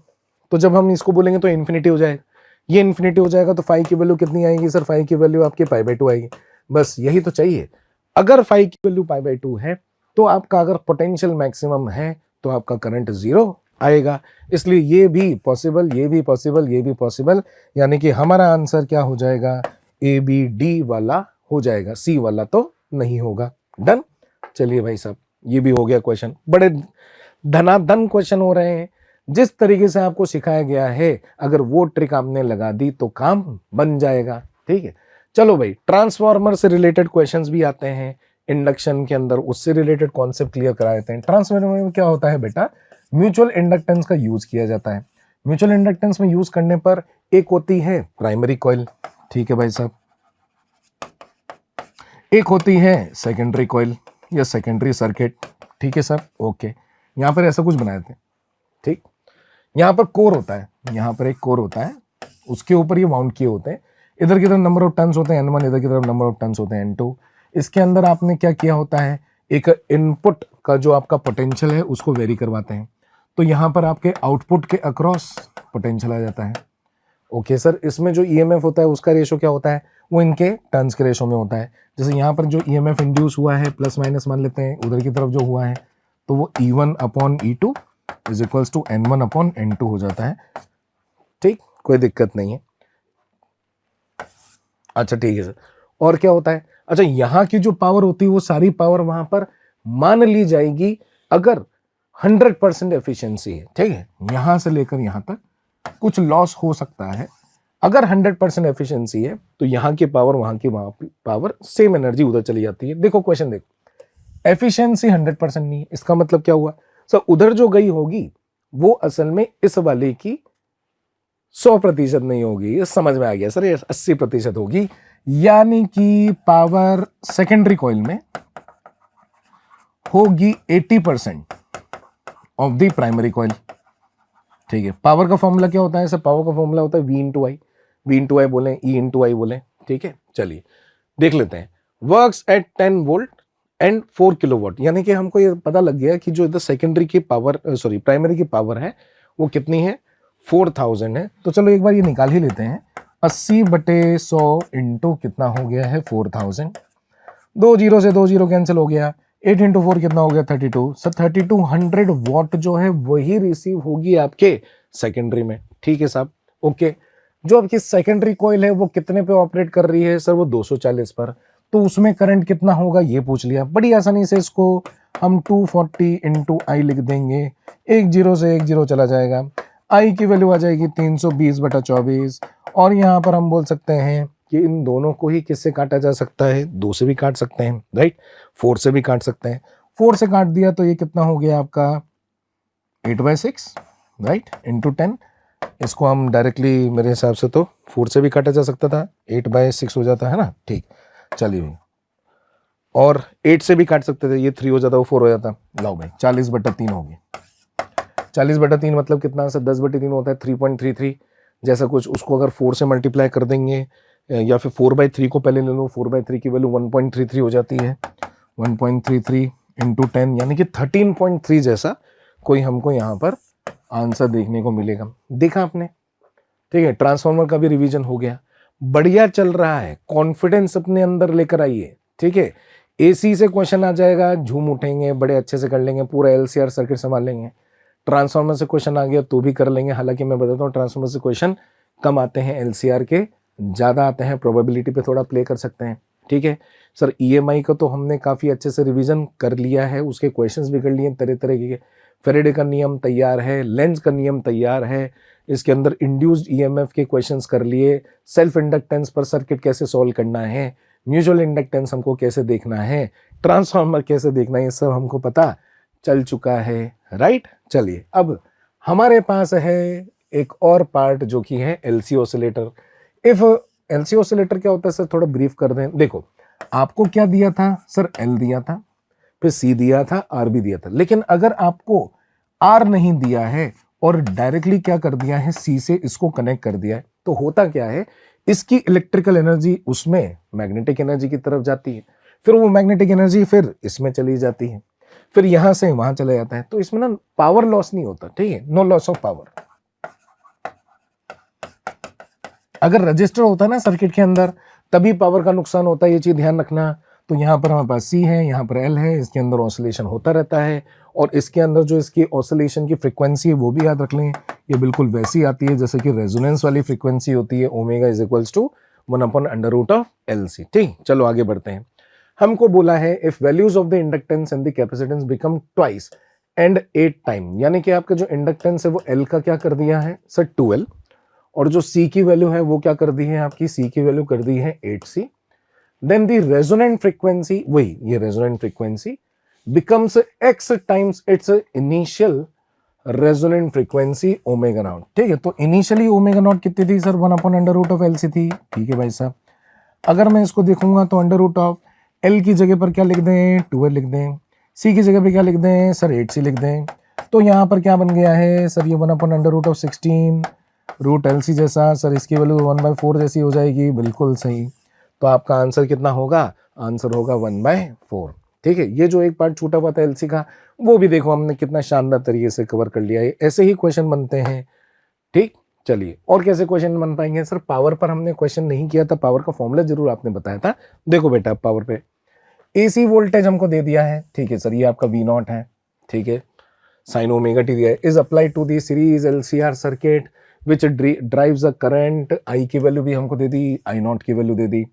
तो जब हम इसको बोलेंगे तो इन्फिनिटी हो जाएगा, ये इन्फिनिटी हो जाएगा, तो फाई की वैल्यू कितनी आएगी सर? फाई की वैल्यू आपकी π/2 आएगी। बस यही तो चाहिए। अगर फाई की वैल्यू π/2 है तो आपका अगर पोटेंशियल मैक्सिमम है तो आपका करंट 0 आएगा। इसलिए ये भी पॉसिबल, ये भी पॉसिबल, ये भी पॉसिबल, यानी कि हमारा आंसर क्या हो जाएगा? ABD वाला हो जाएगा, सी वाला तो नहीं होगा। डन। चलिए भाई साहब, ये भी हो गया क्वेश्चन। बड़े धनाधन क्वेश्चन हो रहे हैं। जिस तरीके से आपको सिखाया गया है, अगर वो ट्रिक आपने लगा दी तो काम बन जाएगा। ठीक है, चलो भाई, ट्रांसफार्मर से रिलेटेड क्वेश्चंस भी आते हैं इंडक्शन के अंदर, उससे रिलेटेड कॉन्सेप्ट क्लियर करा देते हैं। ट्रांसफार्मर में क्या होता है बेटा? म्यूचुअल इंडक्टेंस का यूज किया जाता है। म्यूचुअल इंडक्टेंस में यूज करने पर एक होती है प्राइमरी कॉइल, ठीक है भाई साहब, एक होती है सेकेंडरी कॉइल या सेकेंडरी सर्किट, ठीक है सर, ओके। यहां पर ऐसा कुछ बनाए थे, ठीक। यहां पर कोर होता है, यहां पर एक कोर होता है, उसके ऊपर ये वाउंड किए होते हैं। इधर की तरफ नंबर ऑफ टर्न्स होते हैं N1, इधर की तरफ नंबर ऑफ टर्न्स होते हैं N2। इसके अंदर आपने क्या किया होता है, एक इनपुट का जो आपका पोटेंशियल है उसको वेरी करवाते हैं, तो यहां पर आपके आउटपुट के अक्रॉस पोटेंशियल आ जाता है। ओके सर, इसमें जो ईएमएफ होता है उसका रेशो क्या होता है? वो इनके टर्न्स के रेशो में होता है। जैसे यहाँ पर जो ईएमएफ इंड्यूस हुआ है प्लस माइनस मान लेते हैं, उधर की तरफ जो हुआ है तो वो E1/E2 is equals to N1/N2 हो जाता है। ठीक, कोई दिक्कत नहीं है। अच्छा ठीक है सर, और क्या होता है? अच्छा, यहाँ की जो पावर होती है वो सारी पावर वहां पर मान ली जाएगी अगर 100% एफिशिएंसी है, ठीक है। यहां से लेकर यहां तक कुछ लॉस हो सकता है। अगर 100% एफिशिएंसी है तो यहाँ की पावर वहां की पावर सेम एनर्जी उधर चली जाती है। देखो क्वेश्चन देखो, एफिशिएंसी 100% नहीं है, इसका मतलब क्या हुआ सर? उधर जो गई होगी वो असल में इस वाले की 100% नहीं होगी। ये समझ में आ गया सर, ये 80% होगी, यानी कि पावर सेकेंडरी कॉइल में होगी 80% ऑफ द प्राइमरी कॉइल, ठीक है। पावर का फॉर्मूला क्या होता है सर? पावर का फॉर्मूला होता है V × I बोले, E × I बोले, ठीक है। चलिए देख लेते हैं। Works at 10 volt and 4 kilowatt, यानी कि हमको ये पता लग गया कि जो इधर सेकेंडरी की पावर, सॉरी प्राइमरी की पावर है वो कितनी है? 4000 है। तो चलो एक बार ये निकाल ही लेते हैं। 80/100 इंटू कितना हो गया है? 4000। 2 0 से 2 0 कैंसिल हो गया। 8 × 4 कितना हो गया? 32। सर 3200 वॉट जो है वही रिसीव होगी आपके सेकेंडरी में, ठीक है साहब, ओके। जो आपकी सेकेंडरी कॉइल है वो कितने पे ऑपरेट कर रही है सर? वो 240 पर, तो उसमें करंट कितना होगा ये पूछ लिया। बड़ी आसानी से इसको हम 240 × I लिख देंगे। एक 0 से एक 0 चला जाएगा, I की वैल्यू आ जाएगी 320/24, और यहाँ पर हम बोल सकते हैं कि इन दोनों को ही किससे काटा जा सकता है? 2 से भी काट सकते हैं, राइट, 4 से भी काट सकते हैं। 4 से काट दिया तो ये कितना हो गया आपका? 8/6, राइट, इंटू 10। इसको हम डायरेक्टली, मेरे हिसाब से तो 4 से भी काटा जा सकता था, 8/6 हो जाता है ना, ठीक। चलिए, और 8 से भी काट सकते थे, ये 3 हो जाता, वो 4 हो जाता। लाओ भाई, 40/3 हो गया। 40/3 मतलब कितना सर? 10/3 होता है 3.33 जैसा कुछ। उसको अगर 4 से मल्टीप्लाई कर देंगे, या फिर 4/3 को पहले ले लो, 4/3 की वैल्यू 1.33 हो जाती है। 1.33 × 10 यानी कि 13.3 जैसा कोई हमको यहाँ पर आंसर देखने को मिलेगा। देखा आपने, ठीक है। ट्रांसफार्मर का भी रिवीजन हो गया, बढ़िया चल रहा है, कॉन्फिडेंस अपने अंदर लेकर आइए, ठीक है। एसी से क्वेश्चन आ जाएगा, झूम उठेंगे, बड़े अच्छे से कर लेंगे, पूरा LCR सर्किट संभाल लेंगे। ट्रांसफार्मर से क्वेश्चन आ गया तो भी कर लेंगे, हालांकि मैं बताता हूँ ट्रांसफार्मर से क्वेश्चन कम आते हैं, LCR के ज़्यादा आते हैं, प्रोबेबिलिटी पे थोड़ा प्ले कर सकते हैं, ठीक है सर। EMI का तो हमने काफ़ी अच्छे से रिवीजन कर लिया है, उसके क्वेश्चंस भी कर लिए तरह तरह के। फेरेडे का नियम तैयार है, लेंज का नियम तैयार है, इसके अंदर इंड्यूस्ड EMF के क्वेश्चंस कर लिए, सेल्फ इंडक्टेंस पर सर्किट कैसे सॉल्व करना है, म्यूचुअल इंडक्टेंस हमको कैसे देखना है, ट्रांसफार्मर कैसे देखना है, ये सब हमको पता चल चुका है, राइट। चलिए, अब हमारे पास है एक और पार्ट जो कि है LC oscillator. If LC oscillator क्या होता है सर, थोड़ा ब्रीफ कर दें। देखो, आपको क्या दिया था सर? एल दिया था, फिर सी दिया था, आर भी दिया था। लेकिन अगर आपको आर नहीं दिया है और डायरेक्टली क्या कर दिया है, सी से इसको कनेक्ट कर दिया है, तो होता क्या है, इसकी इलेक्ट्रिकल एनर्जी उसमें मैग्नेटिक एनर्जी की तरफ जाती है, फिर वो मैग्नेटिक एनर्जी फिर इसमें चली जाती है, फिर यहां से वहां चला जाता है। तो इसमें ना पावर लॉस नहीं होता, ठीक है, नो लॉस ऑफ पावर। अगर रजिस्टर होता है ना सर्किट के अंदर, तभी पावर का नुकसान होता है, ये चीज ध्यान रखना। तो यहाँ पर हमारे पास सी है, यहाँ पर एल है, इसके अंदर ऑसिलेशन होता रहता है, और इसके अंदर जो इसकी ऑसिलेशन की फ्रीक्वेंसी है वो भी याद रख लें, ये बिल्कुल वैसी आती है जैसे कि रेजोनेंस वाली फ्रीक्वेंसी होती है, omega is equals to 1/√LC। ठीक, चलो आगे बढ़ते हैं। हमको बोला है if values of the inductance and the capacitance become twice and 8 time, यानी कि आपका जो इंडक्टेंस है वो एल का क्या कर दिया है सर 2L, और जो सी की वैल्यू है वो क्या कर दी है आपकी, सी की वैल्यू कर दी है 8C। देन दी रेजोनेंट फ्रीक्वेंसी, वही ये resonant frequency becomes x times it's initial resonant frequency omega naught. ठीक है, तो इनिशियली ओमेगा नॉट कितनी थी सर? 1/√LC थी। ठीक है भाई साहब, अगर मैं इसको देखूंगा तो √L की जगह पर क्या लिख दें, 2L लिख दें, सी की जगह पर क्या लिख दें सर, 8C लिख दें। तो यहां पर क्या बन गया है सर, ये 1/√16√LC जैसा, सर इसकी वैल्यू 1/4 जैसी हो जाएगी, बिल्कुल सही। तो आपका आंसर कितना होगा? आंसर होगा 1/4। ठीक है, ये जो एक पार्ट छूटा हुआ था एलसी का, वो भी देखो हमने कितना शानदार तरीके से कवर कर लिया है। ऐसे ही क्वेश्चन बनते हैं। ठीक, चलिए और कैसे क्वेश्चन बन पाएंगे सर? पावर पर हमने क्वेश्चन नहीं किया था, पावर का फॉर्मूला जरूर आपने बताया था। देखो बेटा, पावर पे एसी वोल्टेज हमको दे दिया है। ठीक है सर, ये आपका V0 है। ठीक है, साइन ओमेगा टी दिया है, is applied to the series LCR circuit which drives a current. I की वैल्यू भी हमको दे दी, I0 की वैल्यू दे दी,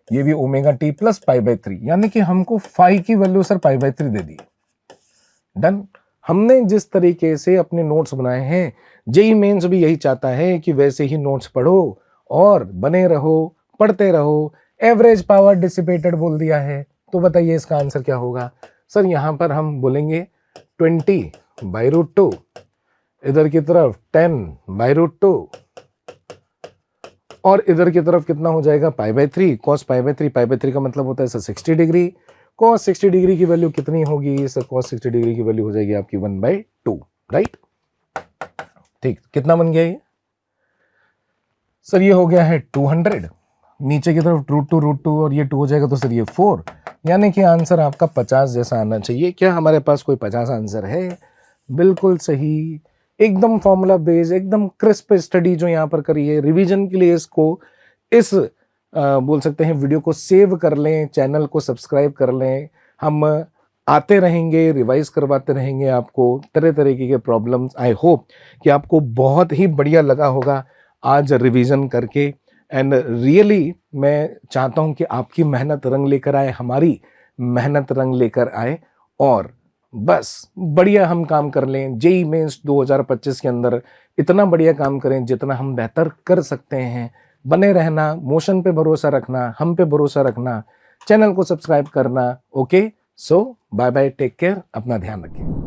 ये भी ओमेगा टी प्लस π/3, यानी कि हमको फाई की वैल्यू सर π/3 दे दी। डन। हमने जिस तरीके से अपने नोट्स बनाए हैं, जेई मेंस भी यही चाहता है कि वैसे ही नोट्स पढ़ो और बने रहो, पढ़ते रहो। एवरेज पावर डिसिपेटेड बोल दिया है, तो बताइए इसका आंसर क्या होगा सर? यहां पर हम बोलेंगे 20/√2, इधर की तरफ 10/√2, और इधर की तरफ कितना हो जाएगा π/3, cos π/3 का मतलब होता है सर 60 डिग्री। cos 60 डिग्री की वैल्यू कितनी होगी सर? cos 60 डिग्री की वैल्यू हो जाएगी आपकी 1/2, राइट। ठीक, कितना बन गया ये सर? ये हो गया है 200, नीचे की तरफ √2 और ये 2 हो जाएगा, तो सर ये 4, यानी कि आंसर आपका 50 जैसा आना चाहिए। क्या हमारे पास कोई 50 आंसर है? बिल्कुल सही, एकदम फॉर्मूला बेस्ड, एकदम क्रिस्प स्टडी जो यहाँ पर करी है। रिवीजन के लिए इसको बोल सकते हैं वीडियो को सेव कर लें, चैनल को सब्सक्राइब कर लें। हम आते रहेंगे, रिवाइज करवाते रहेंगे आपको तरह तरीके के प्रॉब्लम्स। आई होप कि आपको बहुत ही बढ़िया लगा होगा आज रिवीजन करके। एंड रियली मैं चाहता हूं कि आपकी मेहनत रंग लेकर आए, हमारी मेहनत रंग लेकर आए, और बस बढ़िया हम काम कर लें। जेई मेंस 2025 के अंदर इतना बढ़िया काम करें जितना हम बेहतर कर सकते हैं। बने रहना, मोशन पे भरोसा रखना, हम पे भरोसा रखना, चैनल को सब्सक्राइब करना। ओके, सो बाय बाय, टेक केयर, अपना ध्यान रखें।